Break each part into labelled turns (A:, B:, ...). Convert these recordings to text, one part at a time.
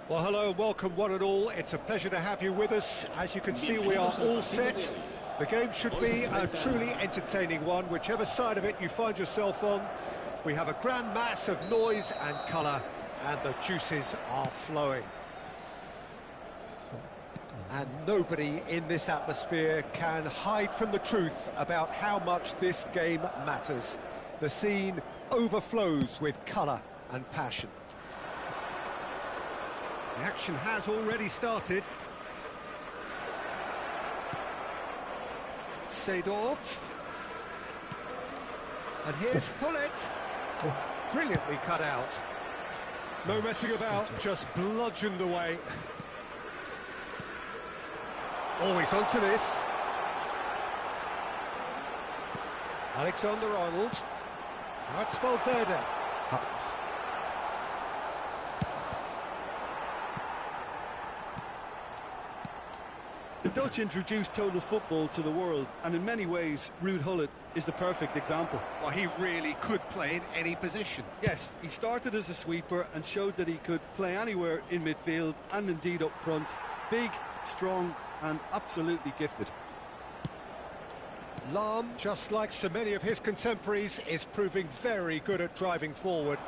A: Well, hello and welcome one and all. It's a pleasure to have you with us. As you can see, we are all set. The game should be a truly entertaining one, whichever side of it you find yourself on. We have a grand mass of noise and colour, and the juices are flowing. And nobody in this atmosphere can hide from the truth about how much this game matters. The scene overflows with colour and passion. The action has already started. Seedorf. And here's Hullet. Brilliantly cut out. No messing about, just bludgeoned away. Always onto this. Alexander-Arnold. That's Valverde.
B: The Dutch introduced total football to the world, and in many ways, Ruud Gullit is the perfect example.
A: Well, he really could play in any position.
B: Yes, he started as a sweeper and showed that he could play anywhere in midfield and indeed up front. Big, strong and absolutely gifted.
A: Lahm, just like so many of his contemporaries, is proving very good at driving forward.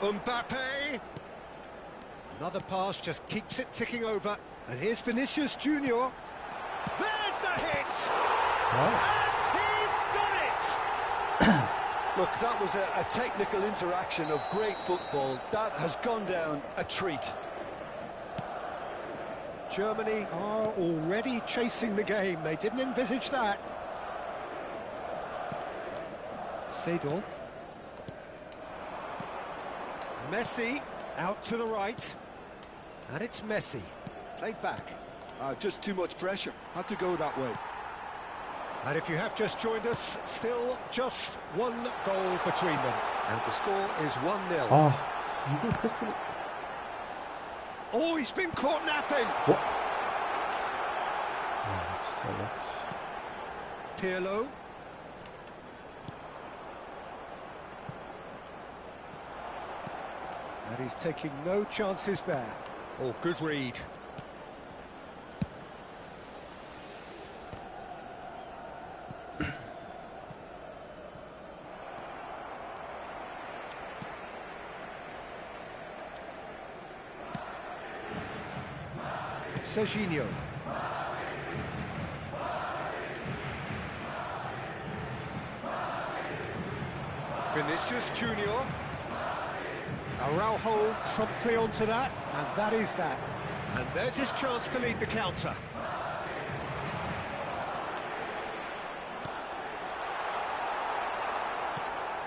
A: Mbappe. Another pass just keeps it ticking over. And here's Vinicius Junior. There's the hit! And he's done it!
C: Look, that was a technical interaction of great football. That has gone down a treat.
A: Germany are already chasing the game. They didn't envisage that. Seedorf. Messi out to the right. And it's Messi. Played back.
C: Just too much pressure. Had to go that way.
A: And if you have just joined us, still just one goal between them. And the score is 1-0. Oh, he's been caught napping.
D: What?
A: Pirlo. And he's taking no chances there. Oh, good read. Serginho. Vinicius Junior. Araujo promptly onto that, and that is that. And there's his chance to lead the counter.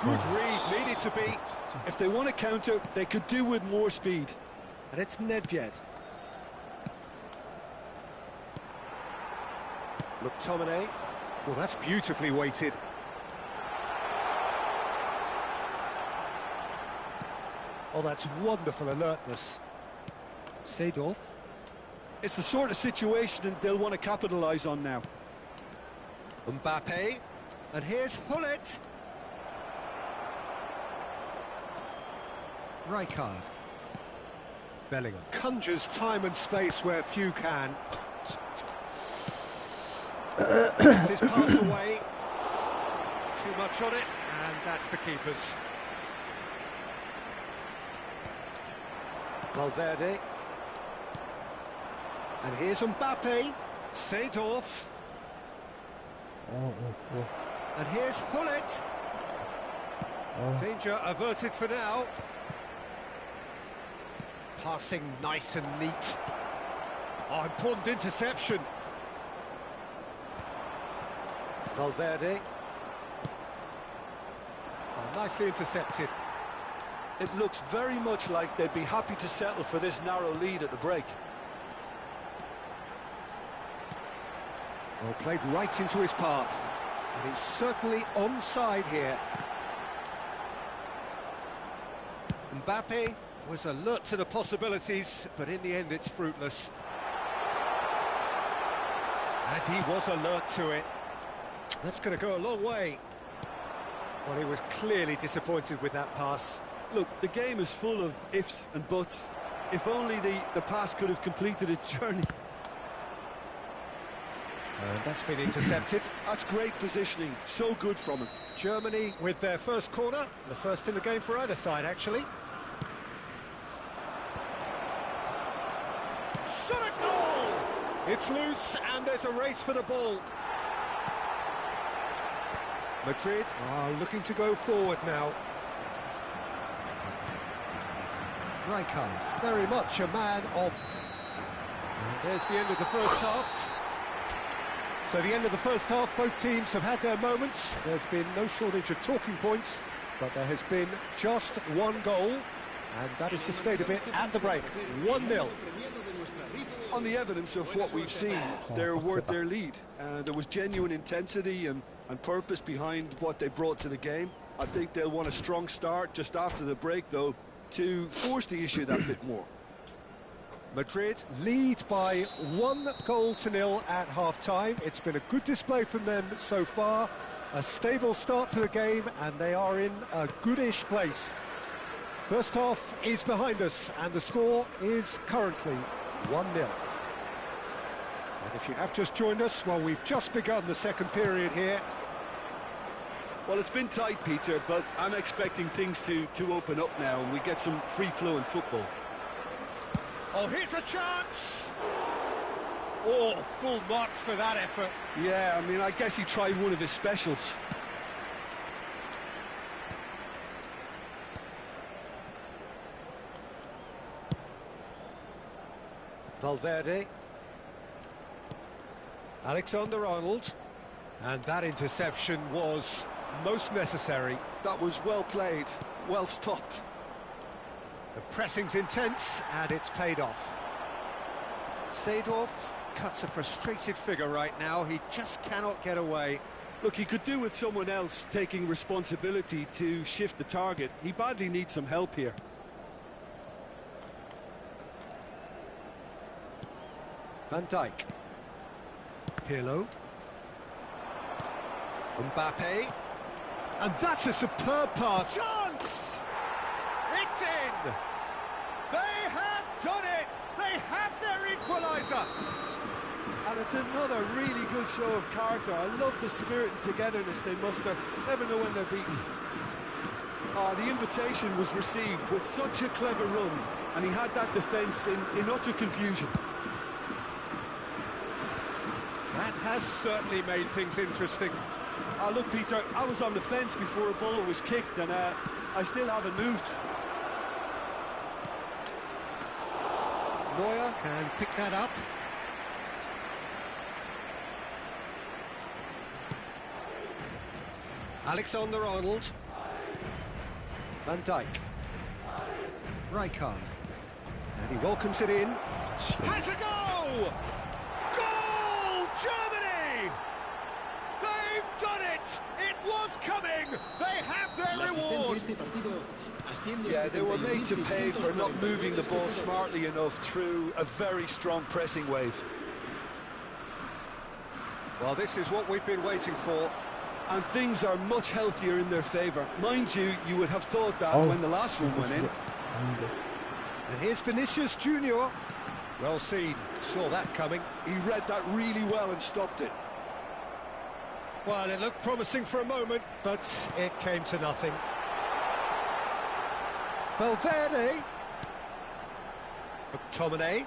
A: Good read, needed to be.
C: If they want to counter, they could do with more speed.
A: And it's Nedved. McTominay. Well, that's beautifully weighted. Oh, that's wonderful alertness. Seedorf.
C: It's the sort of situation that they'll want to capitalise on now.
A: Mbappe. And here's Hullet. Rijkaard. Bellingham conjures time and space where few can. Gets his pass away. Too much on it, and that's the keeper's. Valverde. And here's Mbappe. Seedorf. And here's Hullet. Danger averted for now. Passing nice and neat. Oh, important interception. Valverde. Oh, nicely intercepted.
C: It looks very much like they'd be happy to settle for this narrow lead at the break.
A: Well, played right into his path. And he's certainly onside here. Mbappe was alert to the possibilities, but in the end it's fruitless. And he was alert to it. That's going to go a long way. Well, he was clearly disappointed with that pass.
C: Look, the game is full of ifs and buts. If only the pass could have completed its journey.
A: And that's been intercepted.
C: That's great positioning, so good from him.
A: Germany with their first corner, the first in the game for either side, actually. Shot a goal! It's loose, and there's a race for the ball. Madrid are looking to go forward now. Rijkaard, very much a man of... And there's the end of the first half. So the end of the first half, both teams have had their moments. There's been no shortage of talking points, but there has been just one goal, and that is the state of it at the break. 1-0.
C: On the evidence of what we've seen, they're worth their lead. There was genuine intensity and purpose behind what they brought to the game. I think they'll want a strong start just after the break, though, to force the issue that bit more.
A: Madrid lead by 1-0 at half-time. It's been a good display from them so far. A stable start to the game, and they are in a goodish place. First half is behind us, and the score is currently 1-0. And if you have just joined us, well, we've just begun the second period here.
C: Well, it's been tight, Peter, but I'm expecting things to open up now, and we get some free-flowing football.
A: Oh, here's a chance! Oh, full marks for that effort.
C: Yeah, I mean, I guess he tried one of his specials.
A: Valverde. Alexander-Arnold. And that interception was most necessary.
C: That was well played, well stopped.
A: The pressing's intense, and it's paid off. Seedorf cuts a frustrated figure right now. He just cannot get away.
C: Look, he could do with someone else taking responsibility to shift the target. He badly needs some help here.
A: Van Dijk. Pirlo. Mbappe. And that's a superb pass. Chance! It's in! They have done it! They have their equaliser!
C: And it's another really good show of character. I love the spirit and togetherness they muster. Never know when they're beaten. The invitation was received with such a clever run, and he had that defence in utter confusion.
A: That has certainly made things interesting.
C: Look, Peter, I was on the fence before a ball was kicked, and I still haven't moved.
A: Neuer can pick that up. Alexander-Arnold. Van Dijk. Rijkaard. And he welcomes it in. Has a go! Goal! Germany! They've done it! It was coming! They have their reward!
C: Yeah, they were made to pay for not moving the ball smartly enough through a very strong pressing wave.
A: Well, this is what we've been waiting for.
C: And things are much healthier in their favour. Mind you, you would have thought that when the last one went in.
A: And here's Vinicius Junior. Well seen, saw that coming.
C: He read that really well and stopped it.
A: Well, it looked promising for a moment, but it came to nothing. Valverde. McTominay.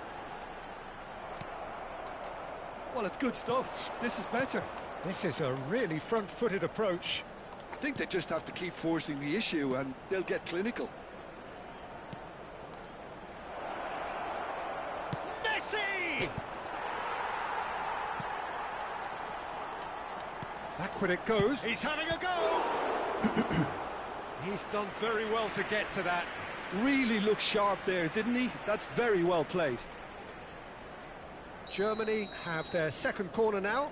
C: Well, it's good stuff. This is better.
A: This is a really front-footed approach.
C: I think they just have to keep forcing the issue and they'll get clinical.
A: Messi! Back when it goes. He's having a go! He's done very well to get to that.
C: Really looked sharp there, didn't he? That's very well played.
A: Germany have their second corner now.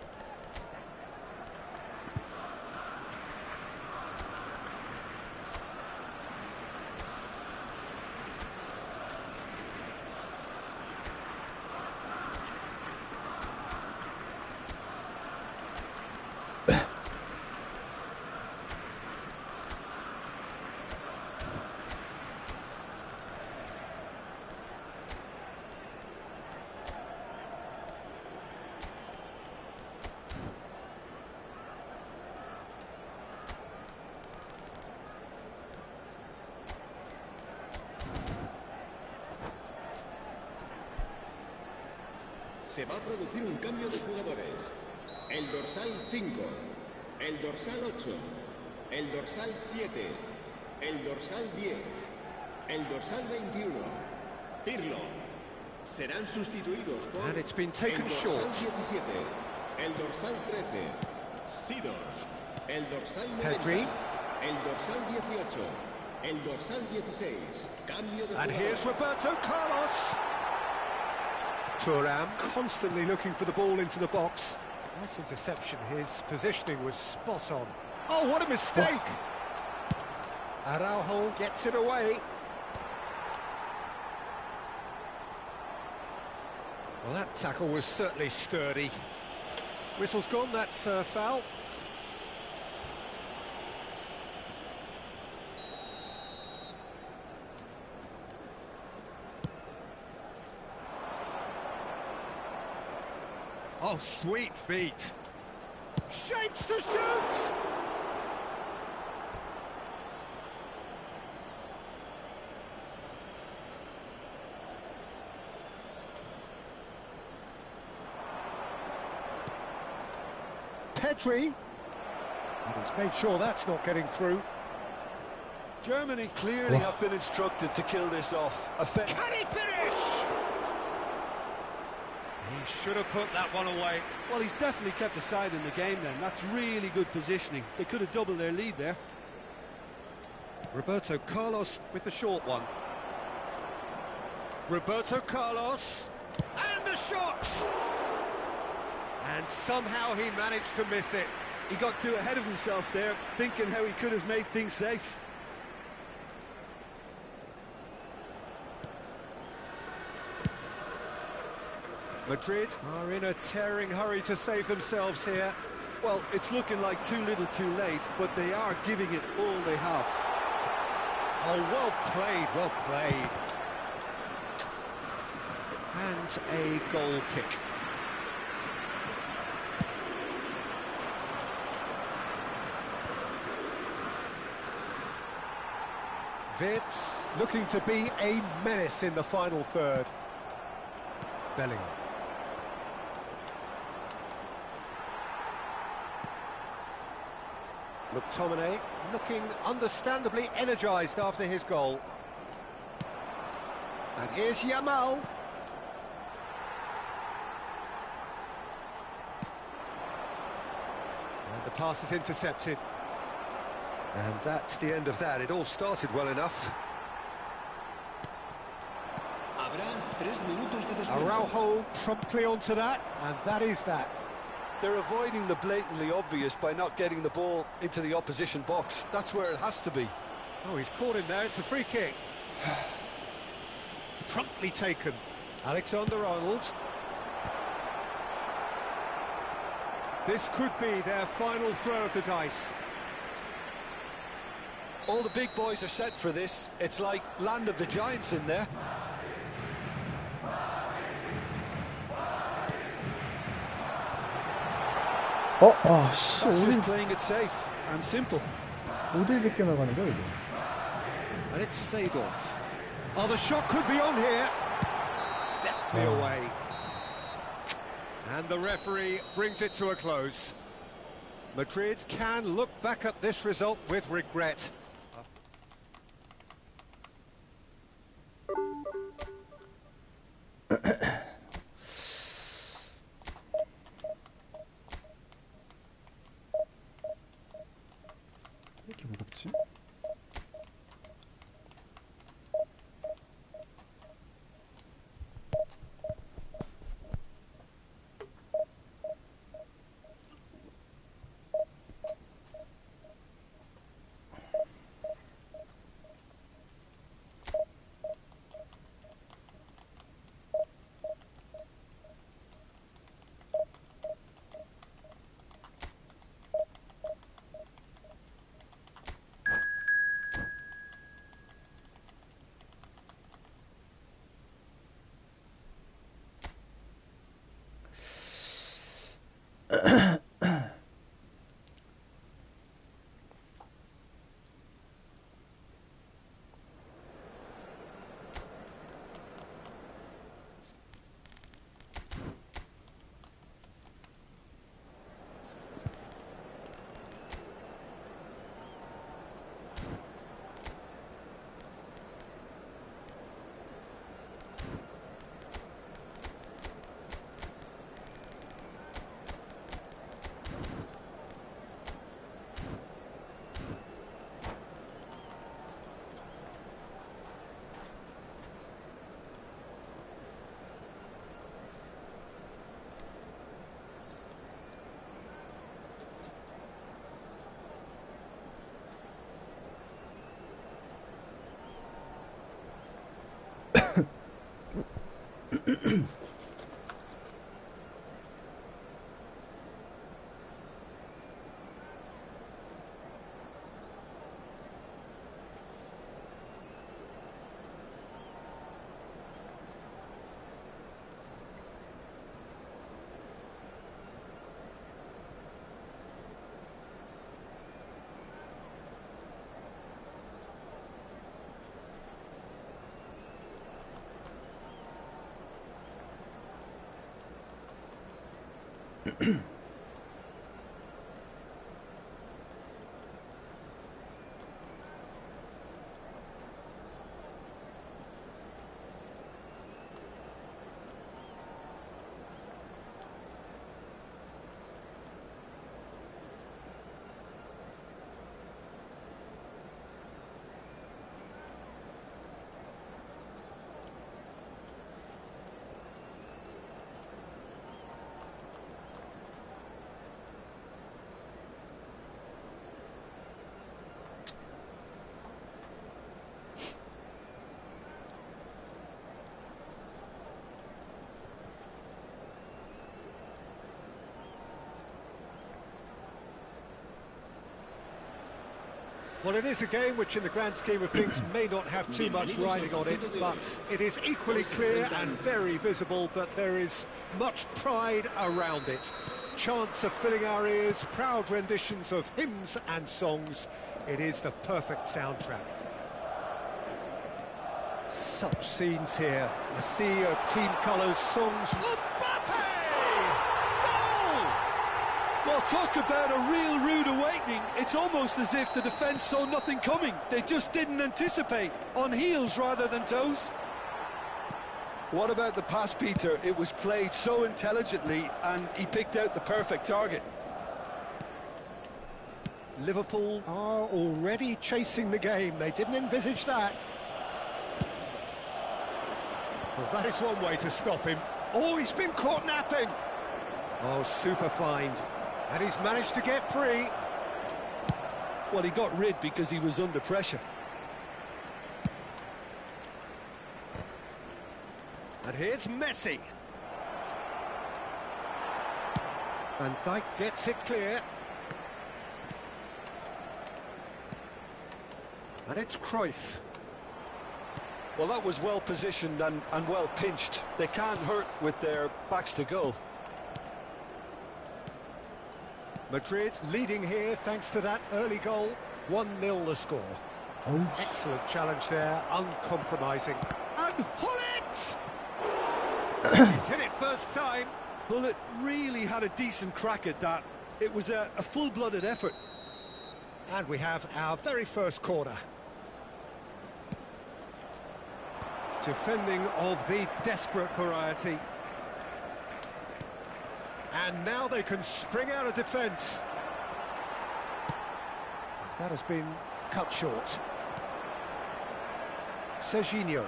D: Se va a producir un cambio de jugadores. El dorsal 5, el dorsal 8, el dorsal 7, el dorsal 10, el dorsal 21, Pirlo. Serán sustituidos por
A: And it's been taken
D: el dorsal
A: short.
D: 17, el dorsal 13, Sidor, el dorsal 90,
A: Pedri.
D: el dorsal 18, el dorsal 16. Cambio de
A: And
D: jugadores.
A: here's Roberto Carlos. Thuram constantly looking for the ball into the box. Nice interception, his positioning was spot on. Oh, what a mistake! Araujo gets it away. Well, that tackle was certainly sturdy. Whistle's gone, that's foul. Oh, sweet feet. Shapes to shoot! Pedri. And he's made sure that's not getting through.
C: Germany clearly have been instructed to kill this off.
A: Can he finish? He should have put that one away.
C: Well, he's definitely kept the side in the game then. That's really good positioning. They could have doubled their lead there.
A: Roberto Carlos with the short one. Roberto Carlos. And the shot! And somehow he managed to miss it.
C: He got too ahead of himself there, thinking how he could have made things safe.
A: Madrid are in a tearing hurry to save themselves here.
C: Well, it's looking like too little too late, but they are giving it all they have.
A: Oh, well played, well played. And a goal kick. Wirtz looking to be a menace in the final third. Bellingham. McTominay looking understandably energised after his goal. And here's Yamal. And the pass is intercepted. And that's the end of that. It all started well enough. Araujo promptly onto that, and that is that.
C: They're avoiding the blatantly obvious by not getting the ball into the opposition box. That's where it has to be.
A: Oh, he's caught him there. It's a free kick. Promptly taken. Alexander-Arnold. This could be their final throw of the dice.
C: All the big boys are set for this. It's like Land of the Giants in there.
E: 씨.
C: That's just playing it safe and simple.
E: 5대1 뺏겨나가는 거야, 이게.
A: And it's Seedorf. Oh, the shot could be on here. Deftly away. And the referee brings it to a close. Madrid can look back at this result with regret.
E: 왜 이렇게 무겁지?
A: Well, it is a game which, in the grand scheme of things, may not have too much riding on it, but it is equally clear and very visible that there is much pride around it. Chants are filling our ears, proud renditions of hymns and songs. It is the perfect soundtrack. Such scenes here, a sea of team colours, songs. Mbappe! Goal!
C: Well, talk about a real rude awakening. It's almost as if the defence saw nothing coming. They just didn't anticipate, on heels rather than toes. What about the pass, Peter? It was played so intelligently and he picked out the perfect target.
A: Liverpool are already chasing the game. They didn't envisage that. Well, that is one way to stop him. Oh, he's been caught napping. Oh, super find. And he's managed to get free.
B: Well, he got rid because he was under pressure.
A: And here's Messi. Van Dijk gets it clear. And it's Cruyff.
B: Well, that was well positioned and well pinched. They can't hurt with their backs to goal.
A: Madrid leading here thanks to that early goal. 1-0 the score.
E: 어우,
A: Excellent challenge there, uncompromising. And Hullet! He's hit it first time.
B: Bullet really had a decent crack at that. It was a full-blooded effort.
A: And we have our very first corner. Defending of the desperate variety. And now they can spring out of defence. That has been cut short. Serginho.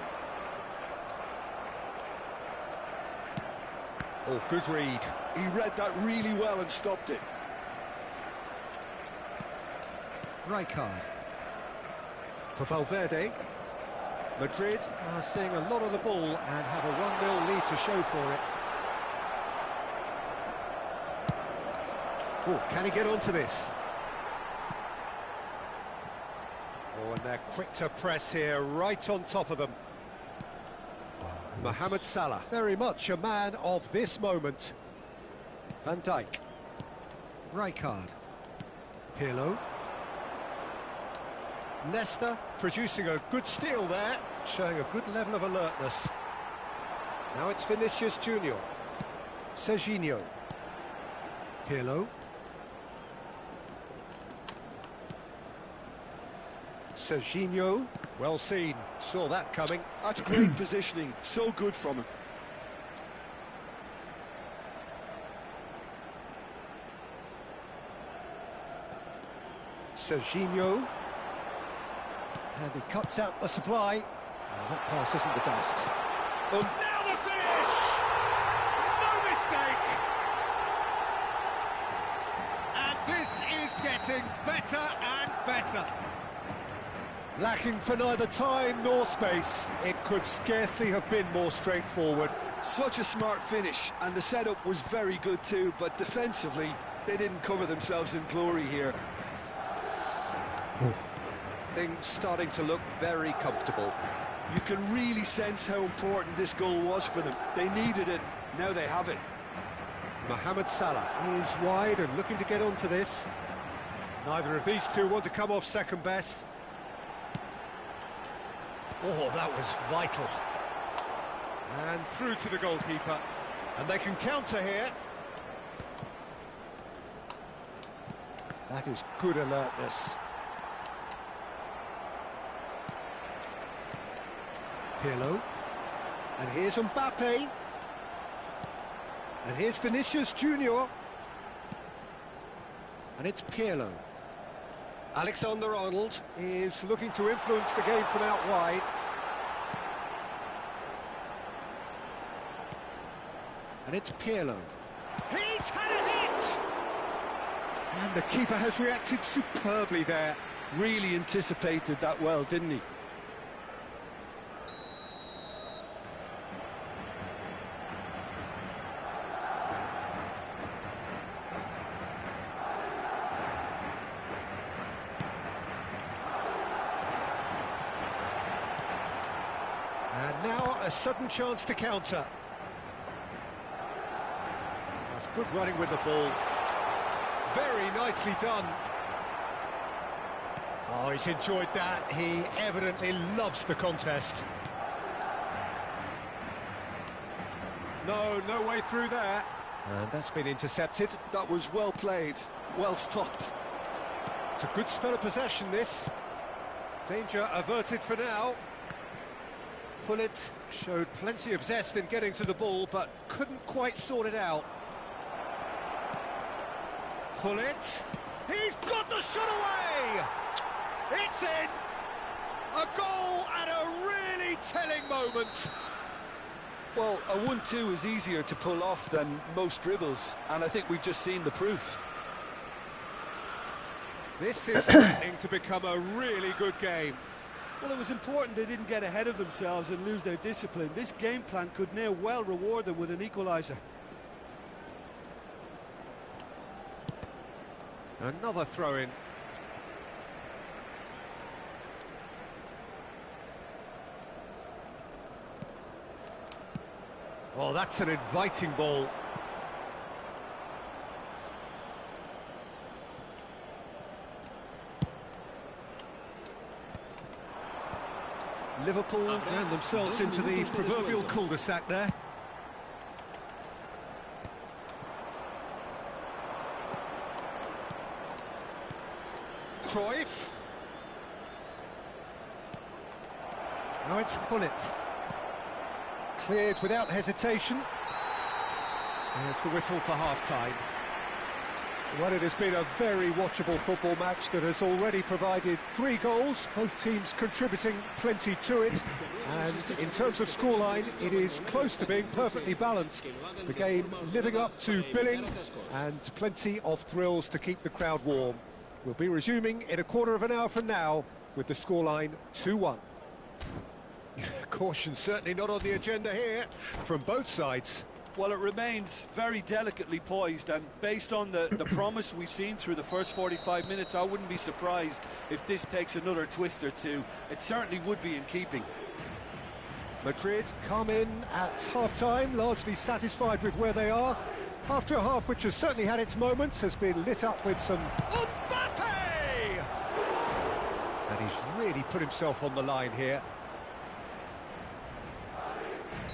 A: Oh, good read.
B: He read that really well and stopped it.
A: Rijkaard. For Valverde. Madrid are seeing a lot of the ball and have a 1-0 lead to show for it. Oh, can he get onto this? Oh, and they're quick to press here, right on top of them. Mohamed Salah, very much a man of this moment. Van Dijk. Rijkaard. Pirlo. Nesta producing a good steal there, showing a good level of alertness. Now it's Vinicius Junior. Serginho. Pirlo. Serginho, well seen, saw that coming.
B: That's great positioning, so good from him.
A: Serginho. And he cuts out the supply. Oh, that pass isn't the best. Oh, now the finish! No mistake! And this is getting better and better. Lacking for neither time nor space. It could scarcely have been more straightforward.
B: Such a smart finish, and the setup was very good too, but defensively, they didn't cover themselves in glory here.
A: Things starting to look very comfortable.
B: You can really sense how important this goal was for them. They needed it, now they have it.
A: Mohamed Salah is wide and looking to get onto this. Neither of these two want to come off second best. Oh, that was vital. And through to the goalkeeper. And they can counter here. That is good alertness. Pirlo. And here's Mbappe. And here's Vinicius Junior. And it's Pirlo. Alexander-Arnold is looking to influence the game from out wide. And it's Pirlo. He's had a hit! And the keeper has reacted superbly there.
B: Really anticipated that well, didn't he?
A: And now a sudden chance to counter. That's good running with the ball. Very nicely done. Oh, he's enjoyed that. He evidently loves the contest. No way through there. And that's been intercepted.
B: That was well played, well stopped.
A: It's a good spell of possession, this. Danger averted for now. Hullet showed plenty of zest in getting to the ball, but couldn't quite sort it out. Hullet. He's got the shot away! It's in! A goal at a really telling moment.
C: Well, a 1-2 is easier to pull off than most dribbles, and I think we've just seen the proof.
A: This is threatening to become a really good game.
C: Well, it was important they didn't get ahead of themselves and lose their discipline. This game plan could now well reward them with an equaliser.
A: Another throw-in. Oh, that's an inviting ball. Liverpool ran themselves into the proverbial cul-de-sac there. Cruyff. Now it's Hullet. Cleared without hesitation. There's the whistle for half-time. Well, it has been a very watchable football match that has already provided 3 goals, both teams contributing plenty to it. And in terms of scoreline, it is close to being perfectly balanced. The game living up to billing and plenty of thrills to keep the crowd warm. We'll be resuming in a quarter of an hour from now with the scoreline 2-1. Caution certainly not on the agenda here from both sides.
C: Well, it remains very delicately poised, and based on the promise we've seen through the first 45 minutes, I wouldn't be surprised if this takes another twist or two. It certainly would be in keeping.
A: Madrid come in at half-time, largely satisfied with where they are. After a half which has certainly had its moments, has been lit up with some Mbappe! And he's really put himself on the line here.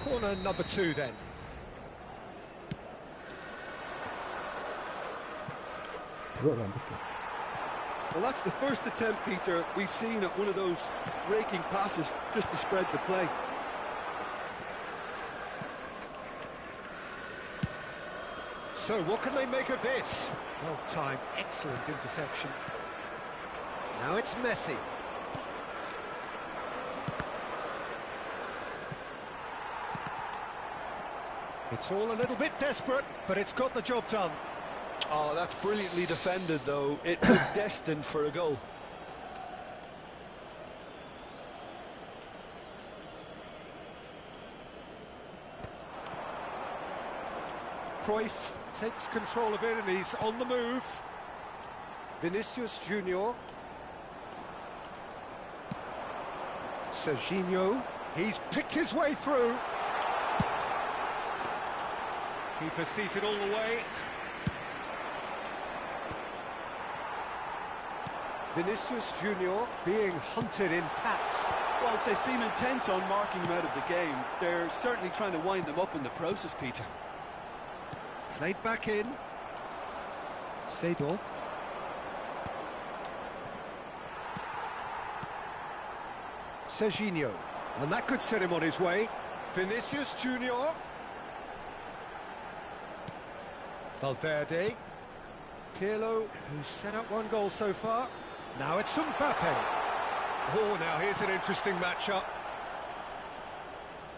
A: Corner number 2 then.
C: Well, that's the first attempt, Peter, we've seen at one of those raking passes just to spread the play.
A: So what can they make of this? Well timed, excellent interception. Now it's Messi. It's all a little bit desperate, but it's got the job done.
C: Oh, that's brilliantly defended, though. It looked destined for a goal.
A: Cruyff takes control of it and he's on the move. Vinicius Junior. Serginho, he's picked his way through. Keeper sees it all the way. Vinicius Junior being hunted in packs.
C: Well, they seem intent on marking him out of the game. They're certainly trying to wind them up in the process, Peter.
A: Played back in. Seedorf. Serginho. And that could set him on his way. Vinicius Junior. Valverde. Pirlo, who's set up 1 goal so far. Now it's Mbappe. Oh, now here's an interesting matchup.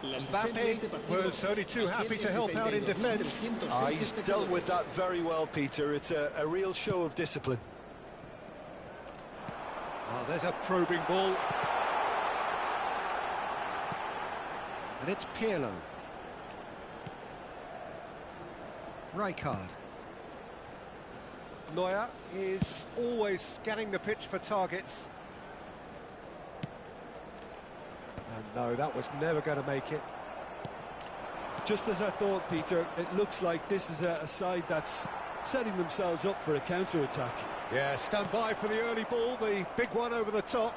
A: Mbappe was only too happy to help out in defence.
C: He's dealt with that very well, Peter. It's a real show of discipline.
A: Oh, there's a probing ball. And it's Pirlo. Rijkaard. Neuer is always scanning the pitch for targets. And no, that was never going to make it.
C: Just as I thought, Peter, it looks like this is a side that's setting themselves up for a counter-attack.
A: Yeah, stand by for the early ball, the big one over the top.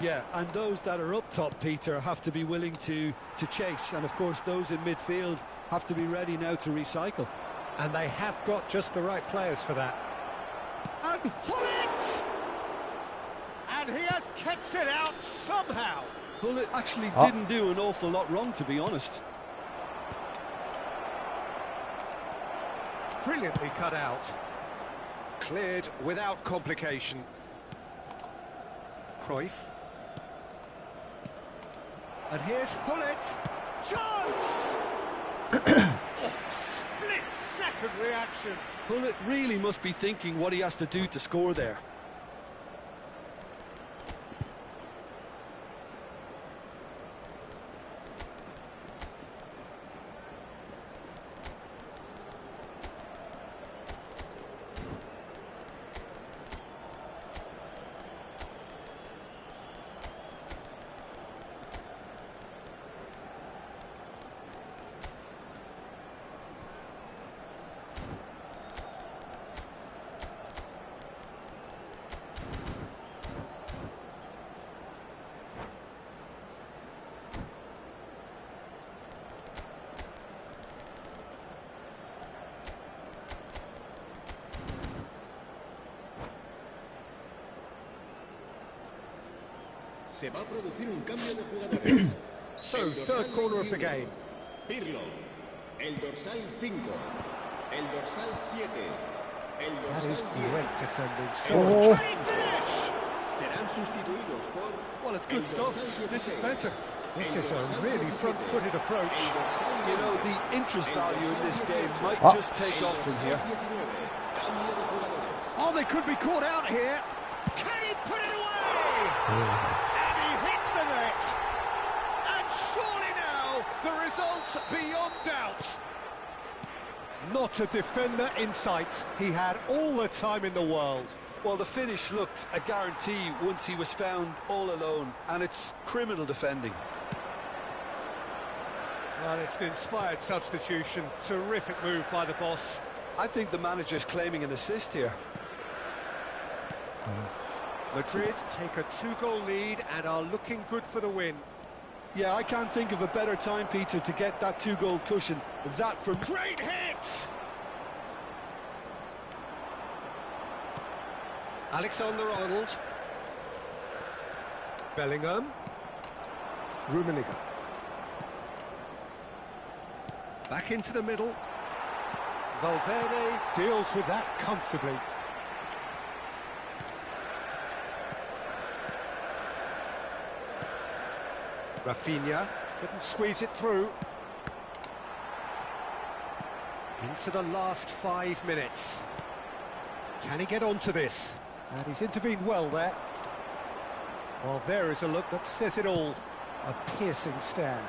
C: Yeah, and those that are up top, Peter, have to be willing to chase. And, of course, those in midfield have to be ready now to recycle.
A: And they have got just the right players for that. And Hullet! And he has kept it out somehow.
C: Hullet actually didn't do an awful lot wrong, to be honest.
A: Brilliantly cut out. Cleared without complication. Cruyff. And here's Hullet. Chance! Oh, split-second reaction.
B: Hullet really must be thinking what he has to do to score there.
D: Se va a producir un cambio de jugadores.
A: So, third corner of the game.
D: Pirlo, el dorsal 5, el dorsal 7, el
A: That
D: dorsal
A: is
D: 10.
A: great defending. So,
E: Oh.
A: can he finish?
D: Serán sustituidos por
B: Well, it's
D: el
B: good stuff.
D: dorsal
B: This is
D: 16,
B: better.
A: This is a really front-footed approach.
D: el dorsal
B: You know,
D: 20,
B: the interest value in this game might
E: Ah.
B: just take off from here.
D: 19, cambio de jugadores.
A: Oh, they could be caught out here. Can he put it away? And he hits the net. And surely now, the result's beyond doubt. Not a defender in sight. He had all the time in the world.
B: Well, the finish looked a guarantee once he was found all alone, and it's criminal defending.
A: Well, it's an inspired substitution. Terrific move by the boss.
B: I think the manager's claiming an assist here.
A: Madrid take a 2-goal lead and are looking good for the win.
B: Yeah, I can't think of a better time, Peter, to get that 2-goal cushion. That from...
A: Great hit! Alexander-Arnold. Bellingham. Rummenigge. Back into the middle. Valverde deals with that comfortably. Rafinha couldn't squeeze it through. Into the last 5 minutes. Can he get onto this? And he's intervened well there. Well, there is a look that says it all. A piercing stare.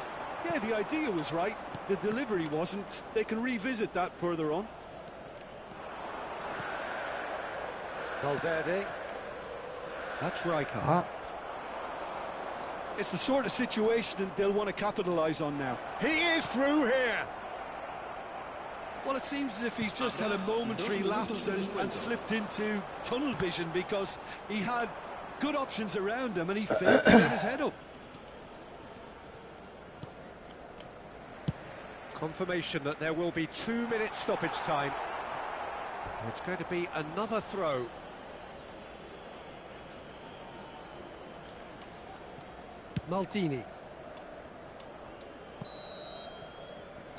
B: Yeah, the idea was right. The delivery wasn't. They can revisit that further on.
A: Valverde. That's Rijkaard.
E: Ah.
B: It's the sort of situation that they'll want to capitalise on now.
A: He is through here.
B: Well, it seems as if he's just had a momentary lapse and slipped into tunnel vision, because he had good options around him and he failed to get his head up.
A: Confirmation that there will be 2 minutes stoppage time. It's going to be another throw. Maldini.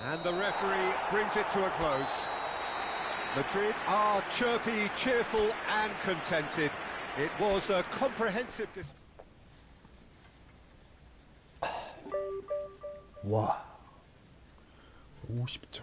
A: And the referee brings it to a close. Madrid are chirpy, cheerful and contented. It was a comprehensive display.
E: 와. 50점.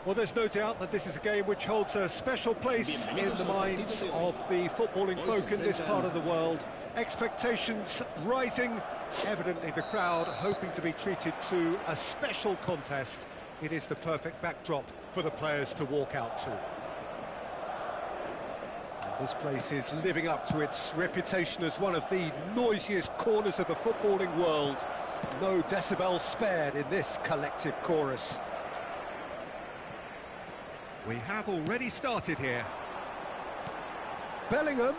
A: Well, there's no doubt that this is a game which holds a special place in the minds of the footballing folk in this part of the world. Expectations rising, evidently the crowd hoping to be treated to a special contest. It is the perfect backdrop for the players to walk out to. And this place is living up to its reputation as one of the noisiest corners of the footballing world. No decibels spared in this collective chorus. We have already started here. Bellingham.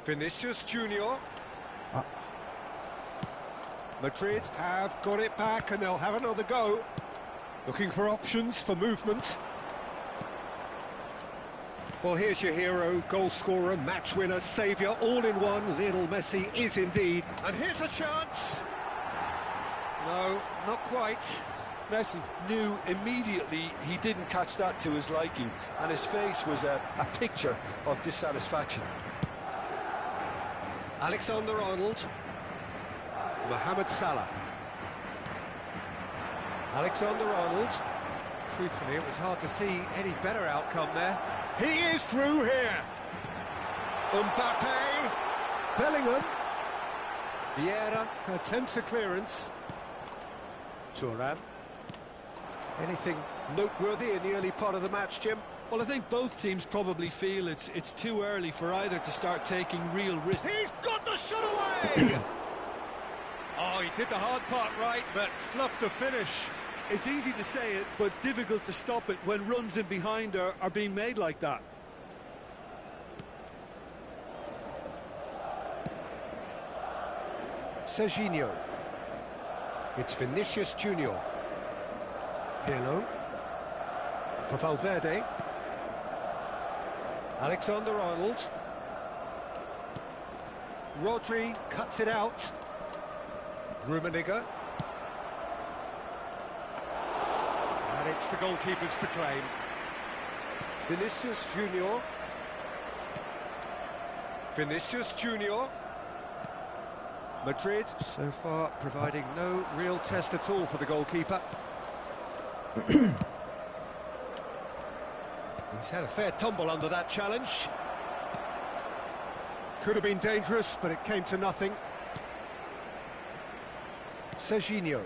A: Vinicius Junior. Madrid have got it back and they'll have another go. Looking for options for movement. Well, here's your hero, goal scorer, match winner, saviour, all in one. Lionel Messi is indeed. And here's a chance. No, not quite.
B: Messi knew immediately he didn't catch that to his liking, and his face was a picture of dissatisfaction.
A: Alexander-Arnold. Mohamed Salah. Alexander-Arnold. Truthfully, it was hard to see any better outcome there. He is through here. Mbappe. Bellingham. Vieira attempts a clearance. Thuram. Anything noteworthy in the early part of the match, Jim?
B: Well, I think both teams probably feel it's too early for either to start taking real risks.
A: He's got the shot away! Oh, he did the hard part right, but fluffed the finish.
B: It's easy to say it, but difficult to stop it when runs in behind are being made like that.
A: Serginho. It's Vinicius Junior. Pirlo. For Valverde. Alexander-Arnold. Rodri cuts it out. Rummenigge. And it's the goalkeepers to claim. Vinicius Junior. Vinicius Junior. Madrid so far providing no real test at all for the goalkeeper. He's had a fair tumble under that challenge. Could have been dangerous, but it came to nothing. Serginho.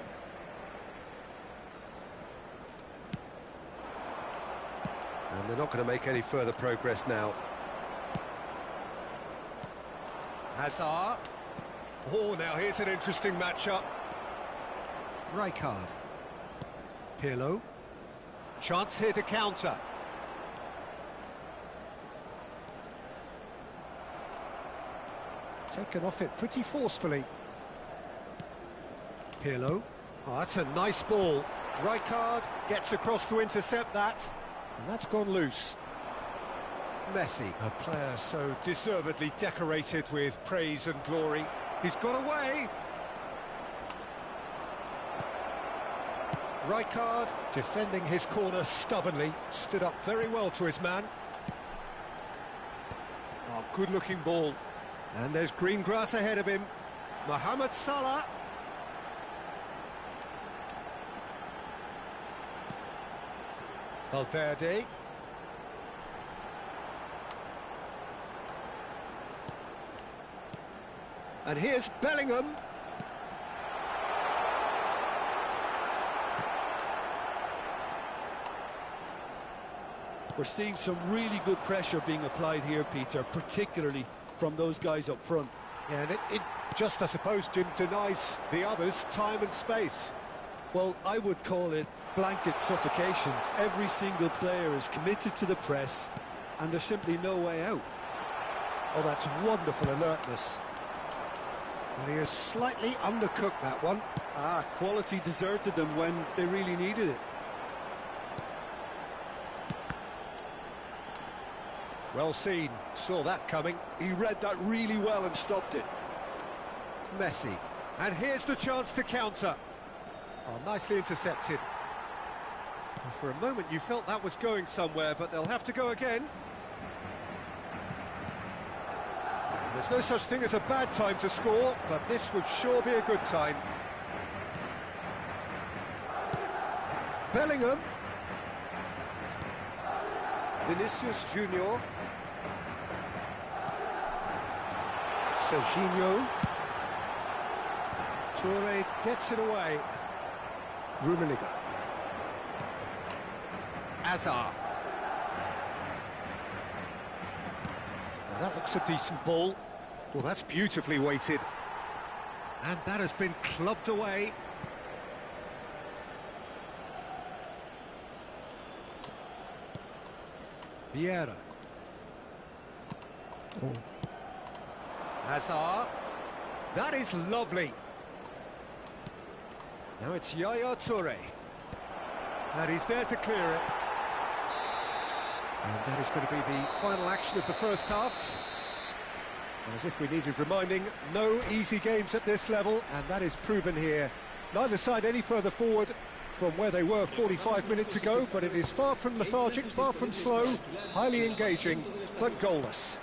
A: And they're not going to make any further progress now. Hazard. Oh, now here's an interesting matchup. Rijkaard. Pirlo. Chance here to counter. Taken off it pretty forcefully. Pirlo. Oh, that's a nice ball. Rijkaard gets across to intercept that. And that's gone loose. Messi, a player so deservedly decorated with praise and glory. He's got away. Rijkaard defending his corner stubbornly, stood up very well to his man. Oh, good-looking ball. And there's green grass ahead of him. Mohamed Salah. Valverde. And here's Bellingham.
B: We're seeing some really good pressure being applied here, Peter, particularly from those guys up front.
A: Yeah, and it just, I suppose, Jim, denies the others time and space.
B: Well, I would call it blanket suffocation. Every single player is committed to the press, and there's simply no way out.
A: Oh, that's wonderful alertness. And he has slightly undercooked that one.
B: Ah, quality deserted them when they really needed it.
A: Well seen, saw that coming.
B: He read that really well and stopped it.
A: Messi. And here's the chance to counter. Oh, nicely intercepted. Well, for a moment you felt that was going somewhere, but they'll have to go again. There's no such thing as a bad time to score, but this would sure be a good time. Bellingham. Vinicius Junior. Serginho. Toure gets it away. Rummenigge. Hazard. Now that looks a decent ball. Well, that's beautifully weighted. And that has been clubbed away. Vieira.
E: Oh.
A: Hazard. That is lovely. Now it's Yaya Toure. And he's there to clear it. And that is going to be the final action of the first half. As if we needed reminding, no easy games at this level, and that is proven here. Neither side any further forward from where they were 45 minutes ago, but it is far from lethargic, far from slow, highly engaging, but goalless.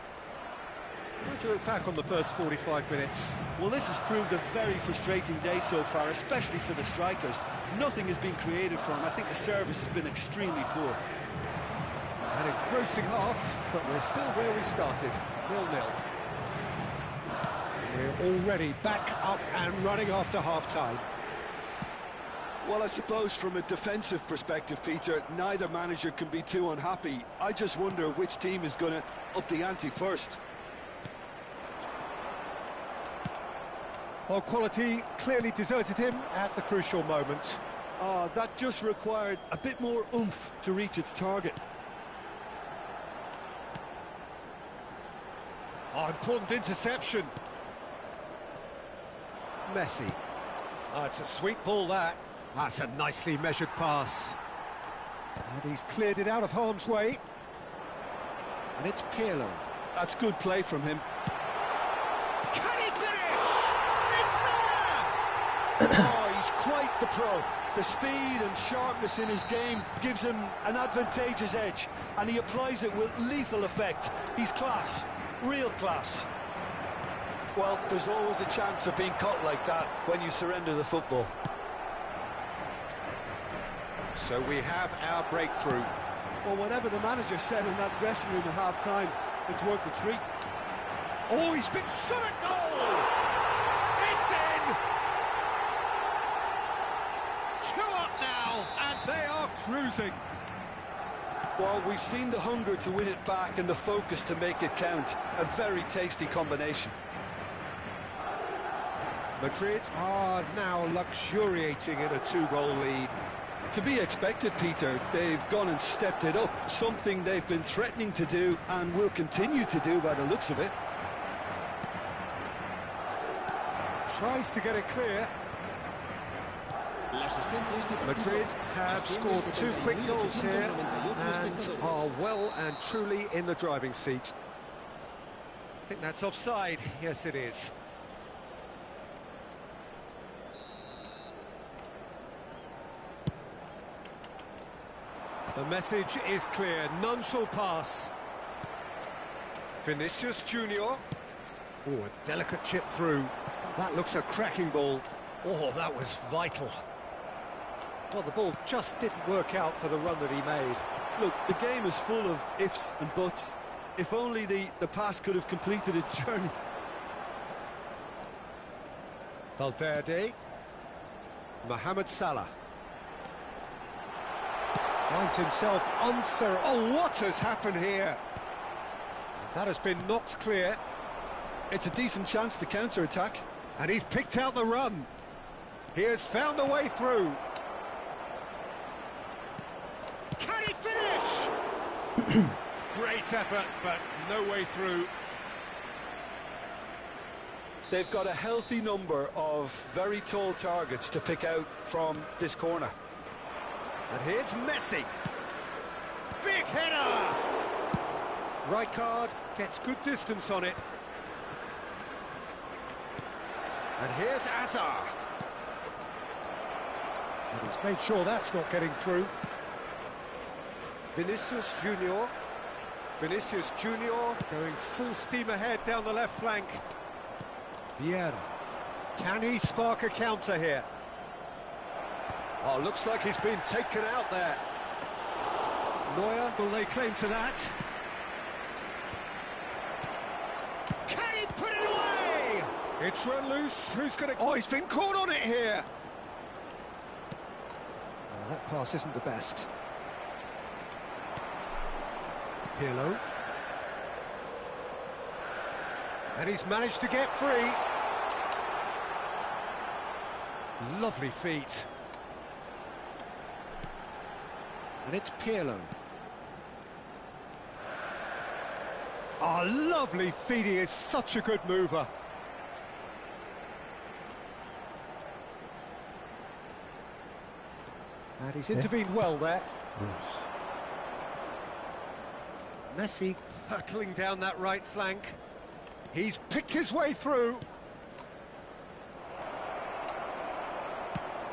A: How do you look back on the first 45 minutes?
C: Well, this has proved a very frustrating day so far, especially for the strikers. Nothing has been created for them. I think the service has been extremely poor.
A: An engrossing half, but we're still where we started, 0-0. We're already back up and running after half-time.
B: Well, I suppose from a defensive perspective, Peter, neither manager can be too unhappy. I just wonder which team is going to up the ante first.
A: Well, quality clearly deserted him at the crucial moment.
C: That just required a bit more oomph to reach its target.
A: Important interception. Messi. It's a sweet ball, that. That's a nicely measured pass. And he's cleared it out of harm's way. And it's Pirlo.
B: That's good play from him.
A: Can he finish? It's there!
B: Oh, he's quite the pro. The speed and sharpness in his game gives him an advantageous edge, and he applies it with lethal effect. He's class, real class. Well, there's always a chance of being caught like that when you surrender the football.
A: So we have our breakthrough.
C: Well, whatever the manager said in that dressing room at half-time, it's worth the treat.
A: Oh, he's been shot at goal! It's in! 2 up now, and they are cruising.
B: Well, we've seen the hunger to win it back and the focus to make it count. A very tasty combination.
A: Madrid are now luxuriating in a 2-goal lead.
B: To be expected, Peter. They've gone and stepped it up, something they've been threatening to do and will continue to do by the looks of it.
A: Tries to get it clear. Madrid have scored 2 quick goals here and are well and truly in the driving seat. I think that's offside. Yes, it is. The message is clear, none shall pass. Vinicius Junior. Oh, a delicate chip through. That looks a cracking ball. Oh, that was vital. Well, the ball just didn't work out for the run that he made.
C: Look, the game is full of ifs and buts. If only the pass could have completed its journey.
A: Valverde. Mohamed Salah. Finds himself uncertain. Oh, what has happened here? That has been knocked clear.
B: It's a decent chance to counter-attack.
A: And he's picked out the run. He has found a way through. Can he finish? Great effort, but no way through.
B: They've got a healthy number of very tall targets to pick out from this corner.
A: And here's Messi. Big header! Rijkaard gets good distance on it. And here's Hazard. And he's made sure that's not getting through. Vinicius Junior. Vinicius Junior going full steam ahead down the left flank. Vieira. Can he spark a counter here? Oh, looks like he's been taken out there. Neuer, will they claim to that? Can he put it away? It's run loose. Who's going to... Oh, he's been caught on it here. Oh, that pass isn't the best. Pirlo. And he's managed to get free. Lovely feet. And it's Pirlo. Oh, lovely feet. He is such a good mover. And he's intervened well there. Messi hurtling down that right flank. He's picked his way through.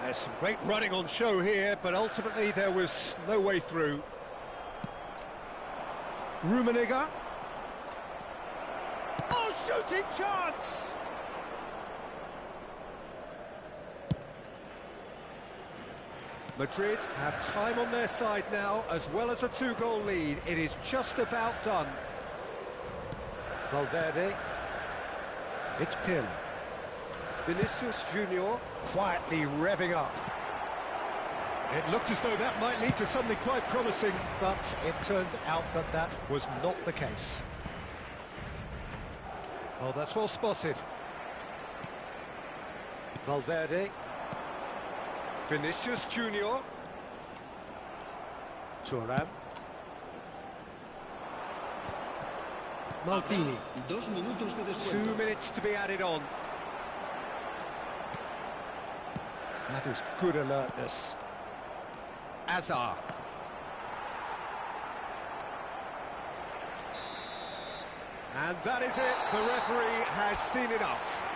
A: There's some great running on show here, but ultimately there was no way through. Rummenigge. Oh, shooting chance! Madrid have time on their side now, as well as a two-goal lead. It is just about done. Valverde. It's Pirlo. Vinicius Junior quietly revving up. It looked as though that might lead to something quite promising, but it turned out that that was not the case. Oh, that's well spotted. Valverde. Vinicius Junior. Thuram. Maldini.
D: 2 minutos de descuento.
A: 2 minutes to be added on. That is good alertness. Azar. And that is it. The referee has seen enough.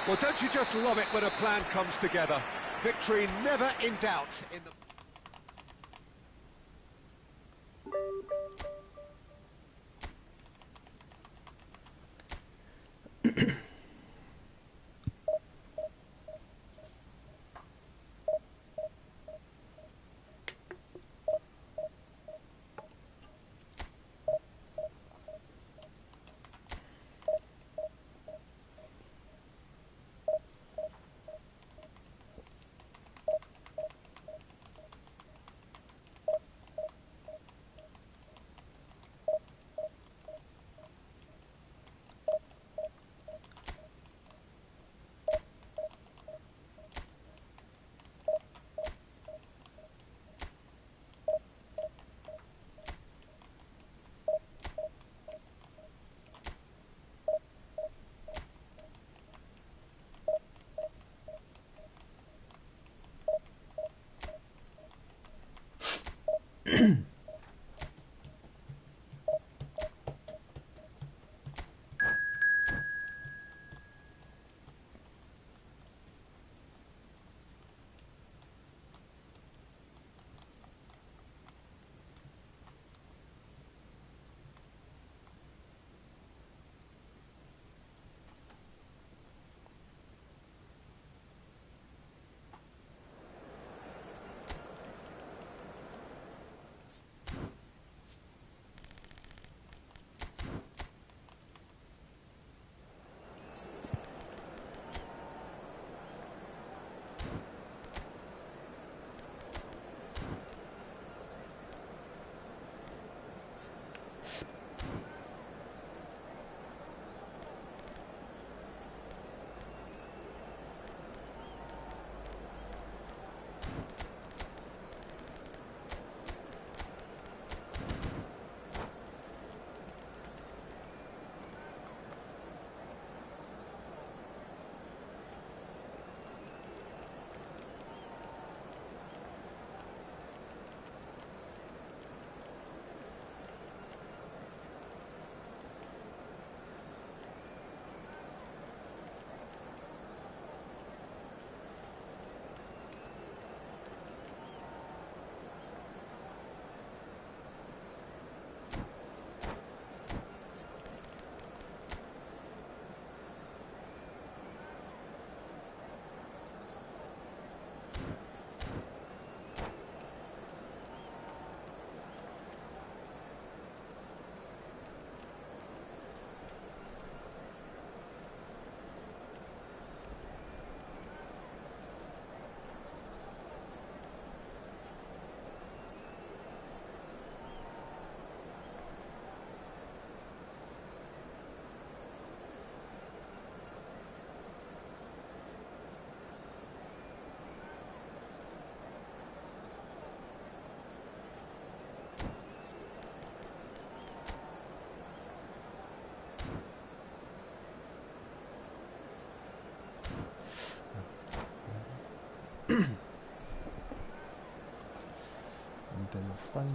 A: Well, don't you just love it when a plan comes together? Victory never in doubt in the...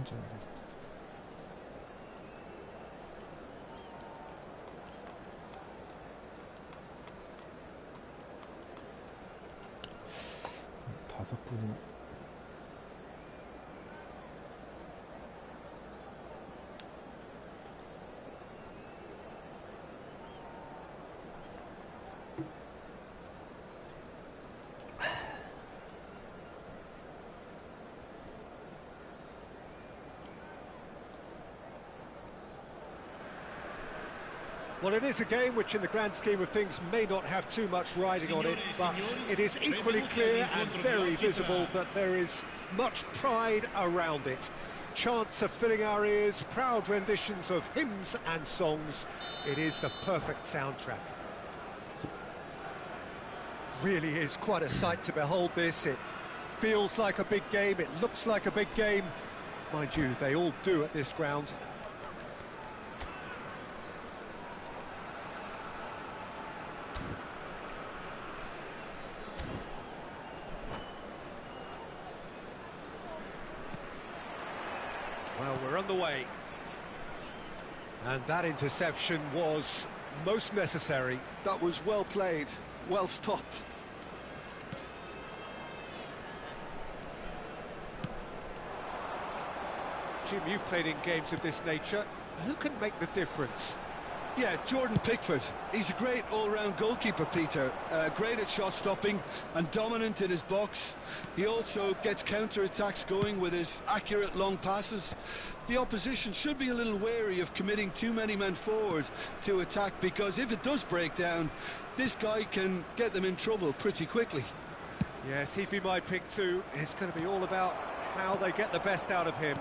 E: 괜찮아. 다섯 분이
A: Well, it is a game which, in the grand scheme of things, may not have too much riding on it, but it is equally clear and very visible that there is much pride around it. Chants are filling our ears, proud renditions of hymns and songs. It is the perfect soundtrack. Really is quite a sight to behold this. It feels like a big game, it looks like a big game. Mind you, they all do at this ground. Well, we're on the way. And that interception was most necessary.
C: That was well played, well stopped.
A: Jim, you've played in games of this nature. Who can make the difference?
C: Yeah, Jordan Pickford. He's a great all-round goalkeeper, Peter. Great at shot stopping and dominant in his box. He also gets counter-attacks going with his accurate long passes. The opposition should be a little wary of committing too many men forward to attack, because if it does break down, this guy can get them in trouble pretty quickly.
A: Yes, he'd be my pick too. It's going to be all about how they get the best out of him.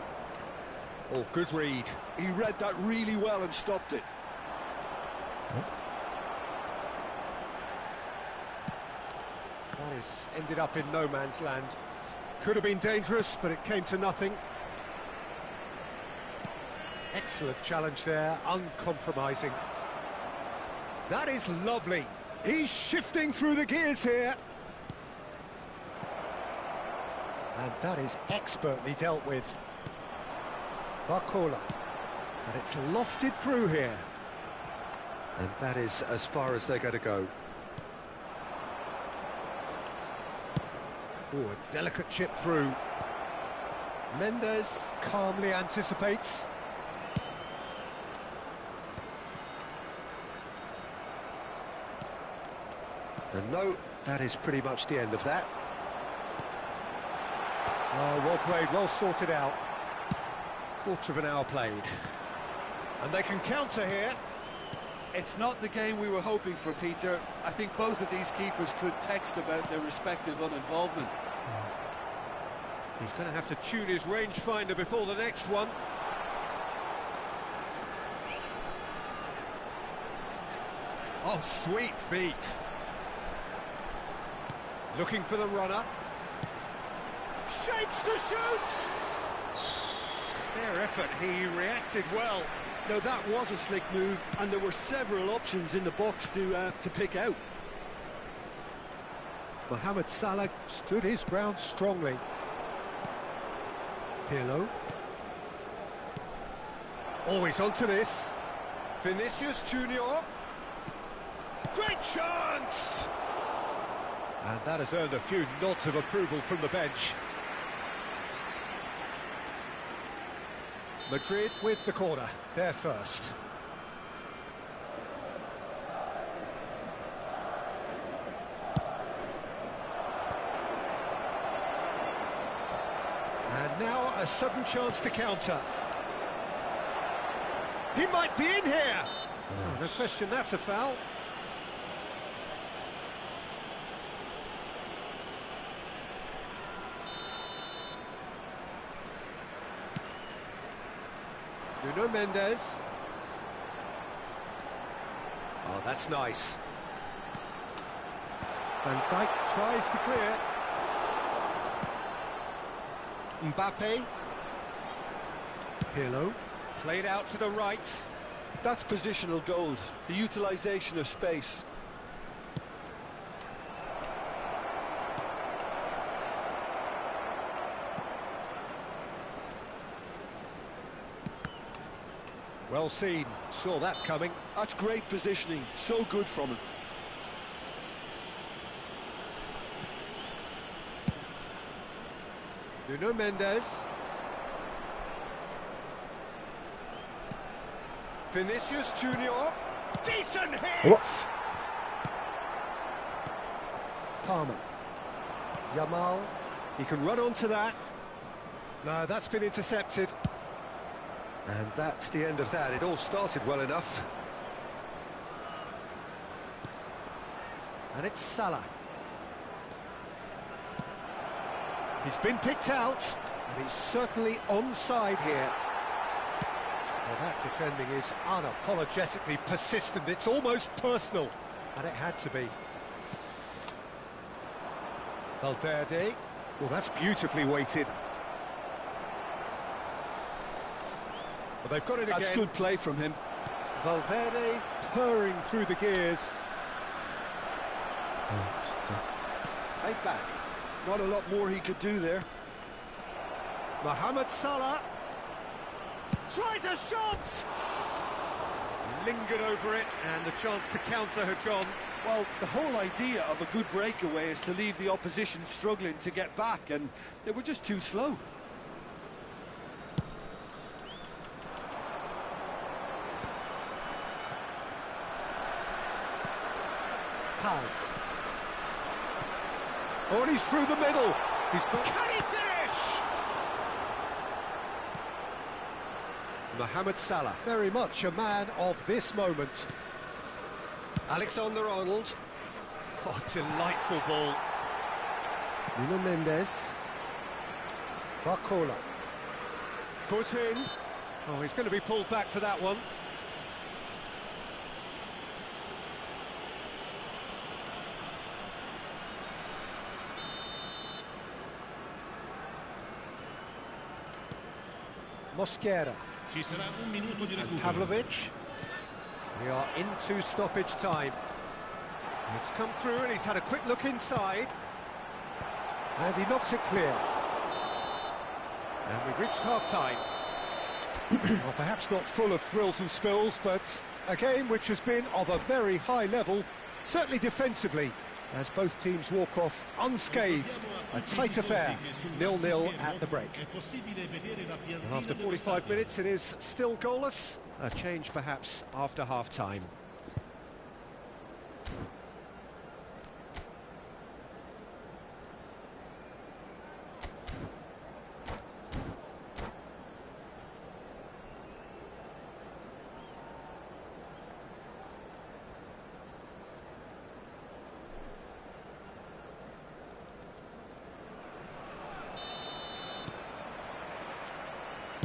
A: Oh, good read.
C: He read that really well and stopped it.
A: That has ended up in no man's land. Could have been dangerous, but it came to nothing. Excellent challenge there, uncompromising. That is lovely. He's shifting through the gears here. And that is expertly dealt with. Barcola. And it's lofted through here. And that is as far as they're going to go. Oh, a delicate chip through. Mendes calmly anticipates. And no, that is pretty much the end of that. Oh, well played, well sorted out. Quarter of an hour played. And they can counter here.
C: It's not the game we were hoping for, Peter. I think both of these keepers could text about their respective uninvolvement.
A: He's going to have to tune his rangefinder before the next one. Oh, sweet feet. Looking for the runner. Shapes to shoot! Fair effort, he reacted well.
C: Now that was a slick move, and there were several options in the box to pick out.
A: Mohamed Salah stood his ground strongly. Pirlo. Always onto this. Vinicius Junior. Great chance! And that has earned a few nods of approval from the bench. Madrid with the corner, they're first. And now a sudden chance to counter. He might be in here! Oh, no question, that's a foul. Nuno Mendes. Oh, that's nice. Van Dijk tries to clear. Mbappe. Pirlo. Played out to the right.
C: That's positional gold, the utilisation of space.
A: Well seen, saw that coming.
B: That's great positioning, so good from him.
A: Nuno Mendes. Vinicius Junior. Decent hit!
E: What?
A: Palmer. Yamal. He can run onto that. No, that's been intercepted. And that's the end of that. It all started well enough. And it's Salah. He's been picked out, and he's certainly onside here. Well, that defending is unapologetically persistent. It's almost personal, and it had to be. Valverde. Well, that's beautifully weighted. Well, they've got it again.
B: That's good play from him.
A: Valverde purring through the gears. Paid back.
B: Not a lot more he could do there.
A: Mohamed Salah tries a shot! Lingered over it, and the chance to counter had gone.
B: Well, the whole idea of a good breakaway is to leave the opposition struggling to get back, and they were just too slow.
A: Paz. Oh, and he's through the middle. He's got... Can he finish? Mohamed Salah, very much a man of this moment. Alexander-Arnold. Oh, delightful ball. Nuno Mendes. Barcola. Foot in. Oh, he's going to be pulled back for that one. Mosquera. And Pavlovic. We are into stoppage time. It's come through and he's had a quick look inside. And he knocks it clear. And we've reached half-time. Well, perhaps not full of thrills and spills, but a game which has been of a very high level, certainly defensively, as both teams walk off unscathed. A tight affair, 0-0 at the break. And after 45 minutes, it is still goalless. A change, perhaps, after half-time.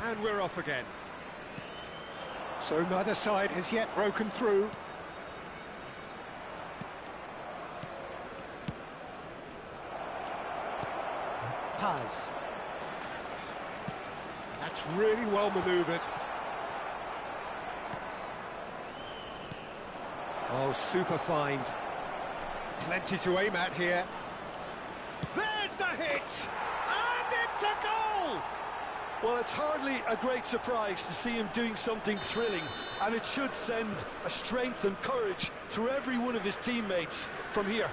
A: And we're off again. So neither side has yet broken through. Paz. That's really well manoeuvred. Oh, super find. Plenty to aim at here. There's the hit! And it's a goal!
B: Well, it's hardly a great surprise to see him doing something thrilling, and it should send a strength and courage through every one of his teammates from here.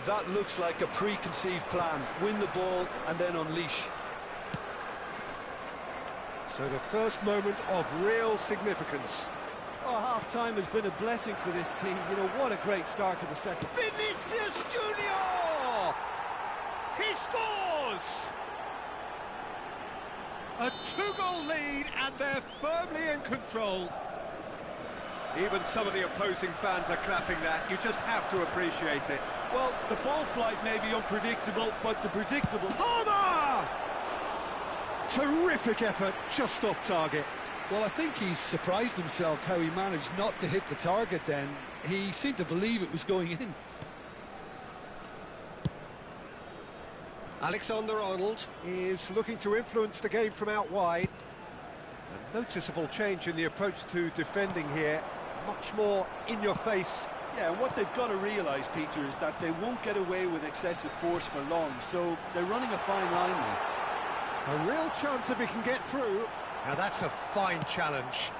B: That looks like a preconceived plan. Win the ball and then unleash.
A: So the first moment of real significance.
C: Oh, half-time has been a blessing for this team. You know, what a great start to the second.
A: Vinicius Junior! He scores! A two-goal lead, and they're firmly in control. Even some of the opposing fans are clapping that. You just have to appreciate it.
B: Well, the ball flight may be unpredictable, but the predictable...
A: Palmer! Terrific effort, just off target.
B: Well, I think he's surprised himself how he managed not to hit the target then. He seemed to believe it was going in.
A: Alexander-Arnold is looking to influence the game from out wide. A noticeable change in the approach to defending here. Much more in your face.
B: Yeah, and what they've got to realise, Peter, is that they won't get away with excessive force for long, so they're running a fine line now.
A: A real chance if he can get through. Now that's a fine challenge.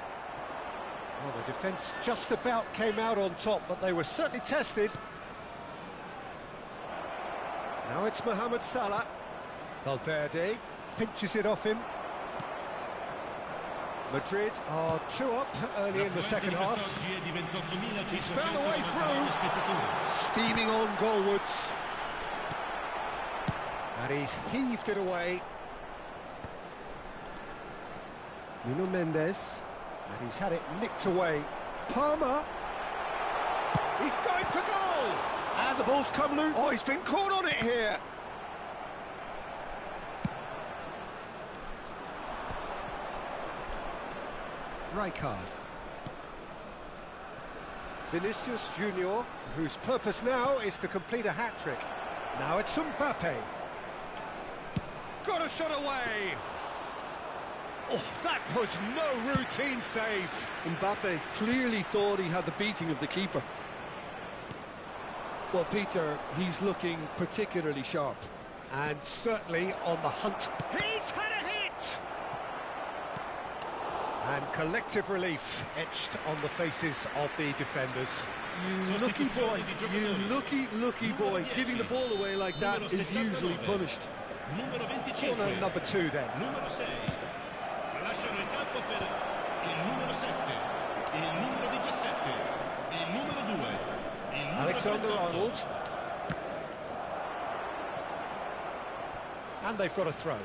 A: Well, the defence just about came out on top, but they were certainly tested. Now it's Mohamed Salah. Valverde pinches it off him. Madrid are 2 up early in the second half. He's found a way through. Steaming on goalwards. And he's heaved it away. Nuno Mendes. And he's had it nicked away. Palmer. He's going for goal. And the ball's come loose. Oh, he's been caught on it here. Rijkaard. Vinicius Junior, whose purpose now is to complete a hat-trick. Now it's Mbappe. Got a shot away. Oh, that was no routine save.
C: Mbappe clearly thought he had the beating of the keeper. Well, Peter, he's looking particularly sharp.
A: And certainly on the hunt. He's had a hit! And collective relief etched on the faces of the defenders.
C: You lucky boy, you lucky boy. Giving the ball away like that is usually punished.
A: Corner number 2 then. Alexander-Arnold. And they've got a throw.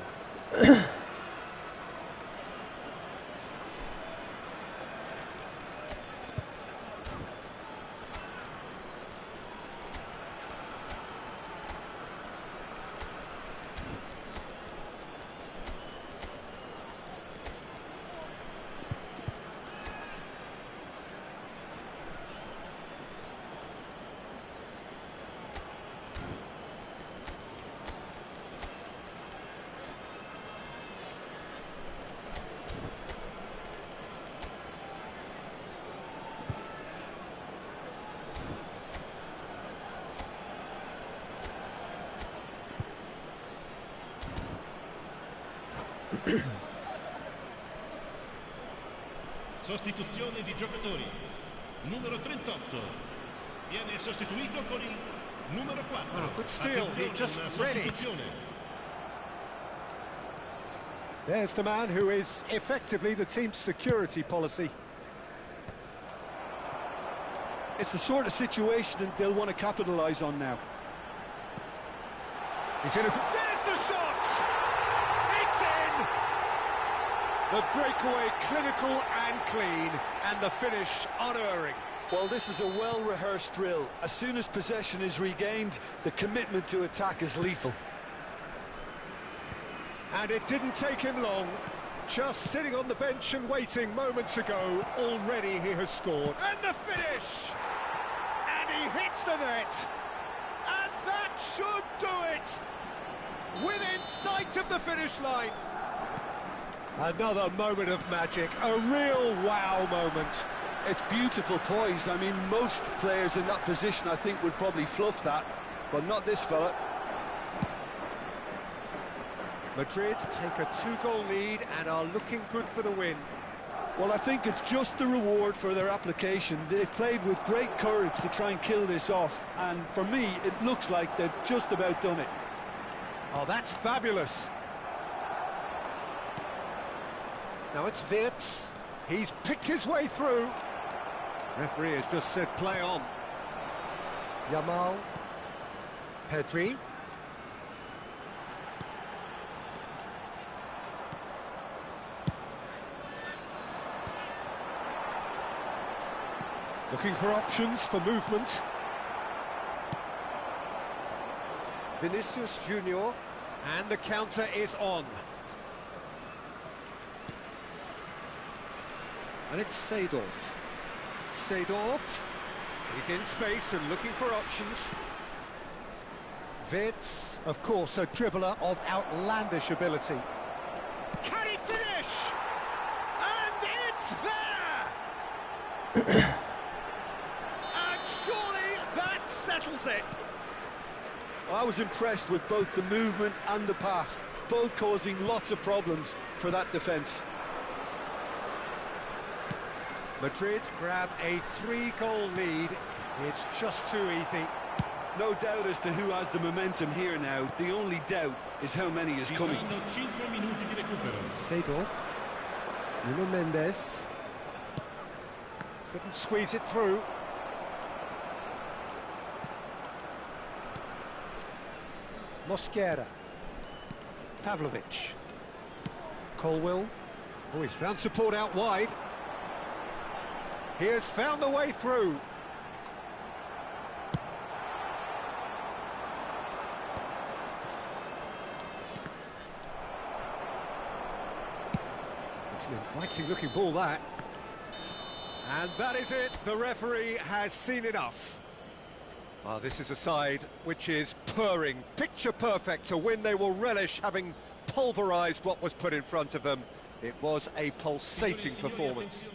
D: Sostituzione di giocatori. Numero 38 viene sostituito con il numero 4.
A: Oh, good steal, he just read it. There's the man who is effectively the team's security policy.
C: It's the sort of situation that they'll want to capitalise on now.
A: He's in a... There's the shot! It's in! The breakaway clinical and clean, and the finish unerring.
C: Well, this is a well-rehearsed drill. As soon as possession is regained, the commitment to attack is lethal.
A: And it didn't take him long. Just sitting on the bench and waiting moments ago, already he has scored. And the finish! And he hits the net! And that should do it! Within sight of the finish line. Another moment of magic, a real wow moment.
C: It's beautiful poise. I mean, most players in that position, I think, would probably fluff that, but not this fella.
A: Madrid take a 2-goal lead and are looking good for the win.
C: Well, I think it's just the reward for their application. They've played with great courage to try and kill this off, and for me, it looks like they've just about done it.
A: Oh, that's fabulous. Now it's Wirtz. He's picked his way through. Referee has just said play on. Yamal. Pedri. Looking for options for movement. Vinicius Junior. And the counter is on. And it's Seedorf. Seedorf. He's in space and looking for options. Wirtz, of course, a dribbler of outlandish ability. Can he finish? And it's there! And surely that settles it.
C: I was impressed with both the movement and the pass, both causing lots of problems for that defence.
A: Madrid grab a 3-goal lead. It's just too easy.
B: No doubt as to who has the momentum here now. The only doubt is how many is coming.
A: Seedorf. Nuno Mendes. Couldn't squeeze it through. Mosquera. Pavlovic. Colwill. Oh, he's found support out wide. He has found the way through. It's an inviting looking ball, that. And that is it. The referee has seen enough. Well, this is a side which is purring, picture perfect. To win, they will relish having pulverised what was put in front of them. It was a pulsating performance.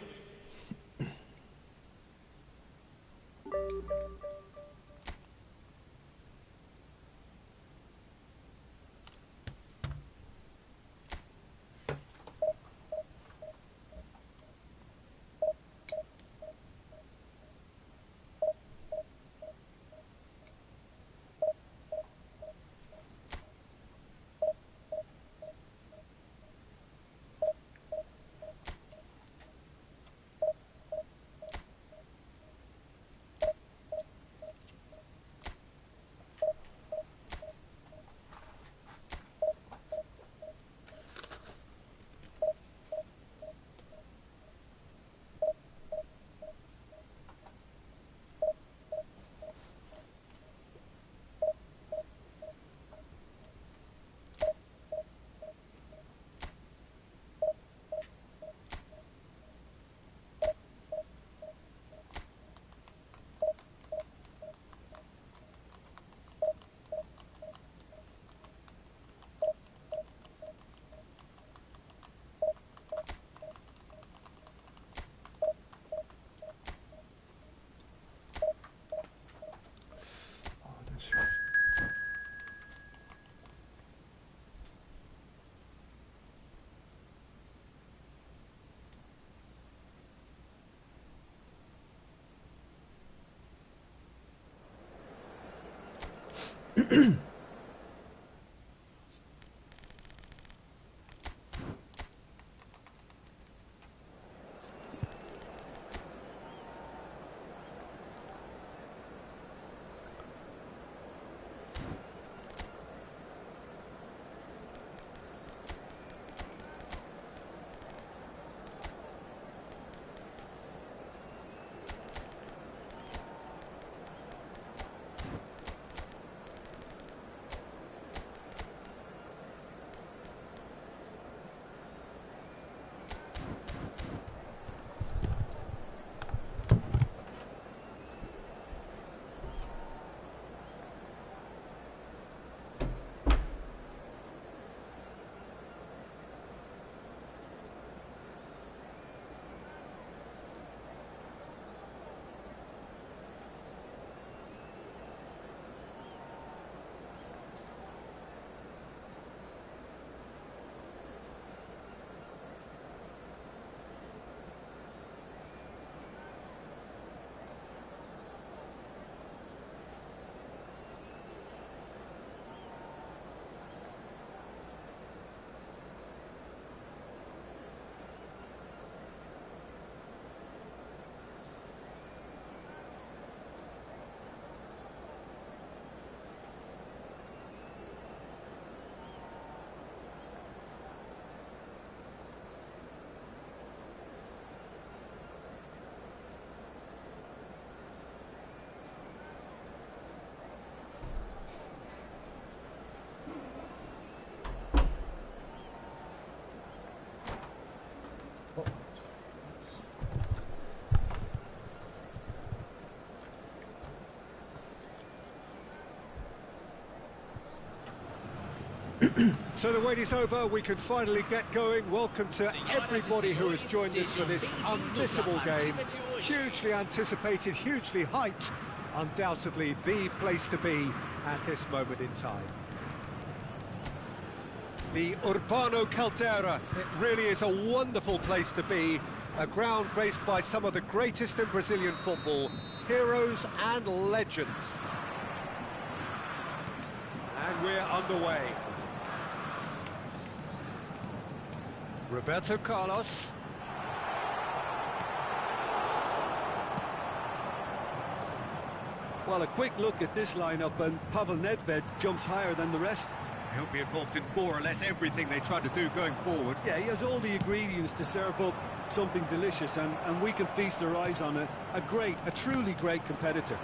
A: So the wait is over, we can finally get going. Welcome to everybody who has joined us for this unmissable game. Hugely anticipated, hugely hyped. Undoubtedly the place to be at this moment in time. The Urbano Caldera, it really is a wonderful place to be. a ground graced by some of the greatest in Brazilian football, heroes and legends. And we're underway. Roberto Carlos.
C: Well, a quick look at this lineup, and Pavel Nedved jumps higher than the rest.
A: He'll be involved in more or less everything they try to do going forward.
C: Yeah, he has all the ingredients to serve up something delicious, and we can feast our eyes on a truly great competitor.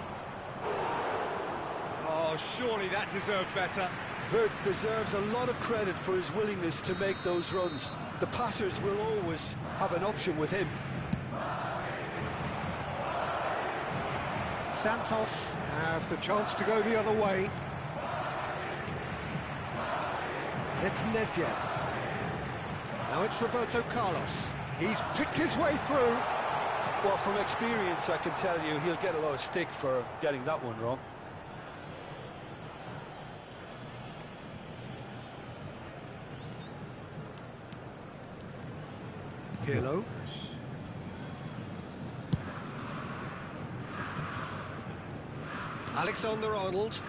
A: Oh, surely that deserved better.
C: Vert deserves a lot of credit for his willingness to make those runs. The passers will always have an option with him.
A: Santos have the chance to go the other way. It's Nedved. Now it's Roberto Carlos. He's picked his way through.
C: Well, from experience, I can tell you he'll get a lot of stick for getting that one wrong.
A: Pirlo. Alexander-Arnold.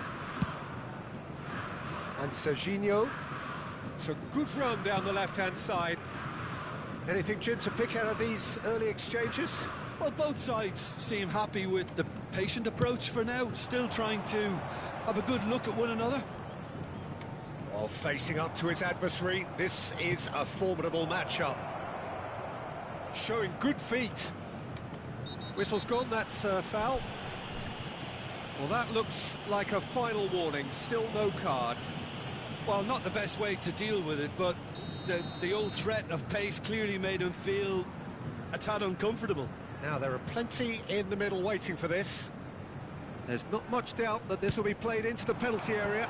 A: And Serginho. It's a good run down the left-hand side. Anything, Jim, to pick out of these early exchanges?
C: Well, both sides seem happy with the patient approach for now, still trying to have a good look at one another.
A: While facing up to his adversary, this is a formidable matchup. Showing good feet. Whistle's gone, that's foul. Well, that looks like a final warning, still no card.
C: Well, not the best way to deal with it, but the old threat of pace clearly made him feel a tad uncomfortable.
A: Now, there are plenty in the middle waiting for this. There's not much doubt that this will be played into the penalty area.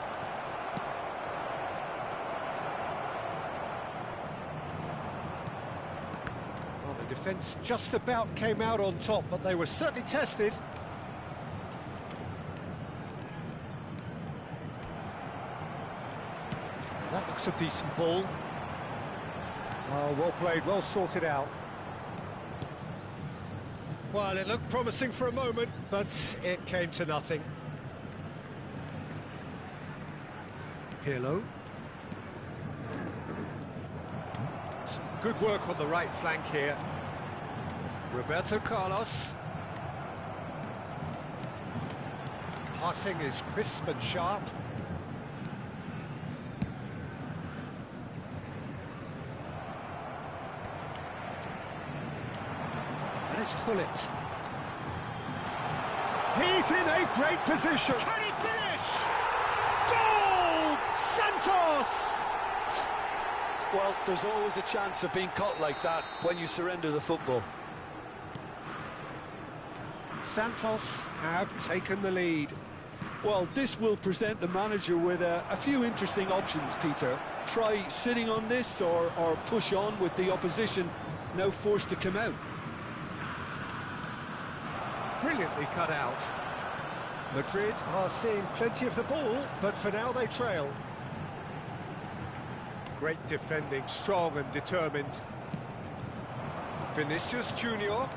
A: Well, the defence just about came out on top, but they were certainly tested. That looks a decent ball. Oh, well played, well sorted out. Well, it looked promising for a moment, but it came to nothing. Pirlo. Some good work on the right flank here. Roberto Carlos. Passing is crisp and sharp. Hullet. He's in a great position. Can he finish? Goal! Santos!
C: Well, there's always a chance of being caught like that when you surrender the football.
A: Santos have taken the lead.
C: Well, this will present the manager with a few interesting options, Peter. Try sitting on this or push on with the opposition now forced to come out.
A: Brilliantly cut out. Madrid are seeing plenty of the ball, but for now they trail. Great defending, strong and determined. Vinicius Junior.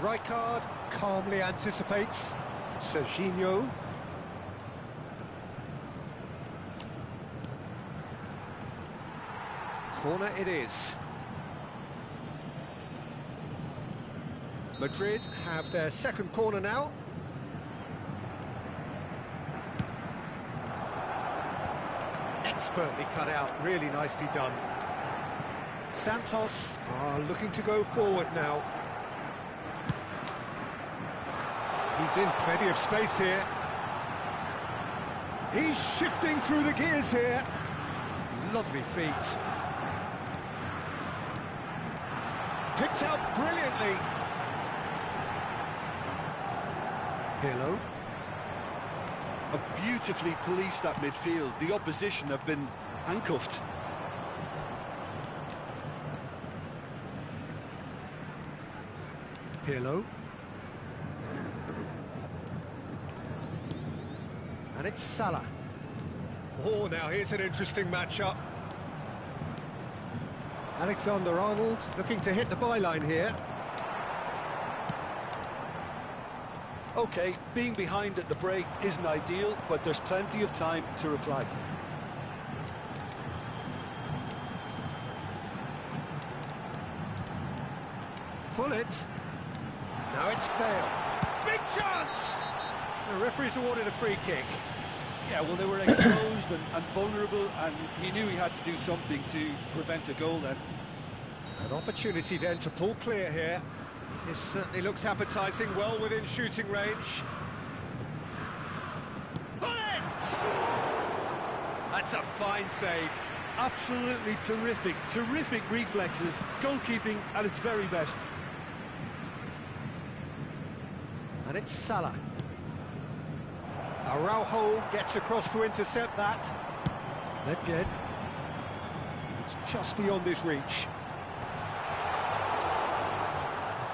A: Rijkaard calmly anticipates. Serginho. Corner it is. Madrid have their second corner now. Expertly cut out, really nicely done. Santos are looking to go forward now. He's in plenty of space here. He's shifting through the gears here. Lovely feet. Picked out brilliantly. Pirlo.
C: Have beautifully policed that midfield. The opposition have been handcuffed.
A: Pirlo. And it's Salah. Oh, now here's an interesting matchup. Alexander-Arnold looking to hit the byline here.
B: OK, being behind at the break isn't ideal, but there's plenty of time to reply.
A: Fullet. Now it's Bale. Big chance! The referee's awarded a free kick.
C: Yeah, well, they were exposed and vulnerable, and he knew he had to do something to prevent a goal then.
A: An opportunity then to pull clear here. This certainly looks appetising, well within shooting range. Fullet! That's a fine save.
C: Absolutely terrific, terrific reflexes, goalkeeping at its very best.
A: And it's Salah. Araujo gets across to intercept that. Nedved. It's just beyond his reach.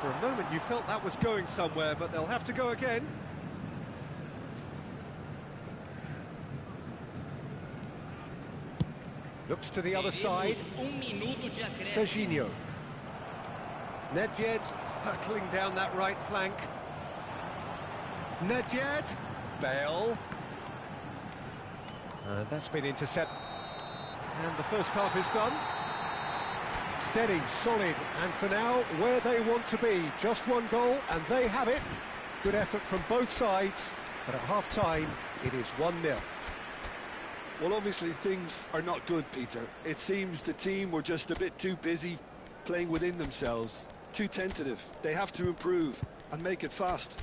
A: For a moment you felt that was going somewhere, but they'll have to go again. Looks to the other side. Serginho. Nedved hurtling down that right flank. Nedved. Bale. And that's been intercepted. And the first half is done. Steady, solid, and for now, where they want to be. Just one goal, and they have it. Good effort from both sides, but at half-time, it is 1-0.
C: Well, obviously things are not good, Peter. It seems the team were just a bit too busy playing within themselves, too tentative. They have to improve and make it fast.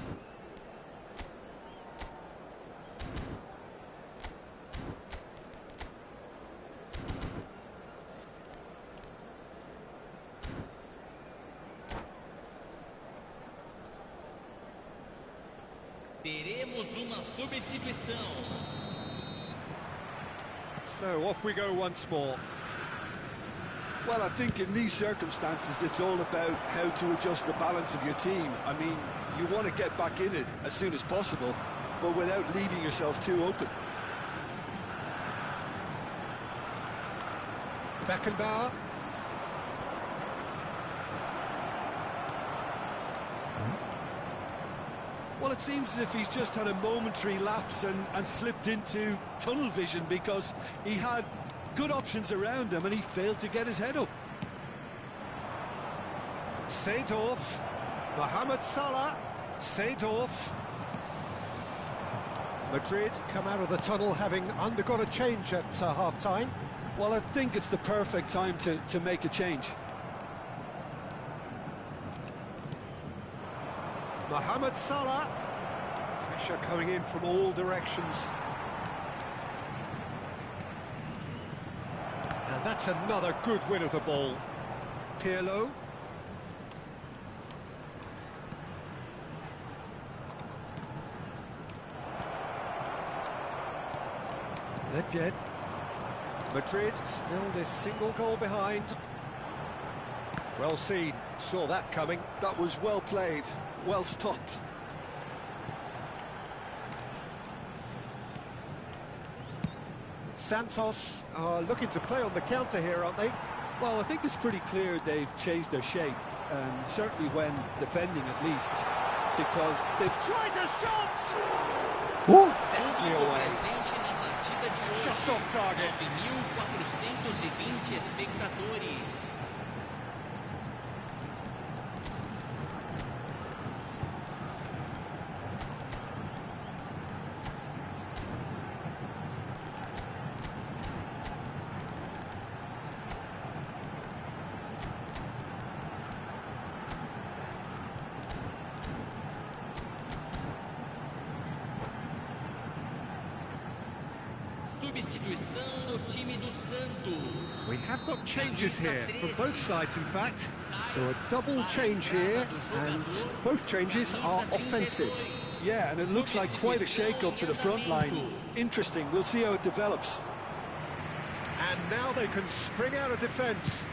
F: Teremos uma substituição.
A: So off we go once more.
C: Well, I think in these circumstances, it's all about how to adjust the balance of your team. I mean, you want to get back in it as soon as possible, but without leaving yourself too open.
A: Beckenbauer.
C: Well, it seems as if he's just had a momentary lapse and slipped into tunnel vision, because he had good options around him and he failed to get his head up.
A: Seedorf. Mohamed Salah. Seedorf. Madrid come out of the tunnel having undergone a change at half-time.
C: Well, I think it's the perfect time to make a change.
A: Mohamed Salah. Pressure coming in from all directions. And that's another good win of the ball. Pirlo. Nedved. Madrid still this single goal behind. Well seen, saw that coming.
C: That was well played, well stopped.
A: Santos are looking to play on the counter here, aren't they?
C: Well, I think it's pretty clear they've changed their shape, and certainly when defending at least, because they've...
A: Tries a shot! Deftly away. Just off target.
F: 9.420 espectadores.
A: We have got changes here, for both sides in fact. So a double change here, and both changes are offensive.
C: Yeah, and it looks like quite a shake-up to the front line. Interesting, we'll see how it develops.
A: And now they can spring out of defence.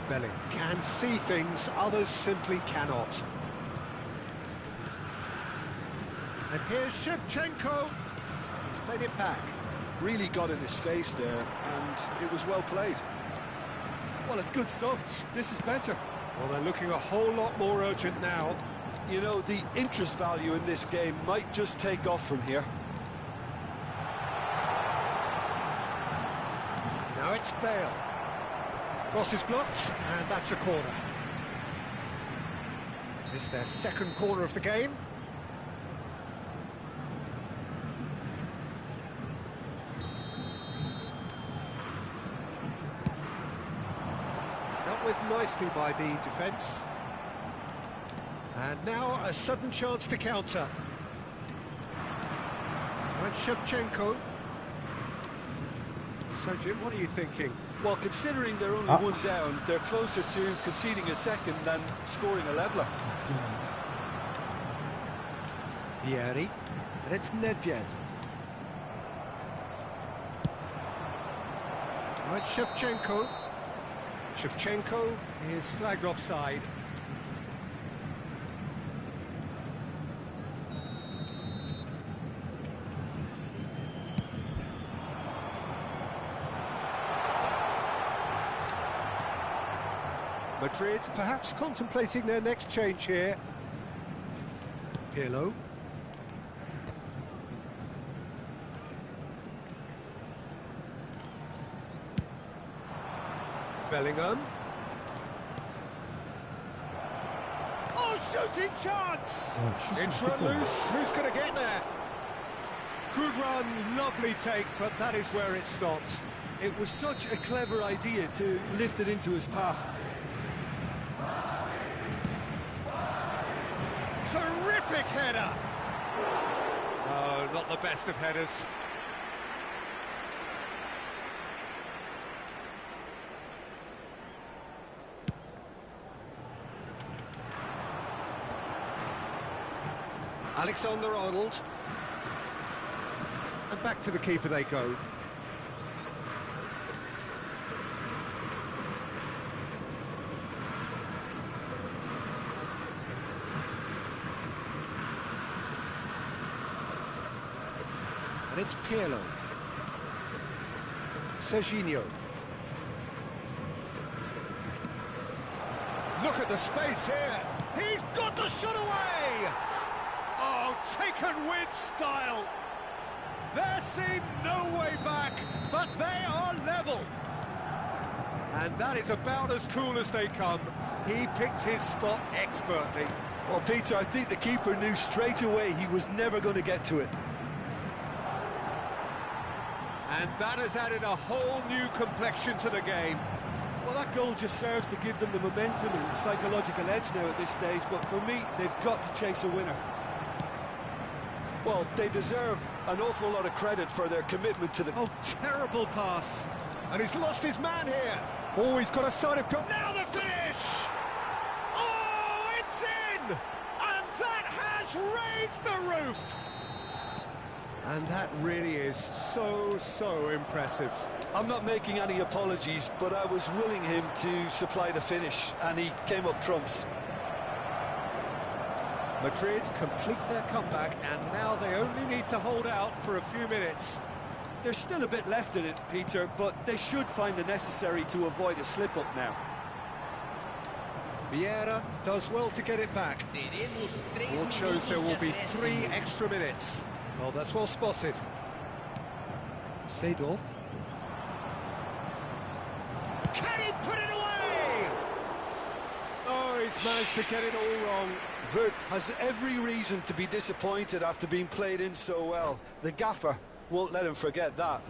A: Belling can see things, others simply cannot. And here's Shevchenko. played it back.
B: Really got in his face there, and it was well played.
C: Well, it's good stuff. This is better.
A: Well, they're looking a whole lot more urgent now.
B: You know, the interest value in this game might just take off from here.
A: Now it's Bale. Cross is blocked, and that's a corner. It's their second corner of the game. Dealt with nicely by the defence. And now a sudden chance to counter. And Shevchenko. So, Jim, what are you thinking?
B: Well, considering they're only one down, they're closer to conceding a second than scoring a leveller.
A: Vieri, and it's Nedved. Now it's Shevchenko. Shevchenko is flagged offside. Madrid perhaps contemplating their next change here. Pirlo. Bellingham. Oh, shooting chance! It's run loose. Who's going to get there? Good run, lovely take, but that is where it stopped.
C: It was such a clever idea to lift it into his path.
A: Terrific header! Oh, not the best of headers. Alexander-Arnold. And back to the keeper they go. And it's Pirlo. Serginho. Look at the space here. He's got the shot away! Oh, taken with style. There seemed no way back, but they are level. And that is about as cool as they come. He picked his spot expertly.
B: Well, Peter, I think the keeper knew straight away he was never going to get to it.
A: And that has added a whole new complexion to the game.
C: Well, that goal just serves to give them the momentum and psychological edge now at this stage, but for me, they've got to chase a winner.
B: Well, they deserve an awful lot of credit for their commitment to the...
A: Oh, terrible pass. And he's lost his man here. Oh, he's got a side of goal. Now the finish! Oh, it's in! And that has raised the roof! And that really is so impressive.
B: I'm not making any apologies, but I was willing him to supply the finish, and he came up trumps.
A: Madrid complete their comeback, and now they only need to hold out for a few minutes.
C: There's still a bit left in it, Peter, but they should find the necessary to avoid a slip-up now.
A: Vieira does well to get it back. Board shows there will be 3 extra minutes. Well, that's well spotted. Seedorf. Can he put it away? Oh, he's managed to get it all wrong.
B: Vert has every reason to be disappointed after being played in so well. The gaffer won't let him forget that.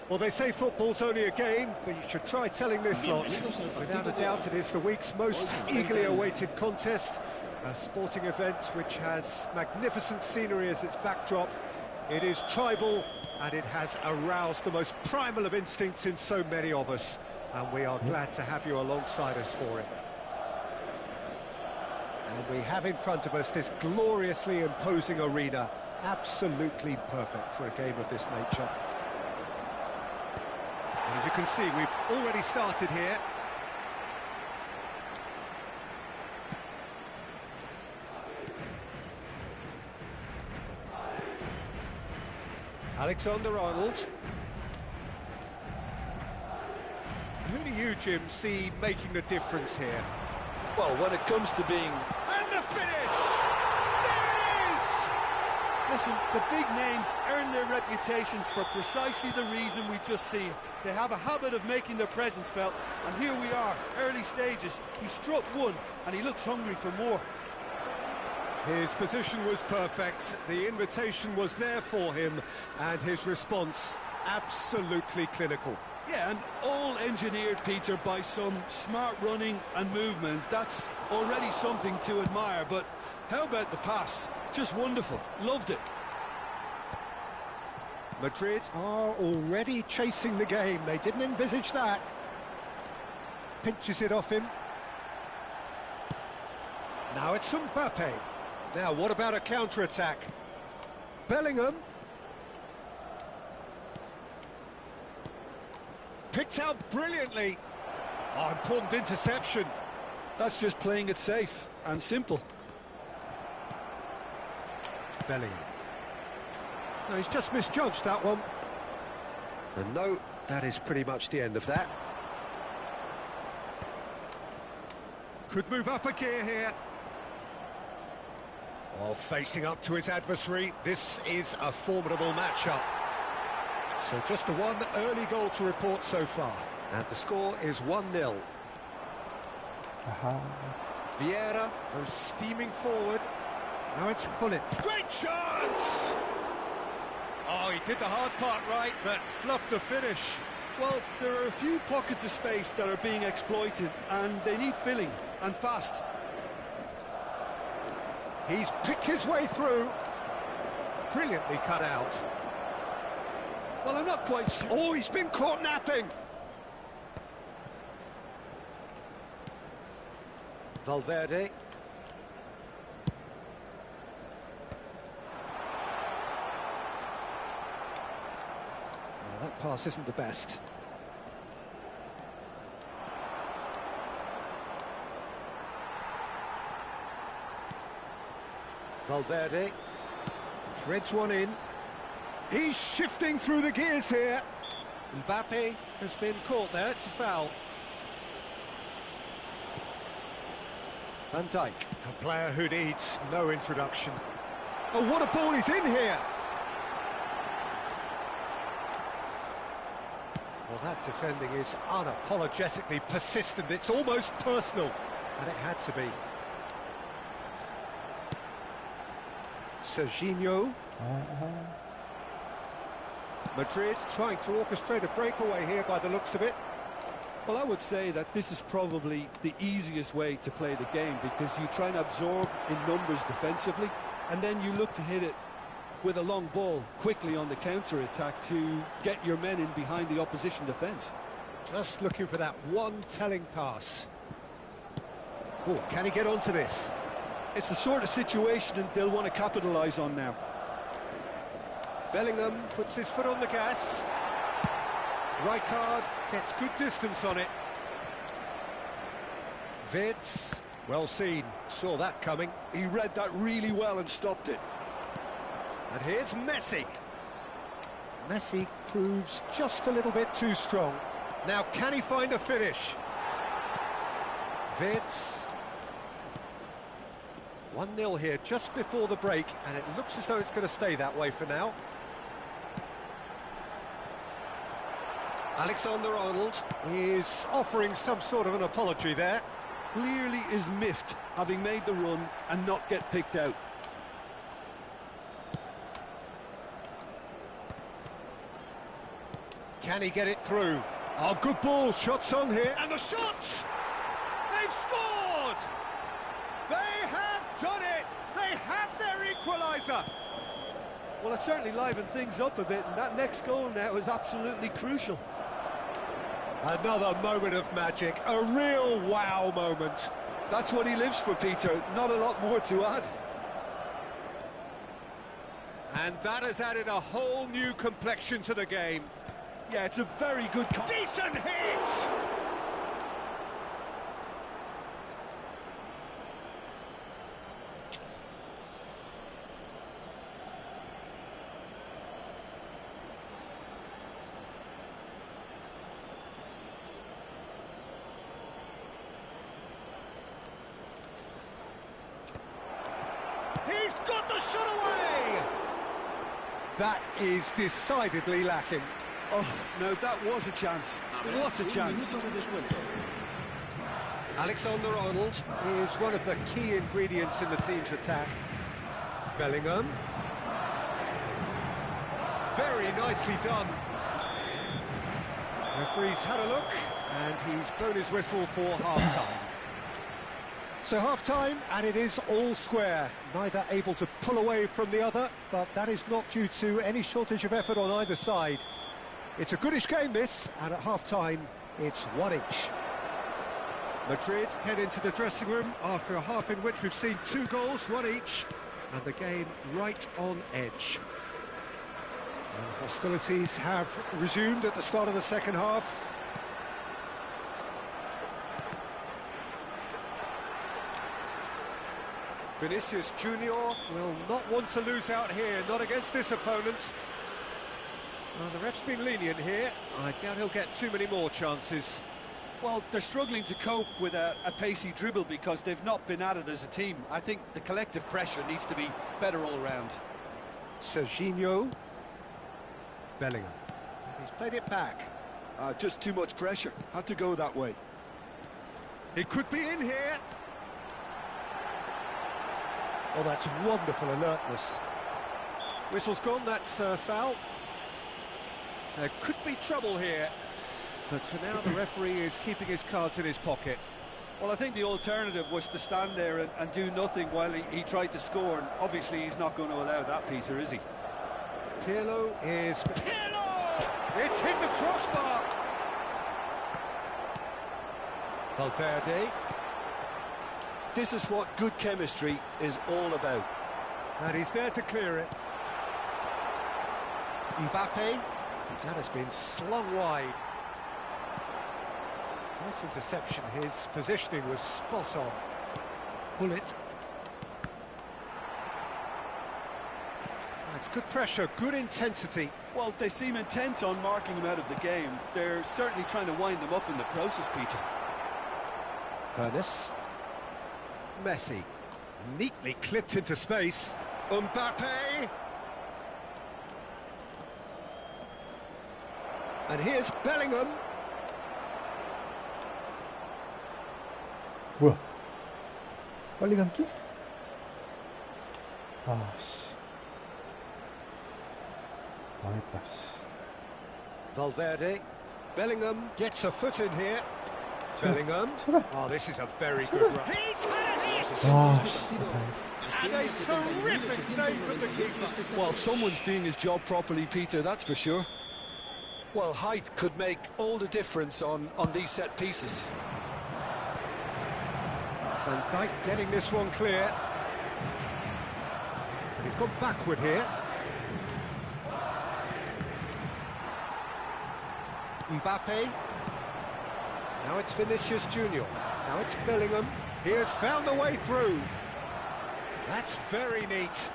A: Well, they say football's only a game, but you should try telling this lot. Without a doubt, it is the week's most eagerly awaited contest. A sporting event which has magnificent scenery as its backdrop. It is tribal, and it has aroused the most primal of instincts in so many of us. And we are glad to have you alongside us for it. And we have in front of us this gloriously imposing arena. Absolutely perfect for a game of this nature. And as you can see, we've already started here. Alexander-Arnold. Who do you, Jim, see making the difference here?
B: Well, when it comes to being...
A: And the finish! There it is!
C: Listen, the big names earn their reputations for precisely the reason we've just seen. They have a habit of making their presence felt, and here we are, early stages. He struck one, and he looks hungry for more.
A: His position was perfect, the invitation was there for him, and his response absolutely clinical.
C: Yeah, and all engineered, Peter, by some smart running and movement. That's already something to admire, but how about the pass? Just wonderful, loved it.
A: Madrid are already chasing the game, they didn't envisage that. Pinches it off him. Now it's Mbappe. Now, what about a counter-attack? Bellingham. Picked out brilliantly. Oh, important interception.
C: That's just playing it safe and simple.
A: Bellingham. No, he's just misjudged that one. And no, that is pretty much the end of that. Could move up a gear here. Oh, facing up to his adversary, this is a formidable matchup. So just the one early goal to report so far. And the score is 1-0. Vieira goes steaming forward. Now it's Hullitz. Great chance! Oh, he did the hard part right, but fluffed the finish.
C: Well, there are a few pockets of space that are being exploited, and they need filling, and fast.
A: He's picked his way through. Brilliantly cut out.
C: Well, I'm not quite sure.
A: Oh, he's been caught napping. Valverde. Oh, that pass isn't the best. Valverde threads one in. He's shifting through the gears here. Mbappe has been caught there. It's a foul. Van Dijk, a player who needs no introduction. Oh, what a ball he's in here! Well, that defending is unapologetically persistent. It's almost personal, and it had to be. Serginho. Madrid trying to orchestrate a breakaway here by the looks of it.
C: Well, I would say that this is probably the easiest way to play the game, because you try and absorb in numbers defensively, and then you look to hit it with a long ball quickly on the counter-attack to get your men in behind the opposition defence.
A: Just looking for that one telling pass. Oh, can he get onto this?
C: It's the sort of situation they'll want to capitalise on now.
A: Bellingham puts his foot on the gas. Rijkaard gets good distance on it. Vids, well seen, saw that coming.
C: He read that really well and stopped it.
A: And here's Messi. Messi proves just a little bit too strong. Now, can he find a finish? Vids. 1-0 here just before the break, and it looks as though it's going to stay that way for now. Alexander-Arnold is offering some sort of an apology there.
C: Clearly is miffed, having made the run and not get picked out.
A: Can he get it through? Oh, good ball, shots on here. And the shots! They've scored! They have done it! They have their equaliser!
C: Well, it certainly livened things up a bit, and that next goal now is absolutely crucial.
A: Another moment of magic, a real wow moment.
C: That's what he lives for, Peter. Not a lot more to add.
A: And that has added a whole new complexion to the game.
C: Yeah, it's a very good...
A: Decent hit! He's got the shot away! That is decidedly lacking.
C: Oh, no, that was a chance. What a chance.
A: Alexander-Arnold is one of the key ingredients in the team's attack. Bellingham. Very nicely done. Referee's had a look, and he's blown his whistle for half-time. So half-time, and it is all square. Neither able to pull away from the other, but that is not due to any shortage of effort on either side. It's a goodish game, this, and at half-time, it's one each. Madrid head into the dressing room after a half in which we've seen 2 goals, one each, and the game right on edge. And hostilities have resumed at the start of the second half. Vinicius Junior will not want to lose out here, not against this opponent. Well, the ref's been lenient here. I doubt he'll get too many more chances.
C: Well, they're struggling to cope with a pacey dribble because they've not been at it as a team. I think the collective pressure needs to be better all round.
A: Serginho. Bellingham. He's played it back.
C: Just too much pressure. Had to go that way.
A: It could be in here. Oh, that's wonderful alertness. Whistle's gone, that's foul. There could be trouble here. But for now, the referee is keeping his cards in his pocket.
C: Well, I think the alternative was to stand there and do nothing while he tried to score. And obviously, he's not going to allow that, Peter, is he?
A: Pirlo is... Pirlo! It's hit the crossbar! Valverde.
C: This is what good chemistry is all about.
A: And he's there to clear it. Mbappe. That has been slung wide. Nice interception. His positioning was spot on. Bullet. That's good pressure, good intensity.
C: Well, they seem intent on marking him out of the game. They're certainly trying to wind him up in the process, Peter.
A: Ernest. Messi. Neatly clipped into space. Mbappe. And here's Bellingham.
E: 뭐야? 빨리 감기? 아, 씨. 망했다, 씨.
A: Valverde. Bellingham gets a foot in here. Bellingham.
E: 제발.
A: Oh, this is a very good run. He's had a hit!
E: 아, 씨.
A: And a terrific save from the keeper.
C: Well, someone's doing his job properly, Peter, that's for sure. Well, height could make all the difference on these set pieces.
A: Van Dijk getting this one clear. But he's gone backward here. Mbappe. Now it's Vinicius Junior. Now it's Bellingham. He has found a way through. That's very neat.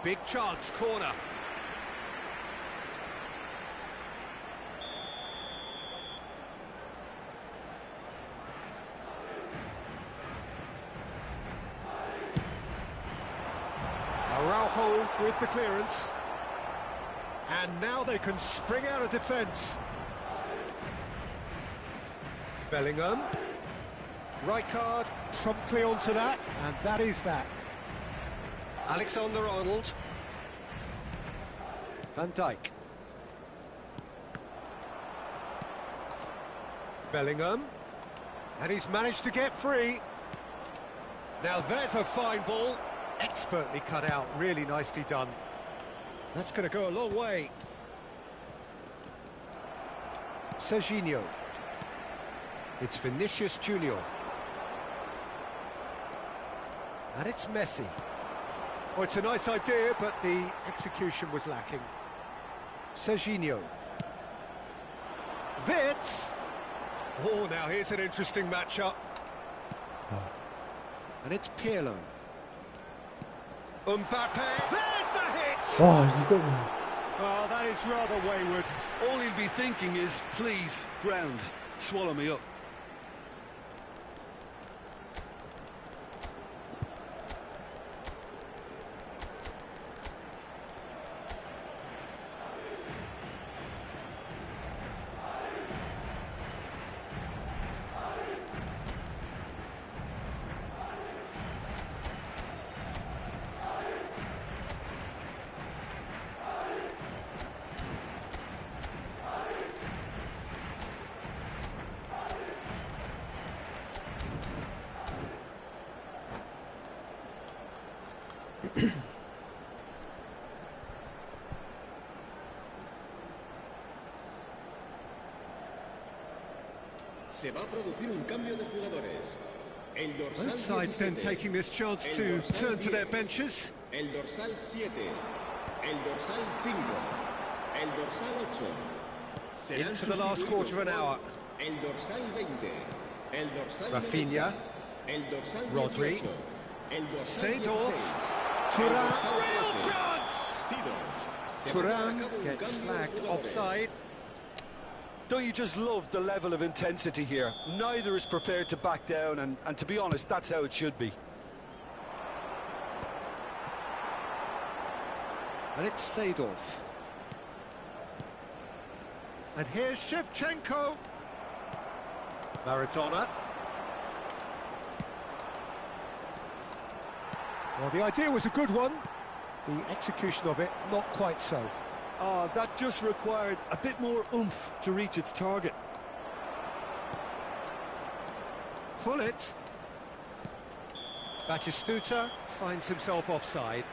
A: Big chance, corner. Araujo with the clearance. And now they can spring out of defence. Bellingham. Rijkaard promptly onto that, and that is that. Alexander-Arnold. Van Dijk. Bellingham. And he's managed to get free. Now there's a fine ball. Expertly cut out, really nicely done. That's going to go a long way. Serginho. It's Vinicius Junior. And it's Messi. Oh, it's a nice idea, but the execution was lacking. Serginho. Wits. Oh, now here's an interesting matchup. And it's Pirlo. Mbappe. There's the hit!
E: 와, 이거.
B: Oh, that is rather wayward. All he'll be thinking is, please, ground, swallow me up.
D: Se va a producir un cambio de jugadores. El dorsal
A: Both sides then
D: 17,
A: taking this chance
D: el
A: to
D: dorsal
A: turn to their
D: 10,
A: benches.
D: El dorsal 7, el dorsal 5, el dorsal 8. Serán
A: Into the last quarter of an hour.
D: El dorsal 20, el dorsal
A: Rafinha,
D: 90, el dorsal
A: Rodri,
D: 18, el dorsal
A: Seedorf,
D: 16,
A: Thuram,
D: el dorsal
A: real
D: 13.
A: chance!
D: Seedorf. Se va a llevar a
A: Thuram
D: cabo un
A: gets
D: cambio de
A: flagged
D: jugadores.
A: offside.
B: Don't you just love the level of intensity here? Neither is prepared to back down, and to be honest, that's how it should be.
A: And it's Seedorf. And here's Shevchenko. Maradona. Well, the idea was a good one. The execution of it, not quite so.
B: Oh, that just required a bit more oomph to reach its target.
A: Pullet. Batistuta finds himself offside.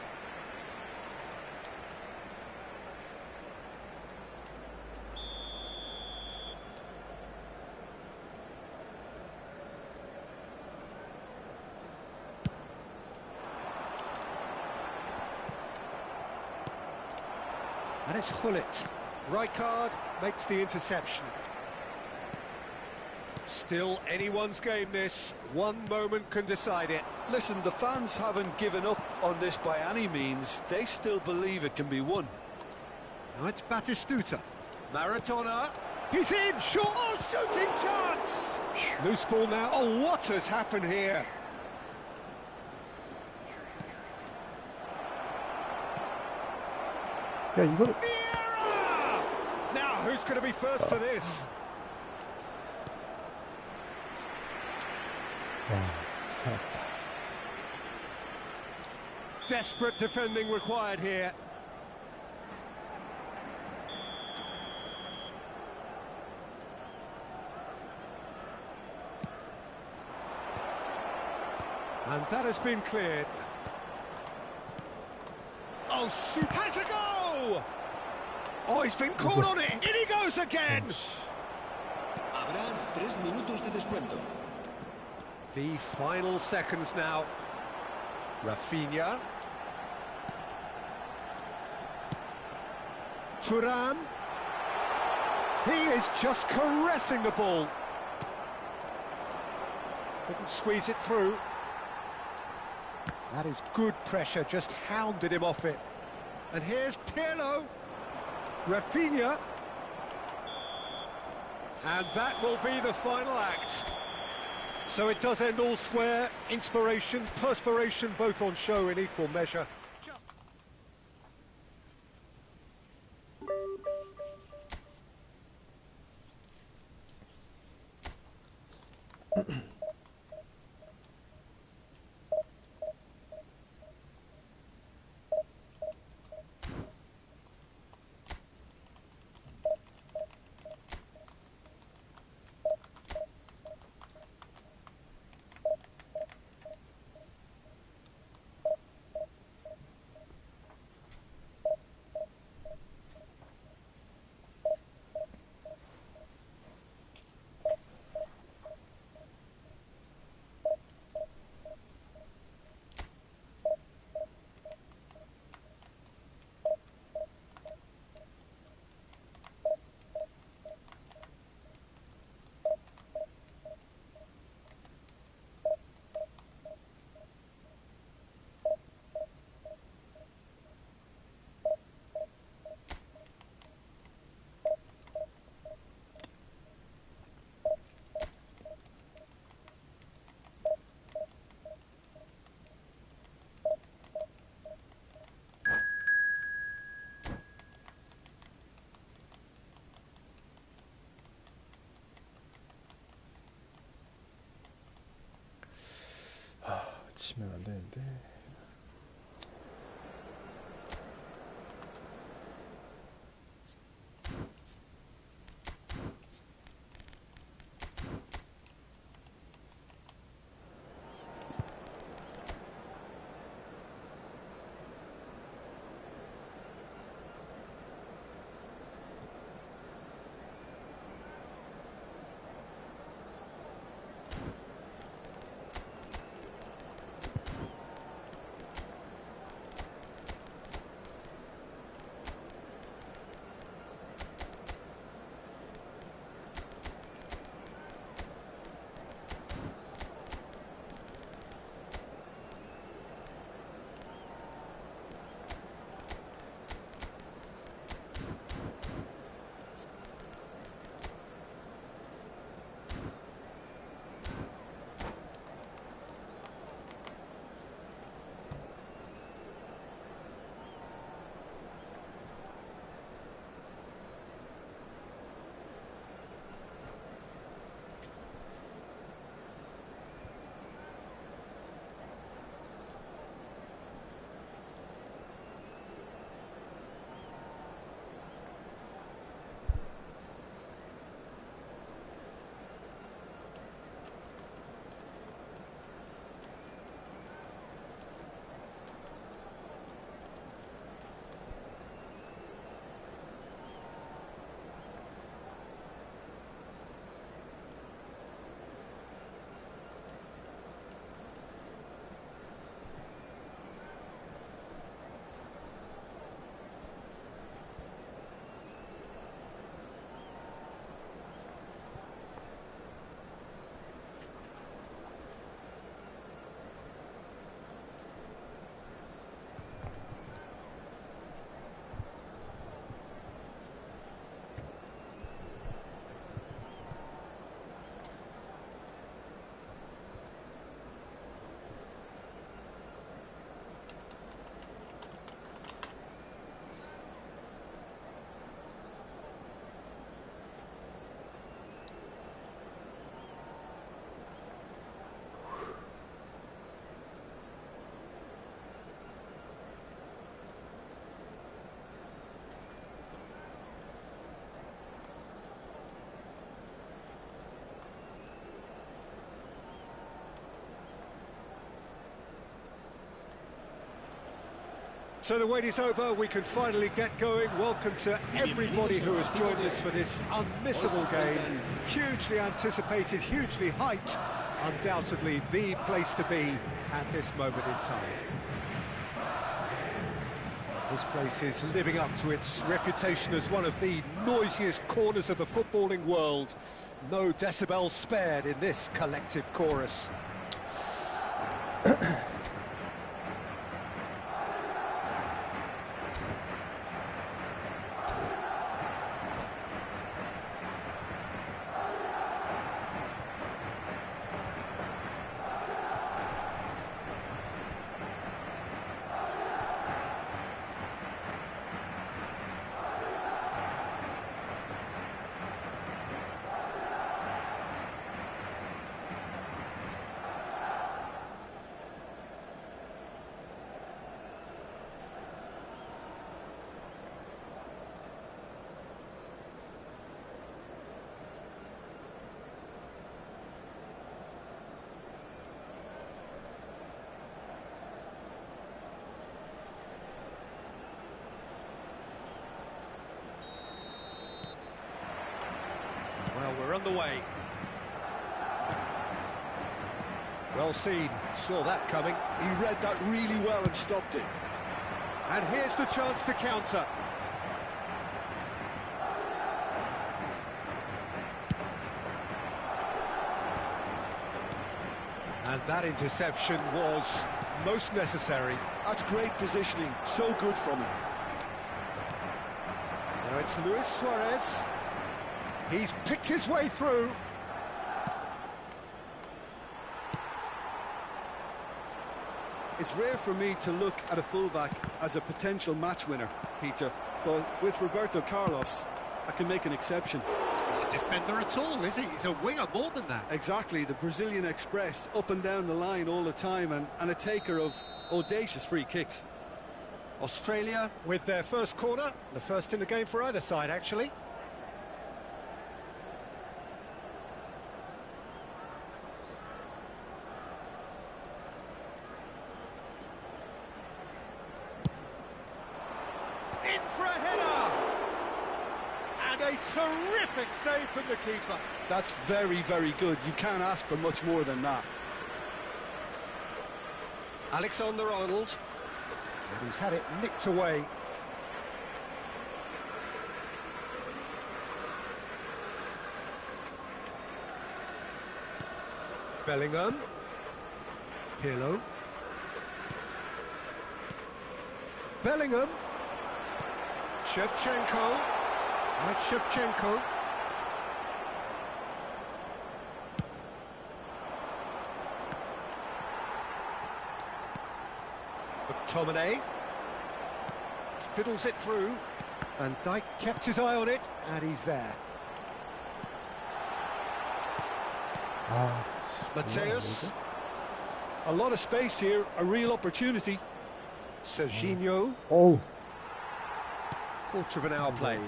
A: And it's Hullet. Rijkaard makes the interception. Still anyone's game this. One moment can decide it.
B: Listen, the fans haven't given up on this by any means. They still believe it can be won.
A: Now it's Batistuta. Maradona. He's in. Short. Oh, shooting chance. Loose ball now. Oh, what has happened here?
E: 야, 이거를.
A: Vieira! Now, who's going to be first to this?
E: 와, 살았다.
A: Desperate defending required here. And that has been cleared. Oh, has a go! Oh, he's been caught on it. In he goes again.
D: Habrá 3 minutos de descuento.
A: The final seconds now. Rafinha. Thuram. He is just caressing the ball. Couldn't squeeze it through. That is good pressure, just hounded him off it. And here's Pirlo. Rafinha. And that will be the final act. So it does end all square. Inspiration, perspiration, both on show in equal measure.
E: 그러면 안 되는데.
A: So the wait is over, we can finally get going. Welcome to everybody who has joined us for this unmissable game. Hugely anticipated, hugely hyped. Undoubtedly the place to be at this moment in time. This place is living up to its reputation as one of the noisiest corners of the footballing world. No decibels spared in this collective chorus. Well, we're underway. Well seen, saw that coming.
B: He read that really well and stopped it.
A: And here's the chance to counter. And that interception was most necessary.
B: That's great positioning, so good from him.
A: Now it's Luis Suarez. He's picked his way through.
C: It's rare for me to look at a fullback as a potential match winner, Peter, but with Roberto Carlos, I can make an exception.
A: Not a defender at all, is he? He's a winger more than that.
C: Exactly, the Brazilian Express, up and down the line all the time, and a taker of audacious free kicks.
A: Australia with their first corner, the first in the game for either side, actually. In for a header! And a terrific save from the keeper.
C: That's very, very good. You can't ask for much more than that.
A: Alexander-Arnold. And he's had it nicked away. Bellingham. Pirlo. Bellingham. Shevchenko. Right, Shevchenko. McTominay fiddles it through, and Dijk kept his eye on it, and he's there. Mateus.
C: A lot of space here, a real opportunity.
A: Serginho.
E: Oh,
A: Quarter of an hour played.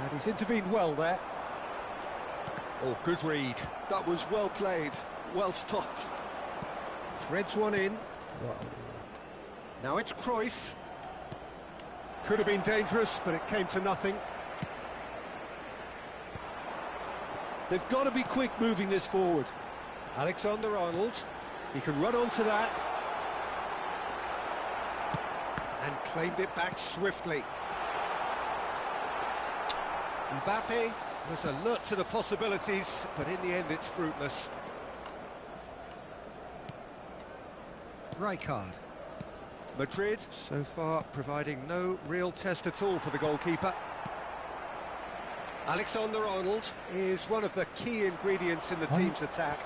A: And he's intervened well there. Oh, good read.
C: That was well played, well stopped.
A: Threads one in.
E: wow.
A: Now it's Cruyff. Could have been dangerous, but it came to nothing.
C: They've got to be quick moving this forward.
A: Alexander-Arnold. He can run onto that. And claimed it back swiftly. Mbappe was alert to the possibilities, but in the end it's fruitless. Rijkaard. Madrid, so far, providing no real test at all for the goalkeeper. Alexander-Arnold is one of the key ingredients in the team's attack.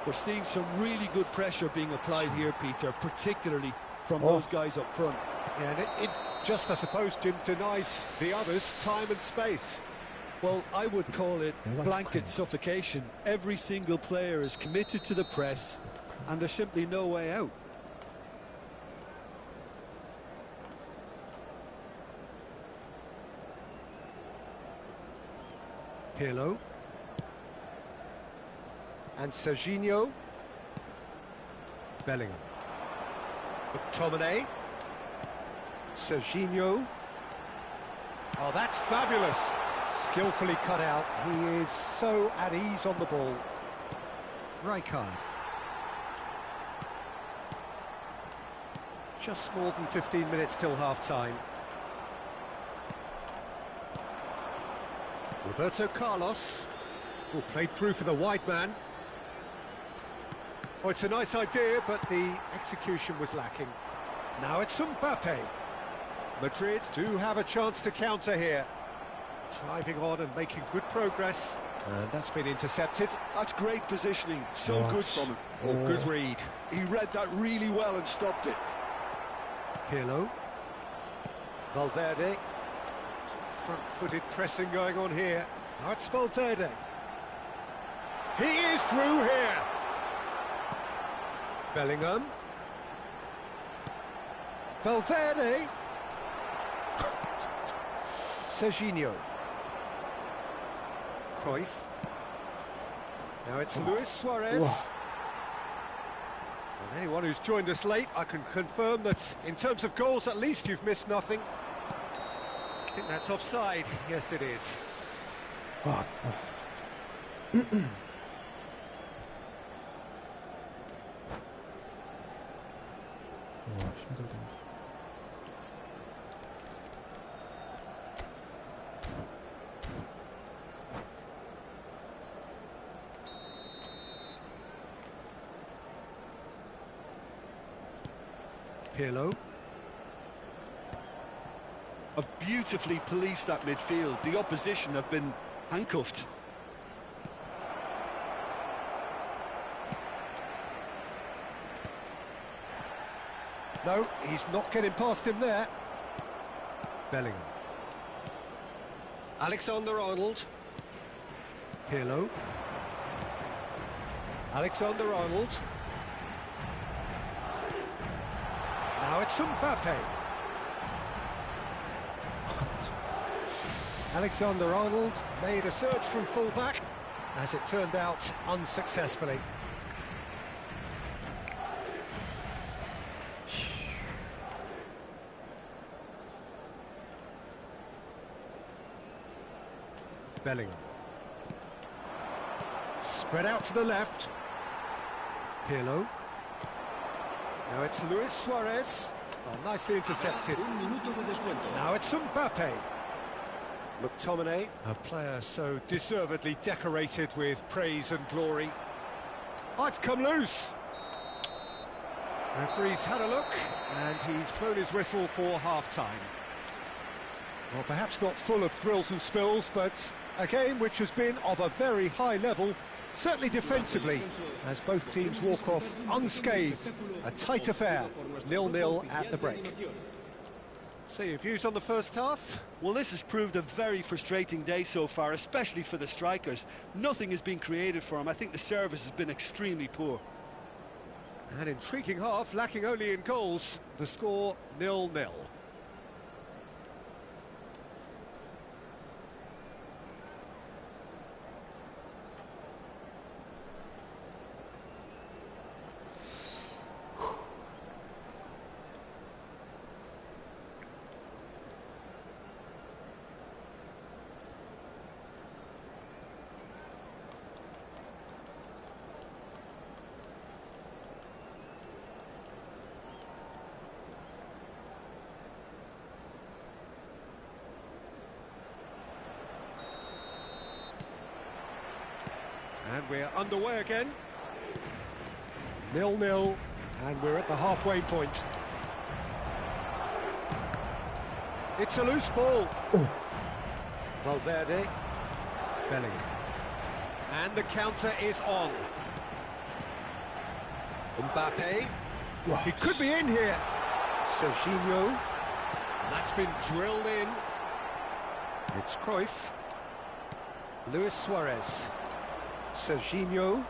C: We're seeing some really good pressure being applied here, Peter, particularly from those guys up front.
A: Yeah, and it just, I suppose, Jim, denies the others time and space.
C: Well, I would call it blanket suffocation. Every single player is committed to the press, and there's simply no way out.
A: Pirlo. And Serginho. Bellingham. McTominay. Serginho. Oh, that's fabulous. Skillfully cut out. He is so at ease on the ball. Rijkaard. Just more than 15 minutes till half-time. Roberto Carlos. Oh, played through for the wide man. Oh, it's a nice idea, but the execution was lacking. Now it's Mbappe. Madrid do have a chance to counter here. Driving on and making good progress. And that's been intercepted.
C: That's great positioning, so good from him.
A: Oh, good read.
C: He read that really well and stopped it.
A: Pirlo. Valverde. Some front-footed pressing going on here. Now it's Valverde. He is through here. Bellingham. Valverde. Serginho. Cruyff. Now it's Luis Suarez. And anyone who's joined us late, I can confirm that in terms of goals, at least you've missed nothing. I think that's offside. Yes, it is.
E: 힘들다.
A: Pirlo.
C: Have beautifully policed that midfield. The opposition have been handcuffed.
A: No, he's not getting past him there. Bellingham. Alexander-Arnold. Pirlo. Alexander-Arnold. Now it's Mbappe. Alexander-Arnold made a search from full-back, as it turned out unsuccessfully. Bellingham. Spread out to the left. Pirlo. Now it's Luis Suarez. Oh, nicely intercepted. Now it's Mbappe. McTominay, a player so deservedly decorated with praise and glory. Oh, it's come loose. Referee's had a look, and he's blown his whistle for half-time. Well, perhaps not full of thrills and spills, but a game which has been of a very high level, certainly defensively, as both teams walk off unscathed. A tight affair, 0-0 at the break. So your views on the first half?
C: Well, this has proved a very frustrating day so far, especially for the strikers. Nothing has been created for them. I think the service has been extremely poor.
A: An intriguing half, lacking only in goals. The score 0-0. And we're underway again. 0-0, and we're at the halfway point. It's a loose ball.
E: Oh.
A: Valverde. Bellingham. And the counter is on. Mbappe.
E: Wow.
A: He could be in here. Serginho. That's been drilled in. It's Cruyff. Luis Suarez. Serginho.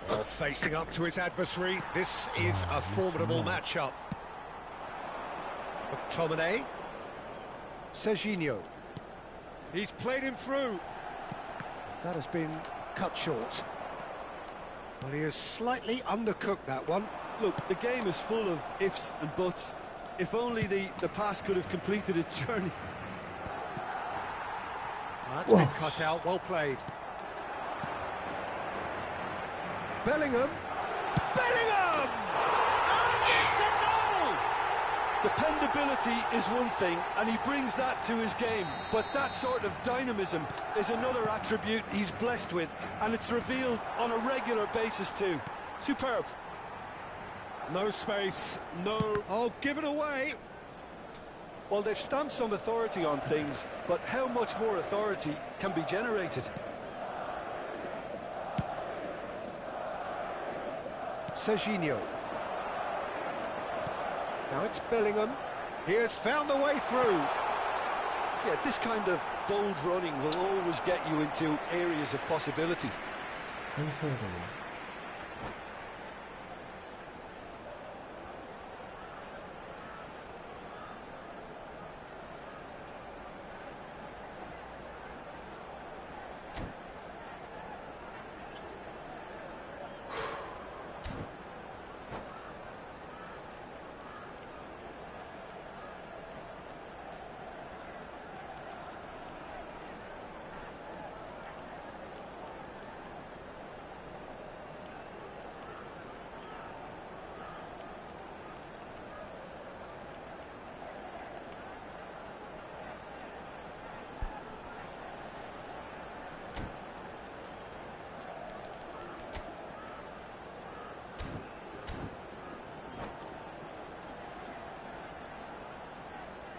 A: Oh, facing up to his adversary. This is a formidable matchup. McTominay. Serginho. He's played him through. That has been cut short. Well, he has slightly undercooked that one.
C: Look, the game is full of ifs and buts. If only the pass could have completed its journey.
A: That's been cut out, well played. Bellingham! Bellingham! And it's a goal!
C: Dependability is one thing, and he brings that to his game, but that sort of dynamism is another attribute he's blessed with, and it's revealed on a regular basis too. Superb.
A: No space, no... Oh, give it away!
C: Well, they've stamped some authority on things, but how much more authority can be generated?
A: Serginho. Now it's Bellingham. He has found the way through.
C: Yeah, this kind of bold running will always get you into areas of possibility.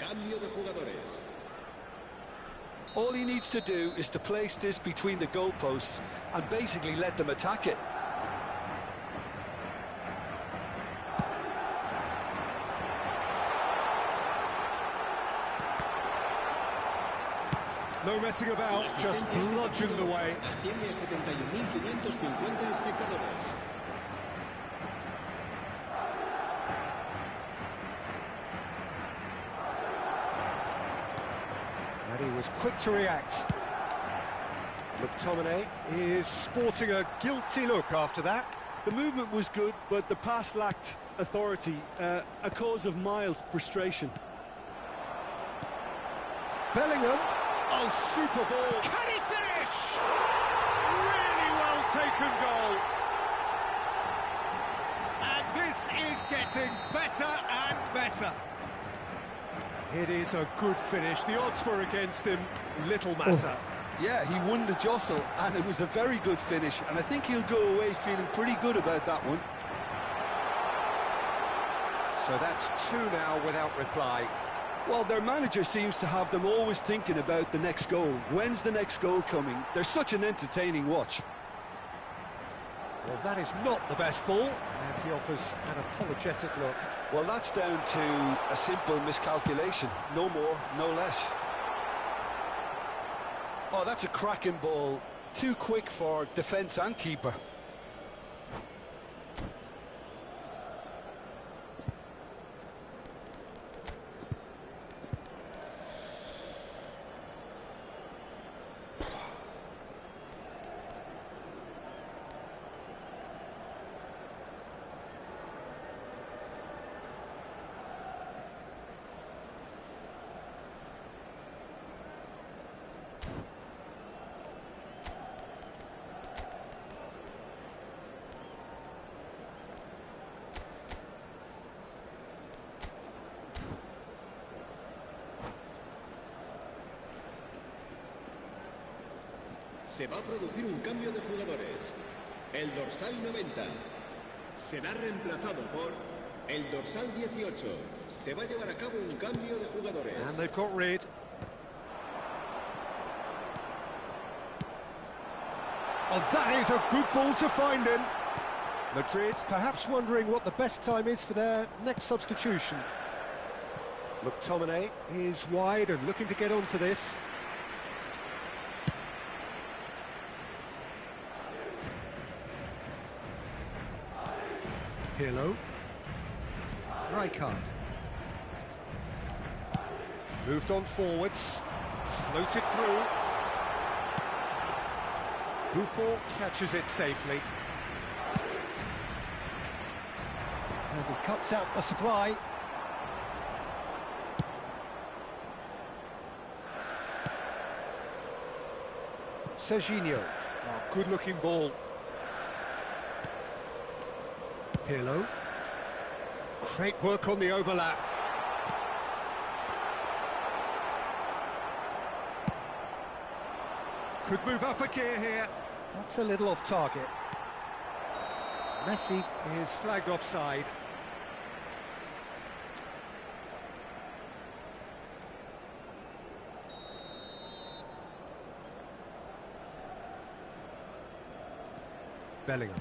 D: Cambio de jugadores.
C: All he needs to do is to place this between the goalposts and basically let them attack it.
A: No messing about, just bludgeoned away.
D: Asciende a 71.550 espectadores.
A: And he was quick to react. McTominay is sporting a guilty look after that.
C: The movement was good, but the pass lacked authority, a cause of mild frustration.
A: Bellingham. Oh, super ball. Can he finish? Really well taken goal. And this is getting better and better. It is a good finish. The odds were against him. Little matter.
C: Yeah, he won the jostle, and it was a very good finish, and I think he'll go away feeling pretty good about that one.
A: So that's 2 now without reply.
C: Well, their manager seems to have them always thinking about the next goal. When's the next goal coming? They're such an entertaining watch.
A: Well, that is not the best ball, and he offers an apologetic look.
C: Well, that's down to a simple miscalculation. No more, no less. Oh, that's a cracking ball. Too quick for defence and keeper.
D: Se va a producir un cambio de jugadores. El dorsal 90 será reemplazado por el dorsal 18. Se va a llevar a cabo un cambio de jugadores.
A: And they've got rid. Oh, that is a good ball to find him. Madrid perhaps wondering what the best time is for their next substitution. McTominay is wide and looking to get onto this. Pirlo. Rijkaard. Moved on forwards. Floated through. Buffon catches it safely. And he cuts out the supply. Serginho. Oh, good-looking ball. Pirlo. Great work on the overlap. Could move up a gear here. That's a little off target. Messi is flagged offside. Bellingham.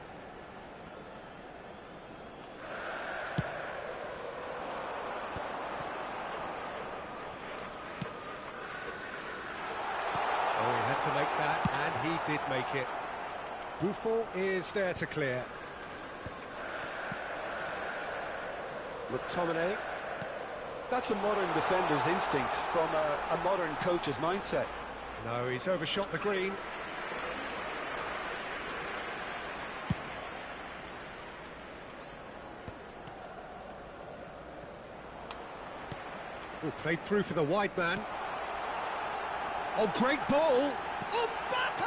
A: To make that, and he did make it. Buffon is there to clear. McTominay.
C: That's a modern defender's instinct from a modern coach's mindset.
A: No, he's overshot the green. Oh, played through for the wide man. Oh, great ball! Mbappe!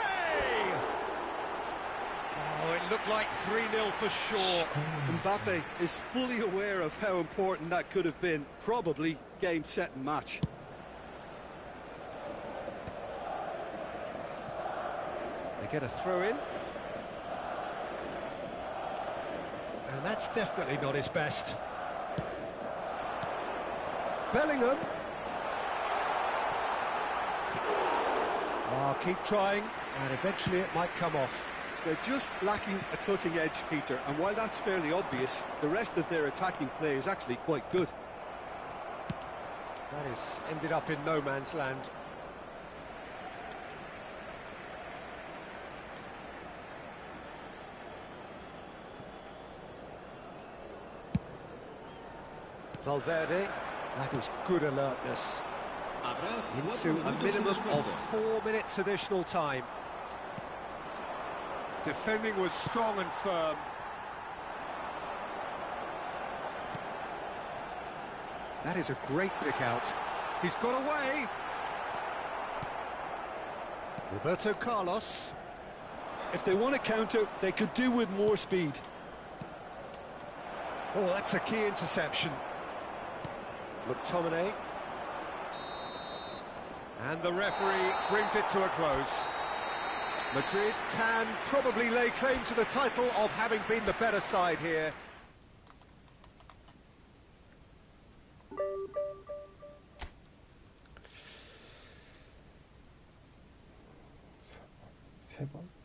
A: Oh, it looked like 3-0 for sure.
C: Mbappe is fully aware of how important that could have been. Probably game, set and match.
A: They get a throw in. And that's definitely not his best. Bellingham. Oh, keep trying, and eventually it might come off.
C: They're just lacking a cutting edge, Peter, and while that's fairly obvious, the rest of their attacking play is actually quite good.
A: That is ended up in no man's land. Valverde, that is good alertness.
D: Habrá
A: Into
D: 4
A: a
D: minutos
A: minimum
D: de
A: of
D: descuento.
A: 4 minutes additional time. Defending was strong and firm. That is a great pick out. He's got away. Roberto Carlos.
B: If they want to counter, they could do with more speed.
A: Oh, that's a key interception. McTominay. And the referee brings it to a close. Madrid can probably lay claim to the title of having been the better side here.
E: 세 번?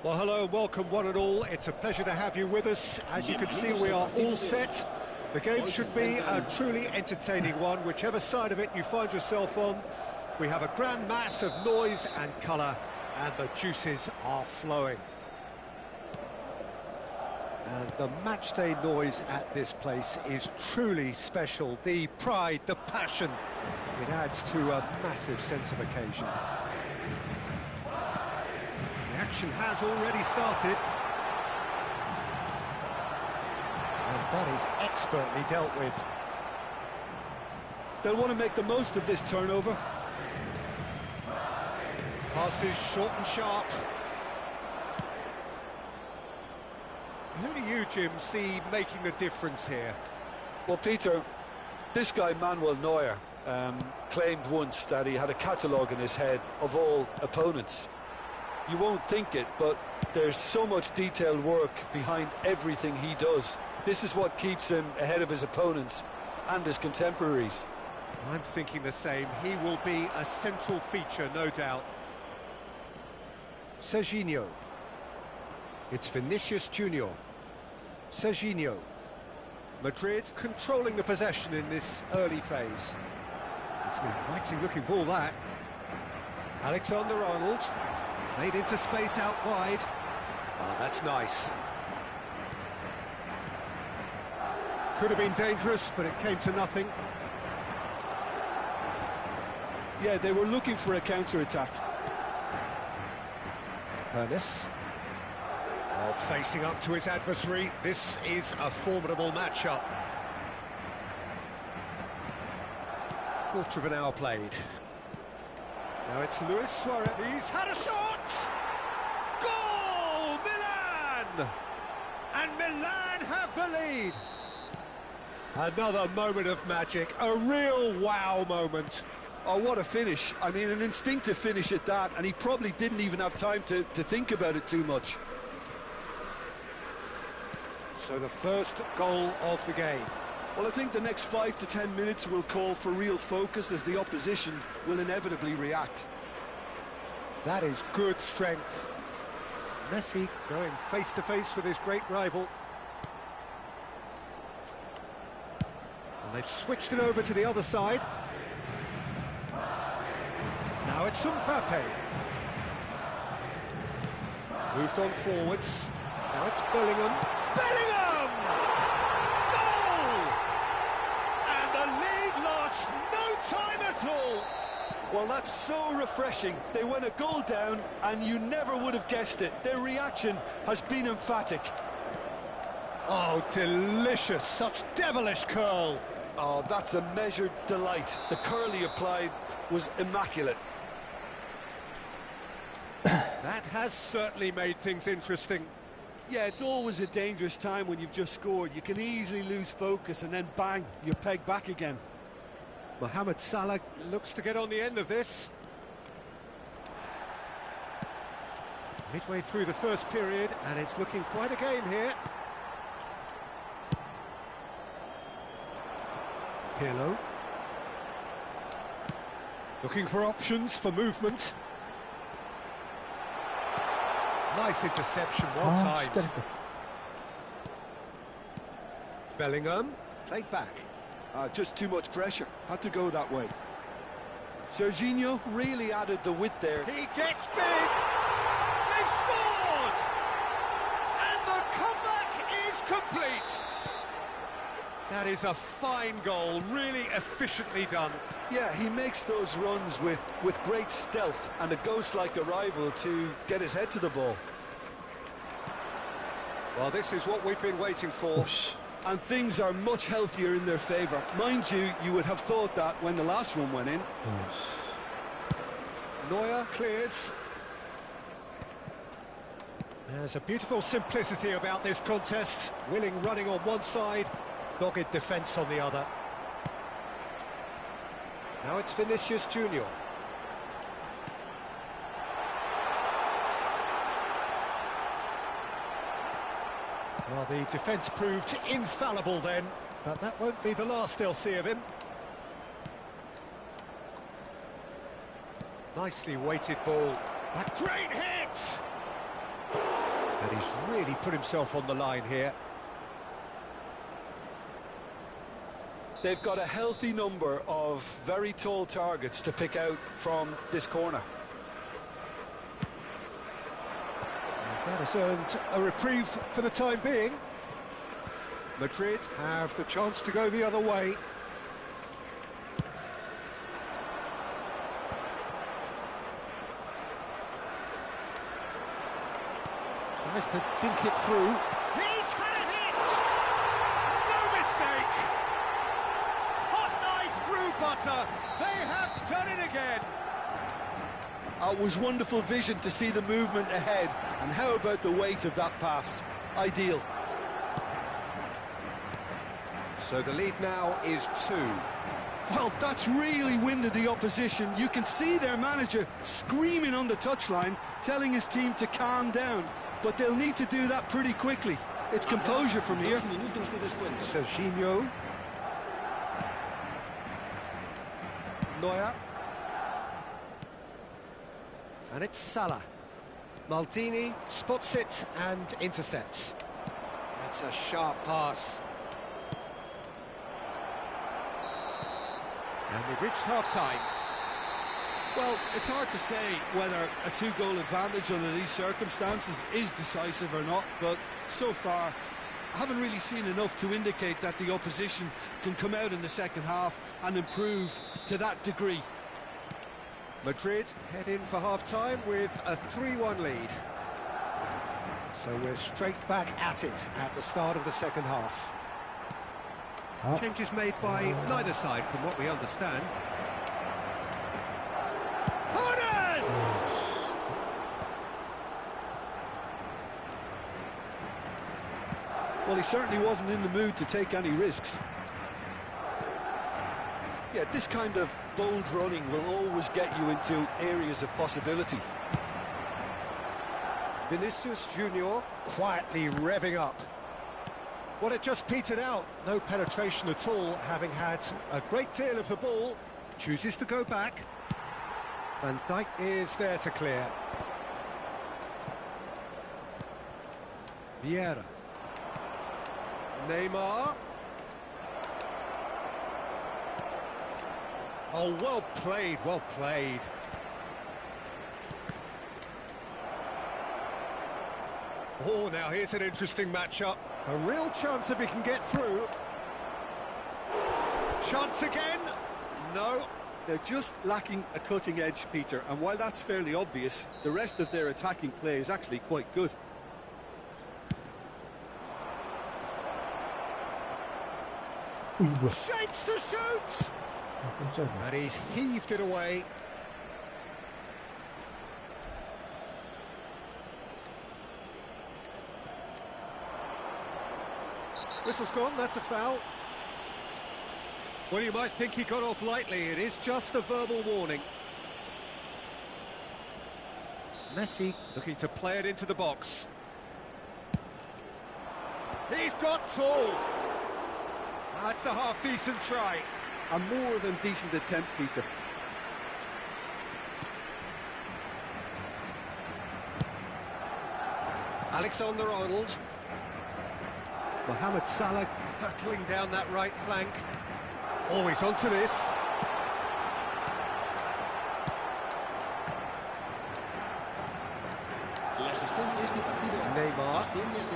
A: Well, hello and welcome one and all. It's a pleasure to have you with us. As you can see, we are all set. The game should be a truly entertaining one, whichever side of it you find yourself on. We have a grand mass of noise and colour, and the juices are flowing. And the matchday noise at this place is truly special. The pride, the passion, it adds to a massive sense of occasion. The action has already started. And that is expertly dealt with.
B: They'll want to make the most of this turnover.
A: Passes short and sharp. Who do you, Jim, see making the difference here?
B: Well, Peter, this guy Manuel Neuer claimed once that he had a catalogue in his head of all opponents. You won't think it, but there's so much detailed work behind everything he does. This is what keeps him ahead of his opponents and his contemporaries.
A: I'm thinking the same. He will be a central feature, no doubt. Serginho. It's Vinicius Junior. Serginho. Madrid controlling the possession in this early phase. It's an inviting looking ball, that. Alexander-Arnold. Played into space out wide. Oh, that's nice. Could have been dangerous, but it came to nothing.
B: Yeah, they were looking for a counter-attack.
A: Ernest. Oh, facing up to his adversary. This is a formidable matchup. Quarter of an hour played. Now it's Luis Suarez. He's had a shot! Goal! Milan! And Milan have the lead. Another moment of magic, a real wow moment.
B: Oh, what a finish. I mean, an instinctive finish at that, and he probably didn't even have time to think about it too much.
A: So the first goal of the game.
B: Well, I think the next 5 to 10 minutes will call for real focus as the opposition will inevitably react.
A: That is good strength. Messi going face-to-face with his great rival. And they've switched it over to the other side. Now it's Mbappe. Moved on forwards. Now it's Bellingham. Bellingham! Goal! And the lead lost no time at all.
B: Well, that's so refreshing. They went a goal down, and you never would have guessed it. Their reaction has been emphatic.
A: Oh, delicious. Such devilish curl.
B: Oh, that's a measured delight. The curl he applied was immaculate.
A: That has certainly made things interesting.
C: Yeah, it's always a dangerous time when you've just scored. You can easily lose focus and then bang, you're pegged back again.
A: Mohamed Salah looks to get on the end of this. Midway through the first period, and it's looking quite a game here. Pirlo. Looking for options for movement. Nice interception, well timed. Bellingham, played back.
B: Just too much pressure. Had to go that way. Serginho really added the width there.
A: He gets big! They've scored! And the comeback is complete! That is a fine goal, really efficiently done.
B: Yeah, he makes those runs with great stealth and a ghost-like arrival to get his head to the ball.
A: Well, this is what we've been waiting for.
B: And things are much healthier in their favour. Mind you, you would have thought that when the last one went in.
A: Neuer clears. There's a beautiful simplicity about this contest. Willing running on one side, dogged defence on the other. Now it's Vinicius Junior. Well, the defence proved infallible then, but that won't be the last they'll see of him. Nicely weighted ball. A great hit! And he's really put himself on the line here.
B: They've got a healthy number of very tall targets to pick out from this corner.
A: That has earned a reprieve for the time being. Madrid have the chance to go the other way. Tries to dink it through. He's had a hit! No mistake! Hot knife through butter. They have done it again.
B: It was wonderful vision to see the movement ahead. And how about the weight of that pass? Ideal.
A: So the lead now is 2.
B: Well, that's really winded the opposition. You can see their manager screaming on the touchline, telling his team to calm down. But they'll need to do that pretty quickly. It's composure from here.
A: Serginho. Neuer. And it's Salah. Maldini spots it and intercepts. That's a sharp pass. And we've reached half-time.
C: Well, it's hard to say whether a 2-goal advantage under these circumstances is decisive or not, but so far I haven't really seen enough to indicate that the opposition can come out in the second half and improve to that degree.
A: Madrid head in for half-time with a 3-1 lead. So we're straight back at it at the start of the second half. Changes made by neither side from what we understand. Holders!
B: Well, he certainly wasn't in the mood to take any risks. Yeah, this kind of bold running will always get you into areas of possibility.
A: Vinicius Junior quietly revving up. Well, it just petered out. No penetration at all, having had a great deal of the ball. Chooses to go back. Van Dijk is there to clear. Vieira. Neymar. Oh, well played, well played. Oh, now here's an interesting matchup. A real chance if he can get through. Chance again. No.
C: They're just lacking a cutting edge, Peter, and while that's fairly obvious, the rest of their attacking play is actually quite good.
A: Shapes to shoot! And he's heaved it away. Whistle's gone, that's a foul. Well, you might think he got off lightly. It is just a verbal warning. Messi looking to play it into the box. He's got tall. That's a half-decent try.
C: A more than decent attempt, Peter.
A: Alexander-Arnold. Mohamed Salah hurtling down that right flank. Always onto this. Neymar.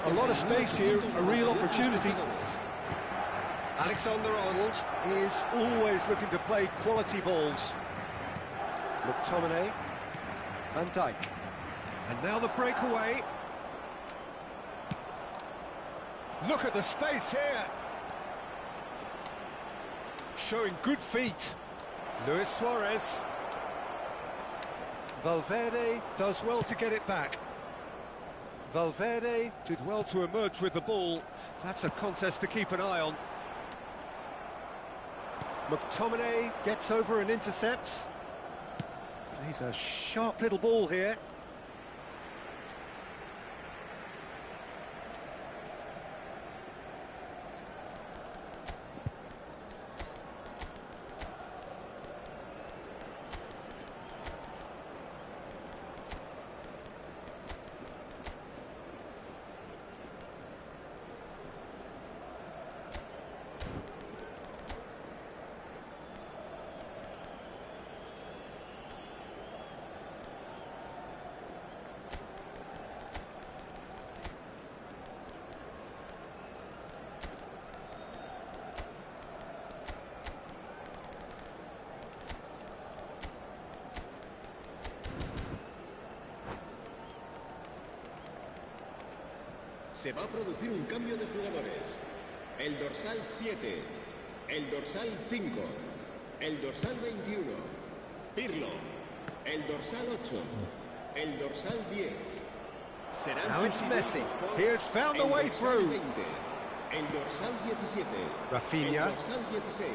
B: A lot of space here, a real opportunity.
A: Alexander-Arnold is always looking to play quality balls. McTominay. Van Dijk. And now the breakaway. Look at the space here. Showing good feet. Luis Suarez. Valverde does well to get it back. Valverde did well to emerge with the ball. That's a contest to keep an eye on. McTominay gets over and intercepts. Plays a sharp little ball here.
D: Se va a producir un cambio de jugadores. El dorsal 7, el dorsal 5, el dorsal 21, Pirlo. El dorsal 8. El dorsal 10. Serán
A: Now it's Messi.
D: sustituidos por
A: He has found the
D: el
A: way
D: dorsal
A: through.
D: 20, el dorsal 17.
A: Rafinha.
D: El dorsal 16.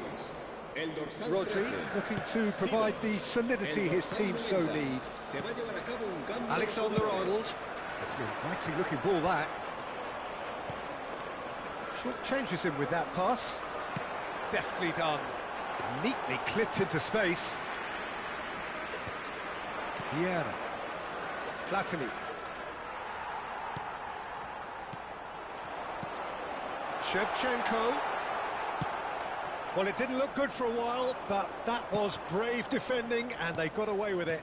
D: El dorsal
A: Rodri
D: 13.
A: looking to provide the solidity his team so need.
D: Se va a llevar a cabo un cambio de
A: Alexander-Arnold. It's an inviting looking ball, that. Short changes him with that pass. Deftly done. Neatly clipped into space. Vieira. Platini. Shevchenko. Well, it didn't look good for a while, but that was brave defending, and they got away with it.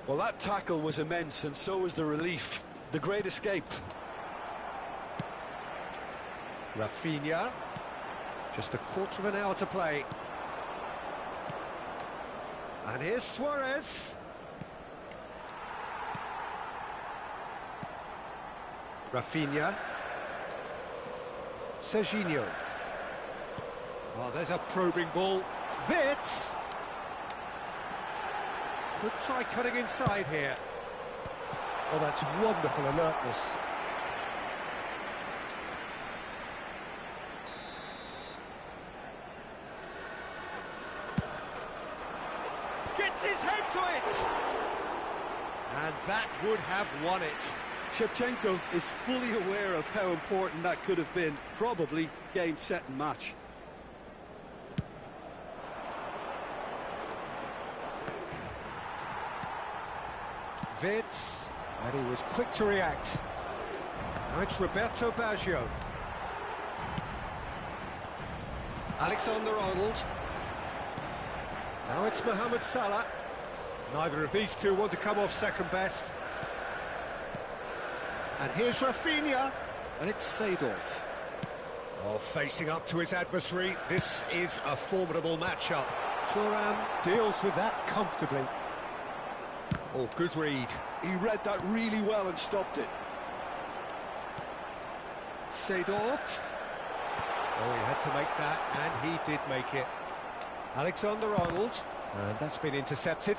B: Well, that tackle was immense, and so was the relief. The great escape.
A: Rafinha. Just a quarter of an hour to play. And here's Suarez. Rafinha. Serginho. Oh, there's a probing ball. Vitz. Could try cutting inside here. Oh, that's wonderful alertness. Gets his head to it! And that would have won it.
C: Shevchenko is fully aware of how important that could have been. Probably game, set and match.
A: Vitz, and he was quick to react. Now it's Roberto Baggio. Alexander-Arnold. Now it's Mohamed Salah. Neither of these two want to come off second best. And here's Rafinha, and it's Seedorf. Oh, facing up to his adversary, this is a formidable matchup. Thuram deals with that comfortably. Oh, good read.
C: He read that really well and stopped it.
A: Seedorf. Oh, he had to make that, and he did make it. Alexander-Arnold, and that's been intercepted.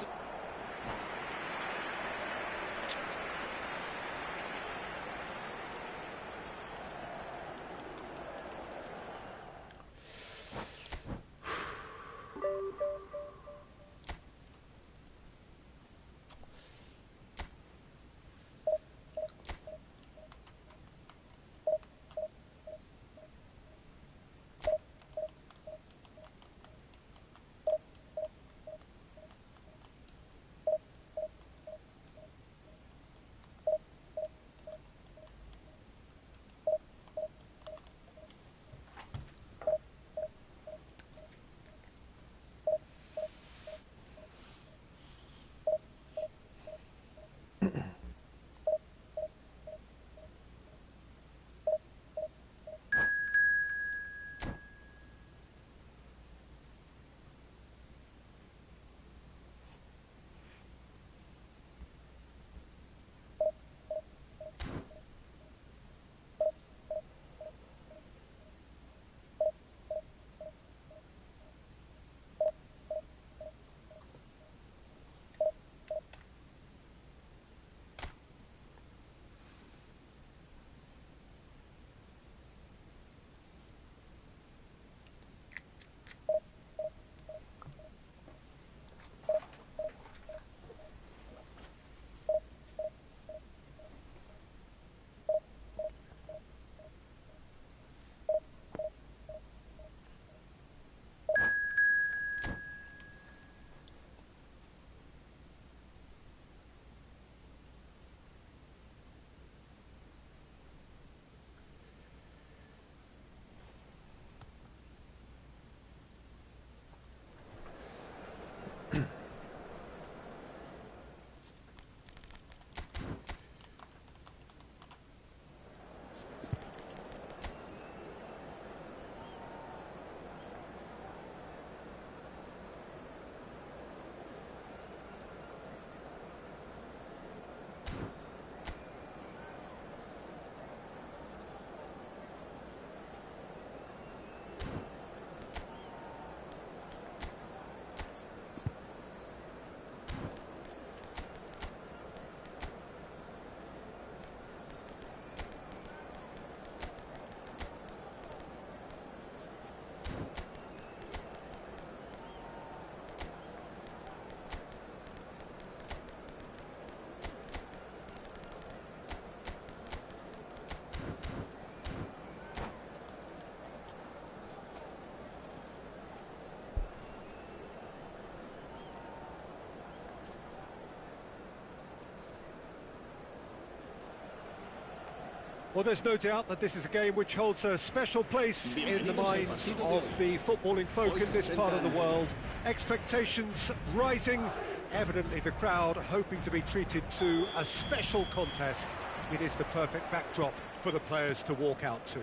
A: Well, there's no doubt that this is a game which holds a special place in the minds of the footballing folk in this part of the world. Expectations rising, evidently the crowd hoping to be treated to a special contest. It is the perfect backdrop for the players to walk out to.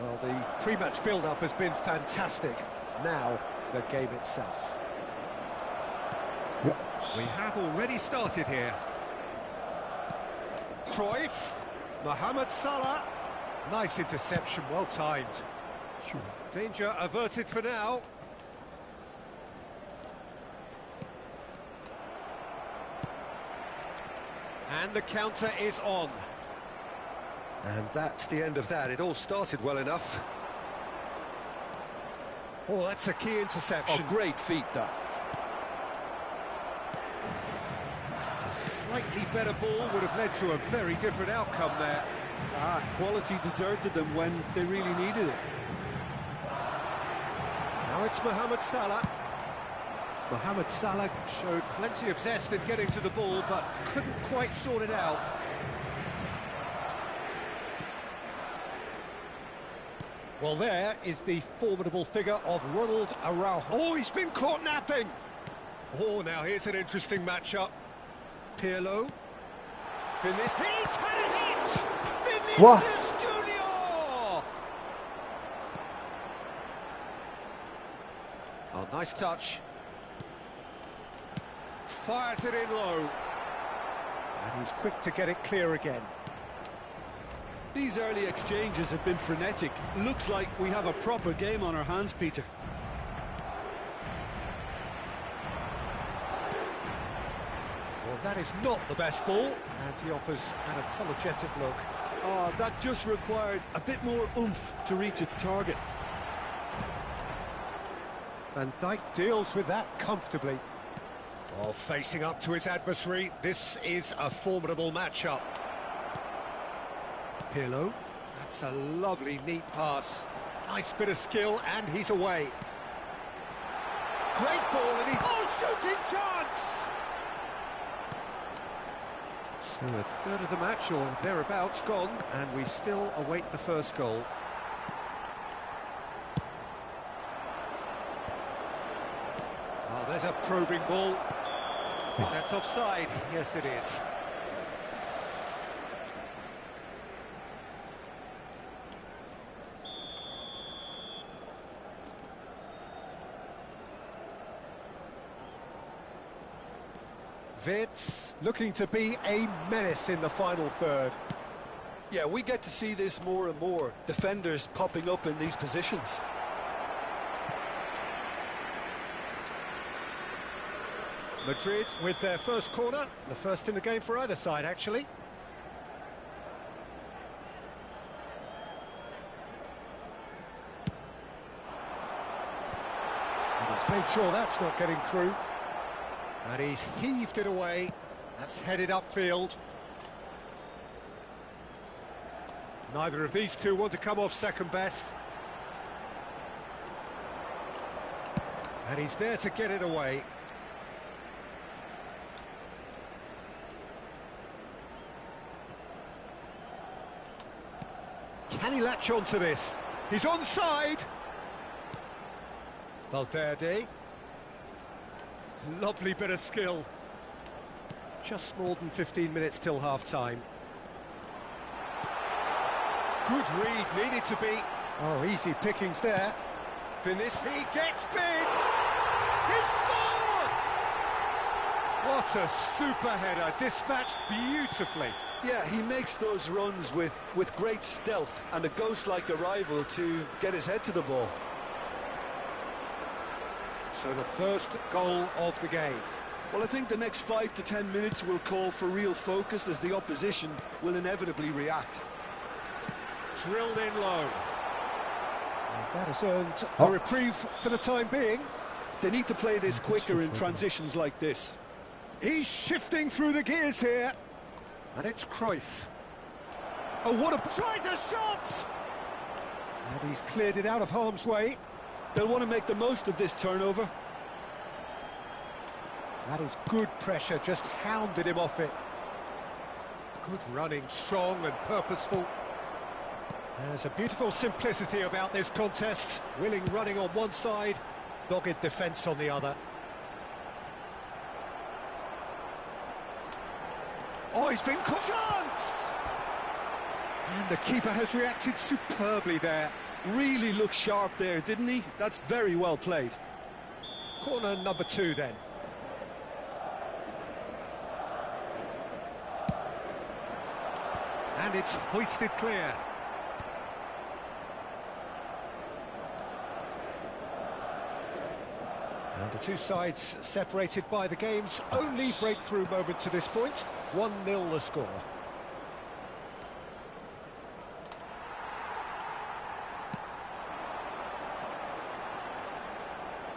A: Well, the pre-match build-up has been fantastic. Now, the game itself. We have already started here. Cruyff, Mohamed Salah, nice interception, well timed.
E: Sure.
A: Danger averted for now. And the counter is on. And that's the end of that. It all started well enough. Oh, that's a key interception.
B: Oh, great feat, that.
A: A slightly better ball would have led to a very different outcome there.
C: Quality deserted them when they really needed it.
A: Now it's Mohamed Salah. Mohamed Salah showed plenty of zest in getting to the ball, but couldn't quite sort it out. Well, there is the formidable figure of Ronald Araujo. Oh, he's been caught napping! Oh, now here's an interesting matchup. Pirlo. Vinicius. He's had a hit! Vinicius Junior! Oh, nice touch. Fires it in low. And he's quick to get it clear again.
C: These early exchanges have been frenetic. Looks like we have a proper game on our hands, Peter.
A: Well, that is not the best ball, and he offers an apologetic look.
C: Oh, that just required a bit more oomph to reach its target.
A: Van Dijk deals with that comfortably. Oh, facing up to his adversary, this is a formidable matchup. Pirlo, that's a lovely, neat pass. Nice bit of skill, and he's away. Great ball, and he's... Oh, shooting chance! So a third of the match, or thereabouts, gone, and we still await the first goal. Oh, there's a probing ball. That's offside. Yes, it is. Wirtz looking to be a menace in the final third.
C: Yeah, we get to see this more and more. Defenders popping up in these positions.
A: Madrid with their first corner, the first in the game for either side, actually. And he's made sure that's not getting through. And he's heaved it away. That's headed upfield. Neither of these two want to come off second best. And he's there to get it away. Can he latch on to this? He's onside! Valverde. Lovely bit of skill. Just more than 15 minutes till half-time. Good read, needed to be. Oh, easy pickings there. Vinicius, he gets big! He scored! What a super header, dispatched beautifully.
C: Yeah, he makes those runs with great stealth and a ghost-like arrival to get his head to the ball.
A: So the first goal of the game.
C: Well, I think the next 5 to 10 minutes will call for real focus as the opposition will inevitably react.
A: Drilled in low. And that has earned a reprieve for the time being.
C: They need to play this quicker in transitions like this.
A: He's shifting through the gears here. And it's Cruyff. Oh, what a... Tries a shot! And he's cleared it out of harm's way.
C: They'll want to make the most of this turnover.
A: That is good pressure, just hounded him off it. Good running, strong and purposeful. There's a beautiful simplicity about this contest. Willing running on one side, dogged defence on the other. Oh, he's been caught. Chance! And the keeper has reacted superbly there.
C: Really looked sharp there, didn't he? That's very well played.
A: Corner number 2 then. And it's hoisted clear. And the two sides separated by the game's only breakthrough moment to this point. 1-0 the score.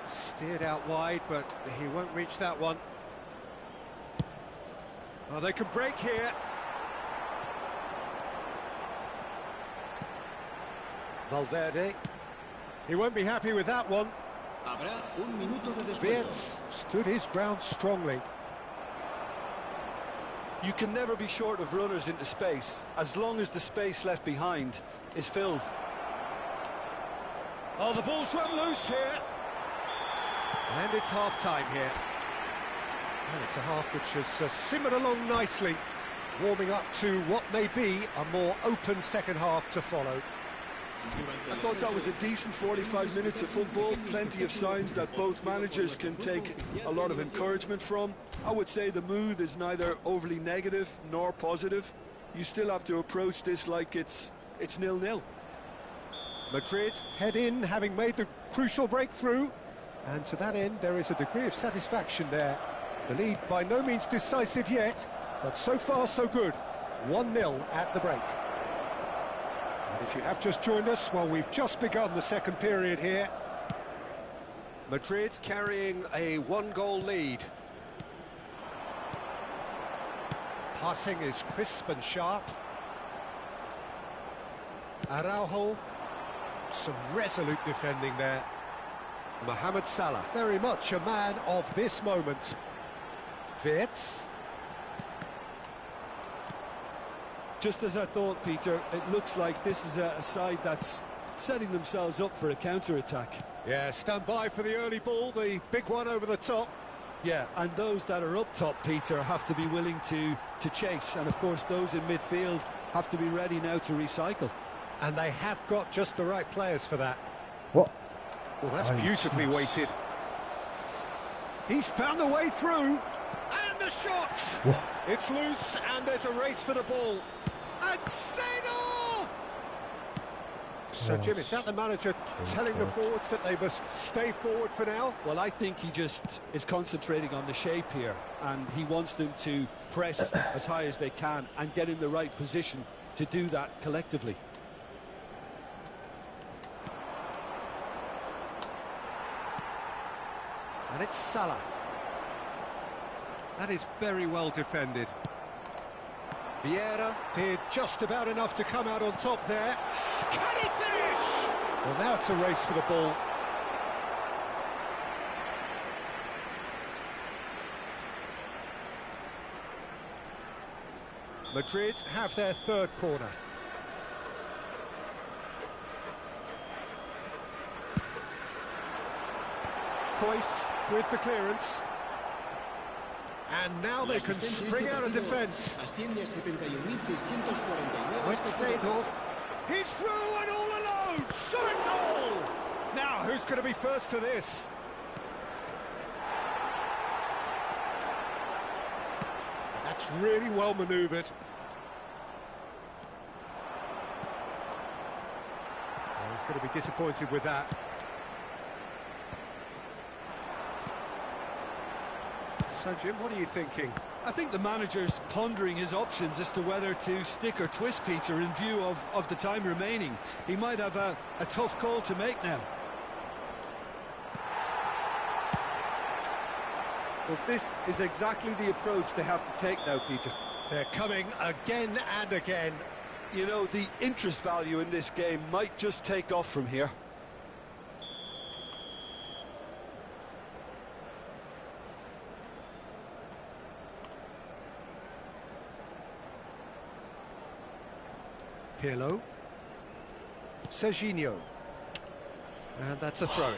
A: Steered out wide, but he won't reach that one. Oh, they could break here. Valverde. He won't be happy with that one.
D: Habrá un minuto de descuento.
A: Wirtz stood his ground strongly.
C: You can never be short of runners into space, as long as the space left behind is filled.
A: Oh, the ball's run loose here. And it's half-time here. And it's a half which has simmered along nicely, warming up to what may be a more open second half to follow.
C: I thought that was a decent 45 minutes of football, plenty of signs that both managers can take a lot of encouragement from. I would say the mood is neither overly negative nor positive. You still have to approach this like it's 0-0.
A: Madrid head in, having made the crucial breakthrough, and to that end there is a degree of satisfaction there. The lead by no means decisive yet, but so far so good. 1-0 at the break. And if you have just joined us, well, we've just begun the second period here. Madrid carrying a 1-goal lead. Passing is crisp and sharp. Araujo, some resolute defending there. Mohamed Salah, very much a man of this moment. Wirtz.
C: Just as I thought, Peter, it looks like this is a side that's setting themselves up for a counter-attack.
A: Yeah, stand by for the early ball, the big one over the top.
C: Yeah, and those that are up top, Peter, have to be willing to chase. And, of course, those in midfield have to be ready now to recycle.
A: And they have got just the right players for that.
E: What?
A: Oh, that's beautifully weighted. He's found the way through. And the shot!
E: What?
A: It's loose, and there's a race for the ball. And Seedorf! So, Jim, is that the manager telling the forwards that they must stay forward for now?
C: Well, I think he just is concentrating on the shape here, and he wants them to press as high as they can and get in the right position to do that collectively.
A: And it's Salah. That is very well defended. Vieira did just about enough to come out on top there. Can he finish? Well, now it's a race for the ball. Madrid have their third corner. Cruyff with the clearance. And now they can spring out of defence. With Seedorf. He's through and all alone. Shot and goal. Now, who's going to be first to this? That's really well manoeuvred. Oh, he's going to be disappointed with that. So, Jim, what are you thinking?
C: I think the manager's pondering his options as to whether to stick or twist, Peter, in view of the time remaining. He might have a tough call to make now. Well, this is exactly the approach they have to take now, Peter.
A: They're coming again and again.
C: You know, the interest value in this game might just take off from here.
A: Pirlo. Serginho. And that's a throw-in.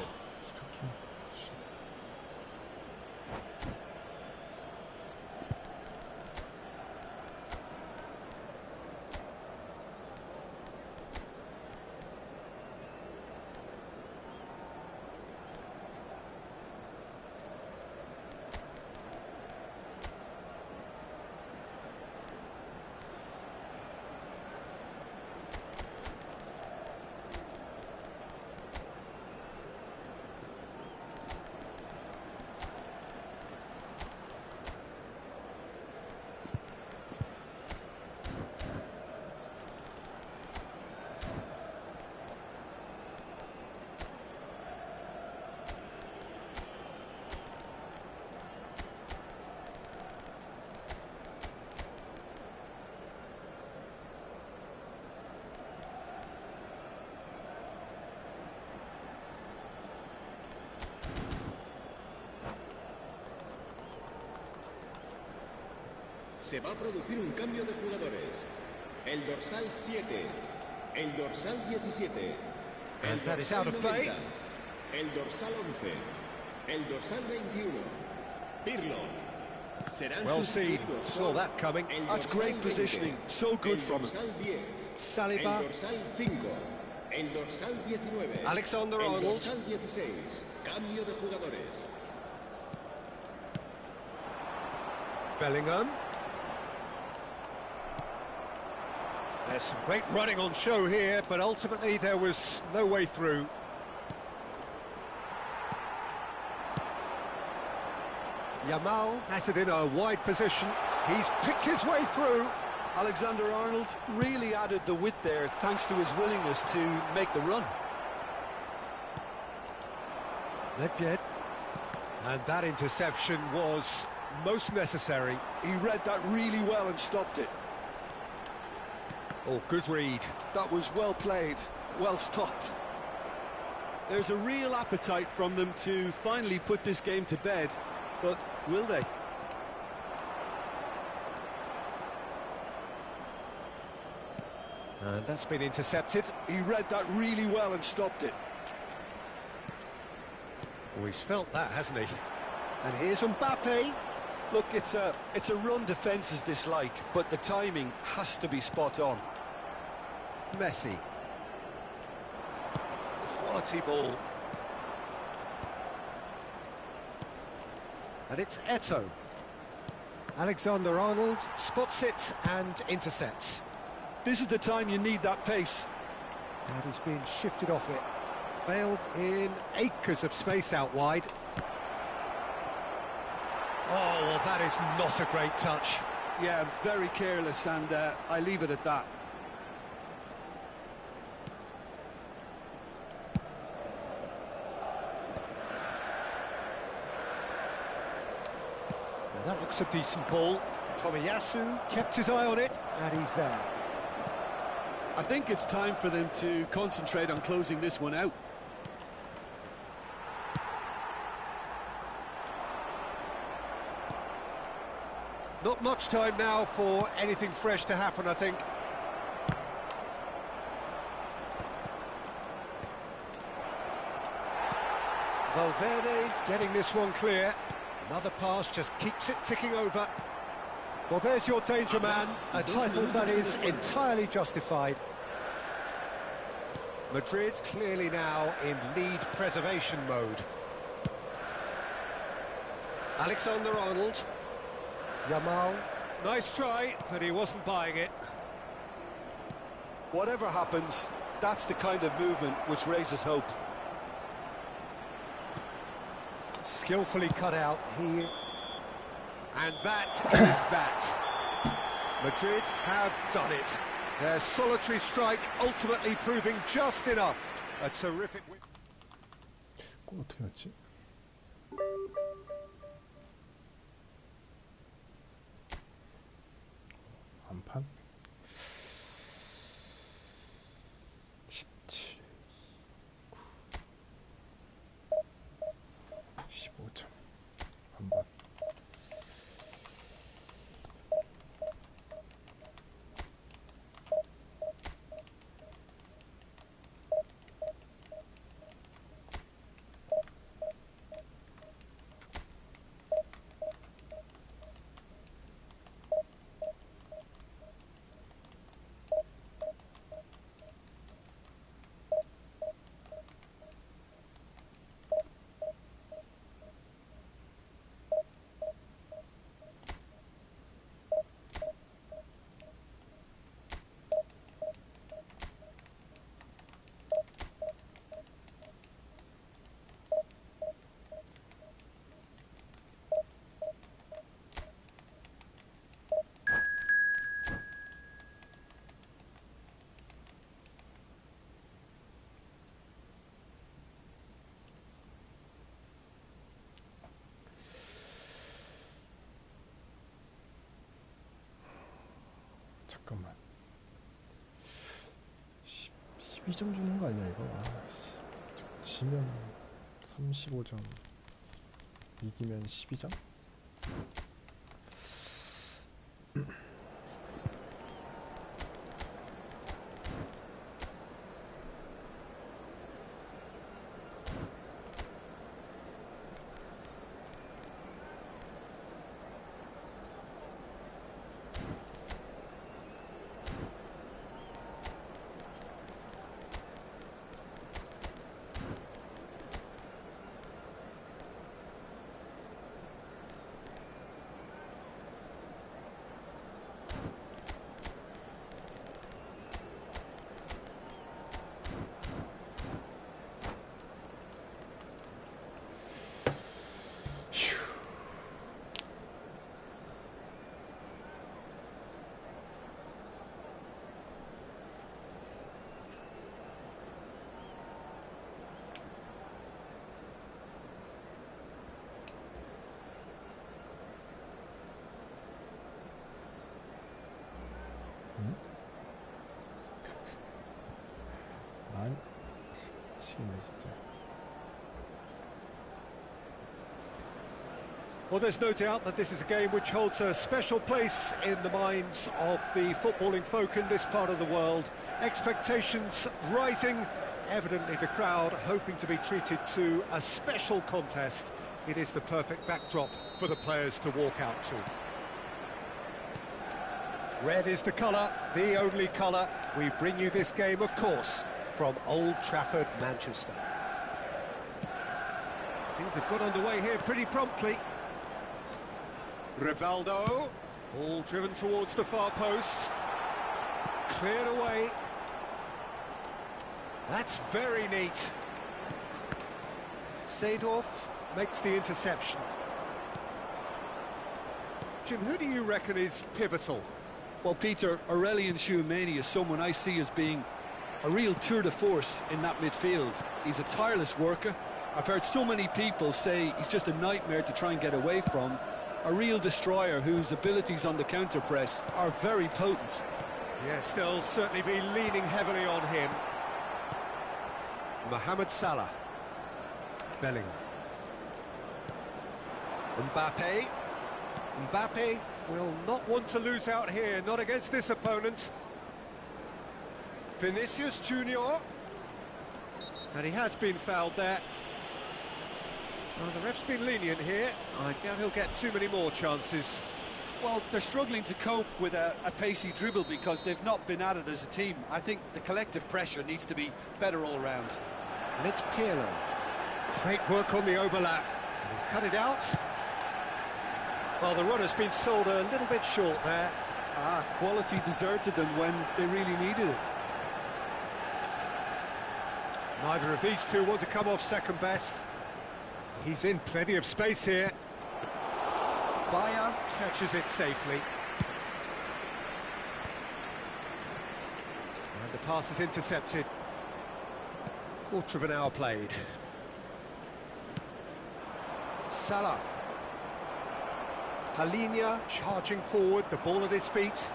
D: Se va a producir un cambio de jugadores. El dorsal 7, el dorsal 17, el
A: And that is
D: dorsal
A: out of play.
D: 90, el dorsal 11, el dorsal 21, Pirlo. Serán
A: Well seen,
D: sustituidos
A: saw
D: por
A: that coming.
D: el
B: That's
D: dorsal
B: great
D: 20,
B: positioning, so good
D: el
B: from him.
D: dorsal 10,
A: Saliba.
D: el dorsal 5, el dorsal 19,
A: Alexander-Arnold.
D: el dorsal 16, cambio de jugadores.
A: Bellingham. There's some great running on show here, but ultimately there was no way through. Yamal has it in a wide position. He's picked his way through.
B: Alexander-Arnold really added the width there thanks to his willingness to make the run.
A: Nedved. And that interception was most necessary.
B: He read that really well and stopped it.
A: Oh, good read.
B: That was well played, well stopped. There's a real appetite from them to finally put this game to bed, but will they?
A: And that's been intercepted.
B: He read that really well and stopped it.
A: Oh, he's felt that, hasn't he? And here's Mbappe.
B: Look, it's a run defence's dislike, but the timing has to be spot on.
A: Messi. Quality ball. And it's Eto'o. Alexander-Arnold spots it and intercepts.
B: This is the time you need that pace.
A: And he's been shifted off it. Bale in acres of space out wide. Oh, well, that is not a great touch.
B: Yeah, very careless, and I leave it at that.
A: Now that looks a decent ball. Tomiyasu kept his eye on it, and he's there.
B: I think it's time for them to concentrate on closing this one out.
A: Not much time now for anything fresh to happen, I think. Valverde getting this one clear. Another pass just keeps it ticking over. Well, there's your danger man, a title that is entirely justified. Madrid clearly now in lead preservation mode. Alexander-Arnold. Yamal. Nice try, but he wasn't buying it.
B: Whatever happens, that's the kind of movement which raises hope.
A: Skillfully cut out here. And that is that. Madrid have done it. Their solitary strike ultimately proving just enough. A terrific win.
E: 골 어떻게 넣었지? 한판 17 15점 한번 잠깐만. 12점 주는 거 아니야 이거? 아, 지면 35점, 이기면 12점? 아니, 미치겠네 진짜.
A: Well, there's no doubt that this is a game which holds a special place in the minds of the footballing folk in this part of the world. Expectations rising, evidently the crowd hoping to be treated to a special contest. It is the perfect backdrop for the players to walk out to. Red is the colour, the only colour. We bring you this game, of course, from Old Trafford, Manchester. Things have got underway here pretty promptly. Rivaldo, ball driven towards the far post. Cleared away. That's very neat. Seedorf makes the interception. Jim, who do you reckon is pivotal?
B: Well, Peter, Aurelien Tchouameni is someone I see as being a real tour de force in that midfield. He's a tireless worker. I've heard so many people say he's just a nightmare to try and get away from. A real destroyer whose abilities on the counter-press are very potent.
A: Yes, they'll certainly be leaning heavily on him. Mohamed Salah. Bellingham. Mbappe. Mbappe will not want to lose out here, not against this opponent. Vinicius Junior. And he has been fouled there. Well, the ref's been lenient here. I doubt he'll get too many more chances.
C: Well, they're struggling to cope with a pacey dribble because they've not been at it as a team. I think the collective pressure needs to be better all round.
A: And it's Pirlo. Great work on the overlap. He's cut it out. Well, the runner's been sold a little bit short there.
C: Quality deserted them when they really needed it.
A: Neither of these two want to come off second best. He's in plenty of space here. Bayer catches it safely. And the pass is intercepted. Quarter of an hour played. Salah. Palhinha charging forward, the ball at his feet.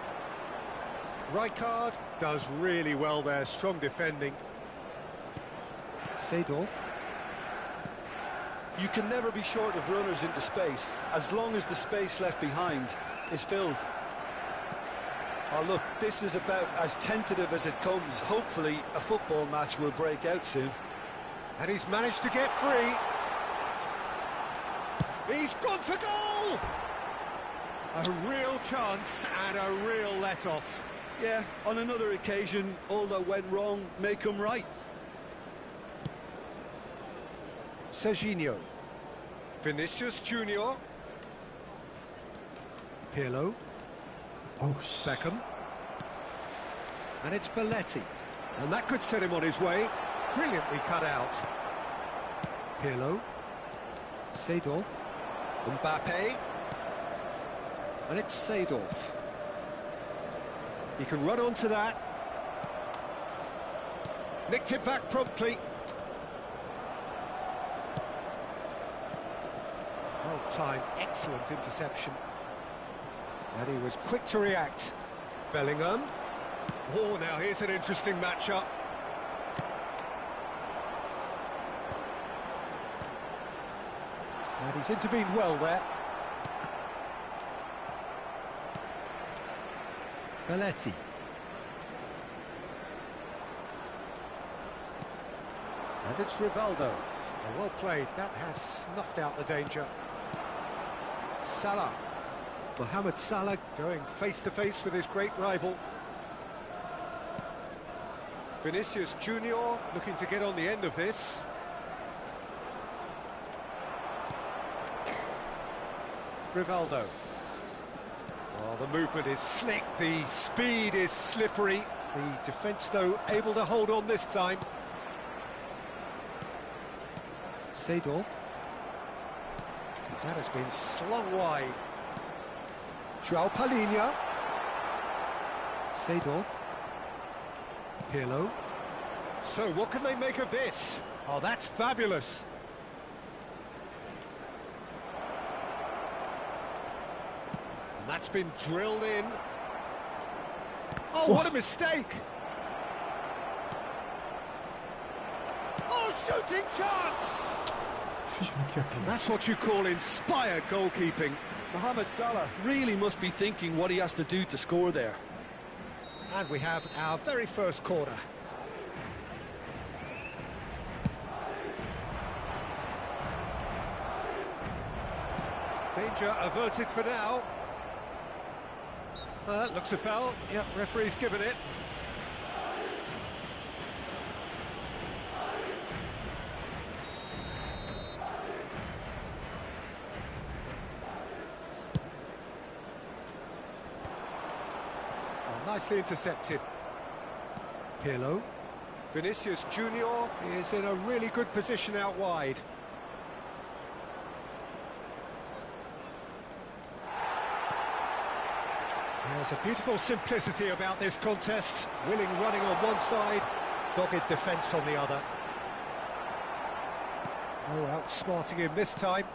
A: Rijkaard does really well there, strong defending. Seedorf.
C: You can never be short of runners into space, as long as the space left behind is filled. Oh, look, this is about as tentative as it comes. Hopefully, a football match will break out soon.
A: And he's managed to get free. He's gone for goal! A real chance and a real let-off.
C: Yeah, on another occasion, all that went wrong may come right.
A: Serginho. Vinicius Junior. Pirlo.
E: Oh,
A: Beckham. And it's Belletti. And that could set him on his way. Brilliantly cut out. Pirlo. Seedorf. Mbappe. And it's Seedorf. He can run onto that. Nicked it back promptly. Well timed, excellent interception. And he was quick to react. Bellingham. Oh, now here's an interesting matchup. And he's intervened well there. Belletti. And it's Rivaldo. Oh, well played. That has snuffed out the danger. Salah. Mohamed Salah going face-to-face with his great rival. Vinicius Junior looking to get on the end of this. Rivaldo. Oh, the movement is slick, the speed is slippery. The defence, though, able to hold on this time. Seedorf. That has been slung wide. João Palhinha. Seedorf. Pirlo. So, what can they make of this? Oh, that's fabulous. And that's been drilled in. Oh, what a mistake! Oh, shooting chance! And that's what you call inspired goalkeeping.
B: Mohamed Salah really must be thinking what he has to do to score there.
A: And we have our very first corner. Danger averted for now. Looks a foul. Yep, referee's given it. Nicely intercepted. Pirlo. Vinicius Junior is in a really good position out wide. There's a beautiful simplicity about this contest. Willing running on one side, dogged defence on the other. Oh, outsmarting him this time.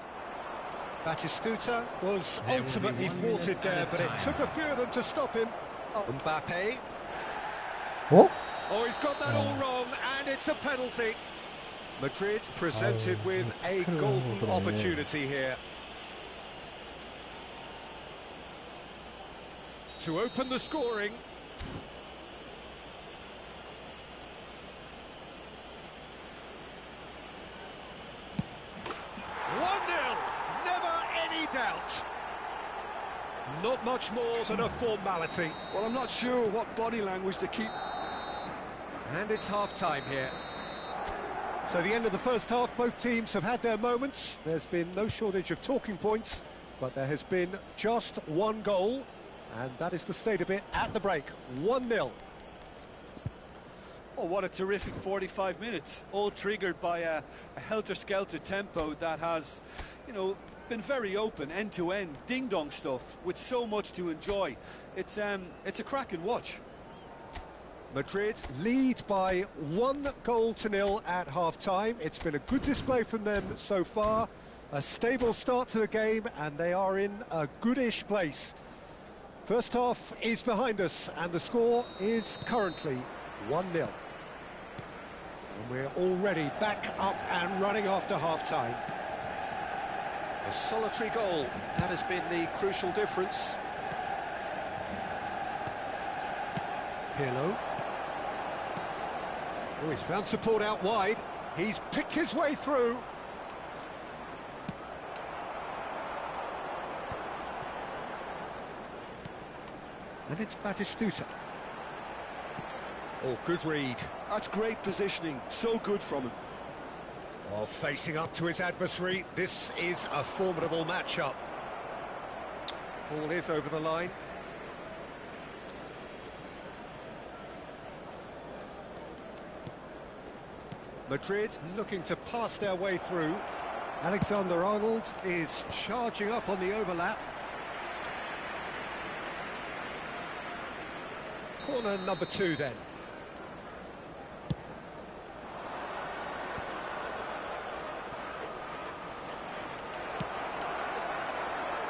A: Batistuta was ultimately thwarted there, but it took a few of them to stop him. Oh, Mbappe. Oh, he's got that all wrong, and it's a penalty. Madrid presented with a golden opportunity here. To open the scoring. 1-0, never any doubt. Not much more than a formality.
B: Well, I'm not sure what body language to keep.
A: And it's half-time here. So the end of the first half, both teams have had their moments. There's been no shortage of talking points, but there has been just one goal, and that is the state of it at the break. 1-0.
C: Oh, what a terrific 45 minutes, all triggered by a helter-skelter tempo that has, you know, been very open, end-to-end, ding-dong stuff, with so much to enjoy. It's a cracking watch.
A: Madrid lead by 1-0 at half-time. It's been a good display from them so far. A stable start to the game, and they are in a goodish place. First half is behind us, and the score is currently 1-0. And we're already back up and running after half-time. A solitary goal, that has been the crucial difference. Pirlo. Oh, he's found support out wide. He's picked his way through. And it's Batistuta. Oh, good read.
B: That's great positioning, so good from him.
A: Oh, facing up to his adversary, this is a formidable matchup. Ball is over the line. Madrid looking to pass their way through. Alexander-Arnold is charging up on the overlap. Corner number 2 then.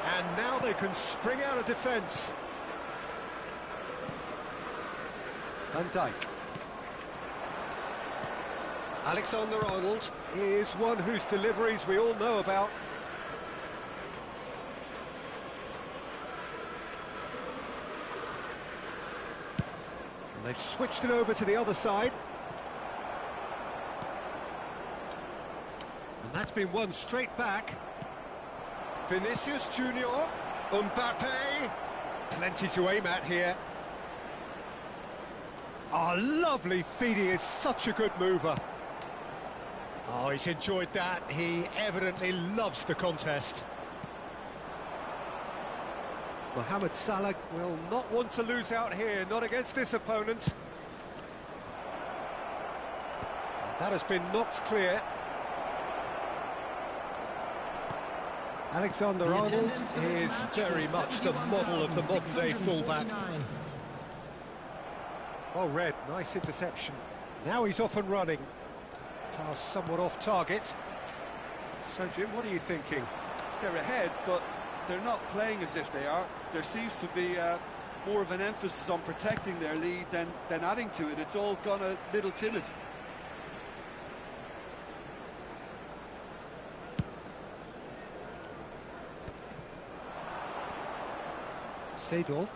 A: And now they can spring out of defence. Van Dijk. Alexander-Arnold is one whose deliveries we all know about. And they've switched it over to the other side. And that's been won straight back. Vinicius Junior, Mbappe. Plenty to aim at here. Oh, lovely feed, he is such a good mover. Oh, he's enjoyed that. He evidently loves the contest. Mohamed Salah will not want to lose out here, not against this opponent. And that has been knocked clear. Alexander-Arnold is very much the model of the modern-day fullback. Well read, nice interception. Now he's off and running. Pass somewhat off target. So, Jim, what are you thinking?
C: They're ahead, but they're not playing as if they are. There seems to be more of an emphasis on protecting their lead than adding to it. It's all gone a little timid.
A: Seedorf.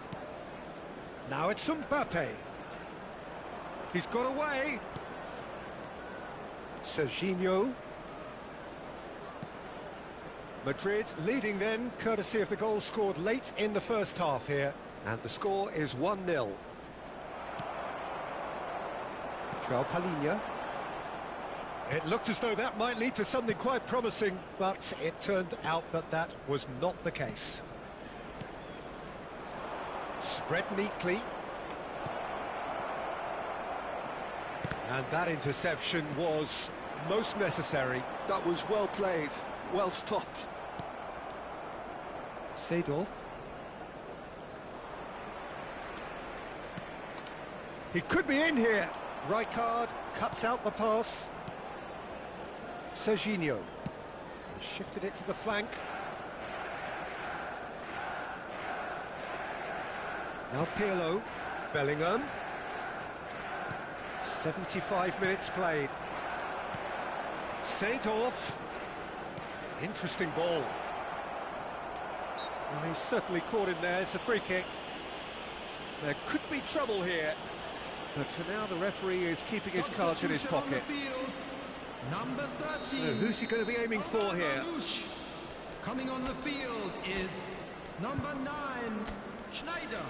A: Now it's Mbappe. He's got away. Serginho. Madrid leading then, courtesy of the goal scored late in the first half here. And the score is 1-0. João Palhinha. It looked as though that might lead to something quite promising, but it turned out that that was not the case. Spread neatly. And that interception was most necessary.
C: That was well played, well stopped.
A: Seedorf. He could be in here. Rijkaard cuts out the pass. Serginho shifted it to the flank. Now Pirlo, Bellingham. 75 minutes played. Seedorf. Interesting ball. Well, he's certainly caught him there. It's a free kick. There could be trouble here. But for now, the referee is keeping his cards in his pocket.
F: Number 13.
A: So who's he going to be aiming for here?
F: Coming on the field is number 9, Schneider.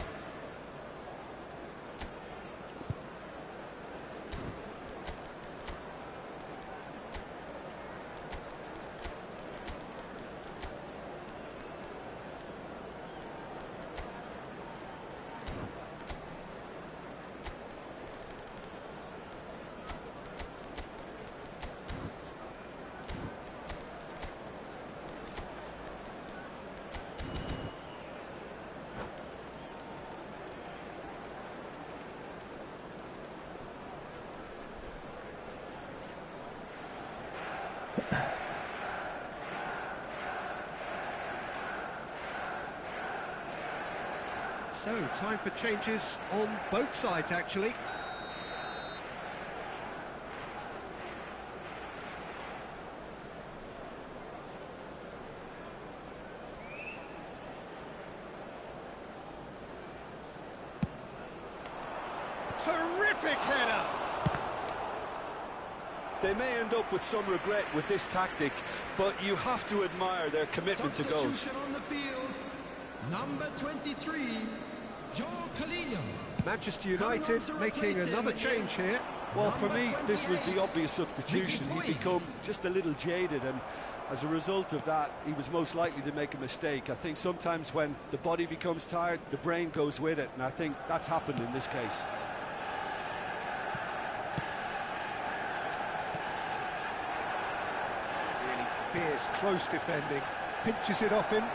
A: So, time for changes on both sides, actually. Terrific header!
C: They may end up with some regret with this tactic, but you have to admire their commitment to goals.
F: Substitution on the field, number 23, João Palhinha.
A: Manchester United making another change here.
C: Well, for me, this was the obvious substitution. He'd become just a little jaded, and as a result of that, he was most likely to make a mistake. I think sometimes when the body becomes tired, the brain goes with it, and I think that's happened in this case.
A: Really fierce, close defending. Pinches it off him.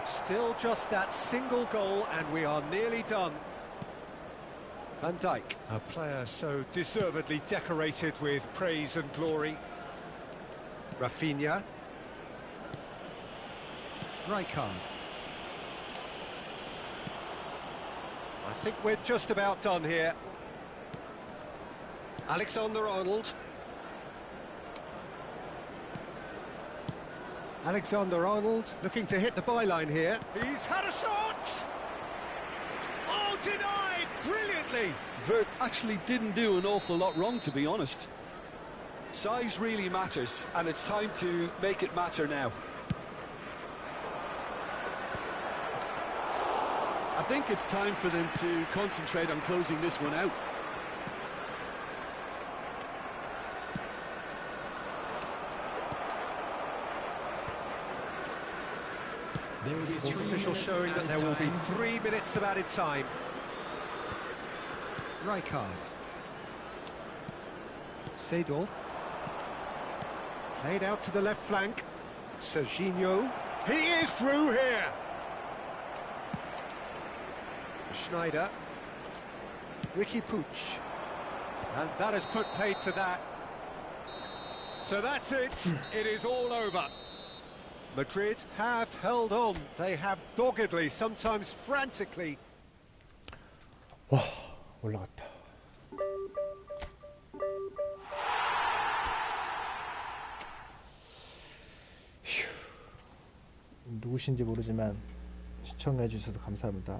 A: Still just that single goal and we are nearly done. Van Dijk, a player so deservedly decorated with praise and glory. Rafinha. Rijkaard. I think we're just about done here. Alexander-Arnold. Alexander-Arnold looking to hit the byline here. He's had a shot! Oh, denied brilliantly!
B: Vert actually didn't do an awful lot wrong, to be honest. Size really matters, and it's time to make it matter now.
C: I think it's time for them to concentrate on closing this one out.
A: Fourth official showing that there will be 3 minutes of added time. Rijkaard. Seedorf. Played out to the left flank. Serginho. He is through here. Schneider. Ricky Puig. And that has put paid to that. So that's it. It is all over. Madrid have held on. They have doggedly, sometimes frantically.
E: 와, 올라갔다. 휴. 누구신지 모르지만 시청해 주셔서 감사합니다.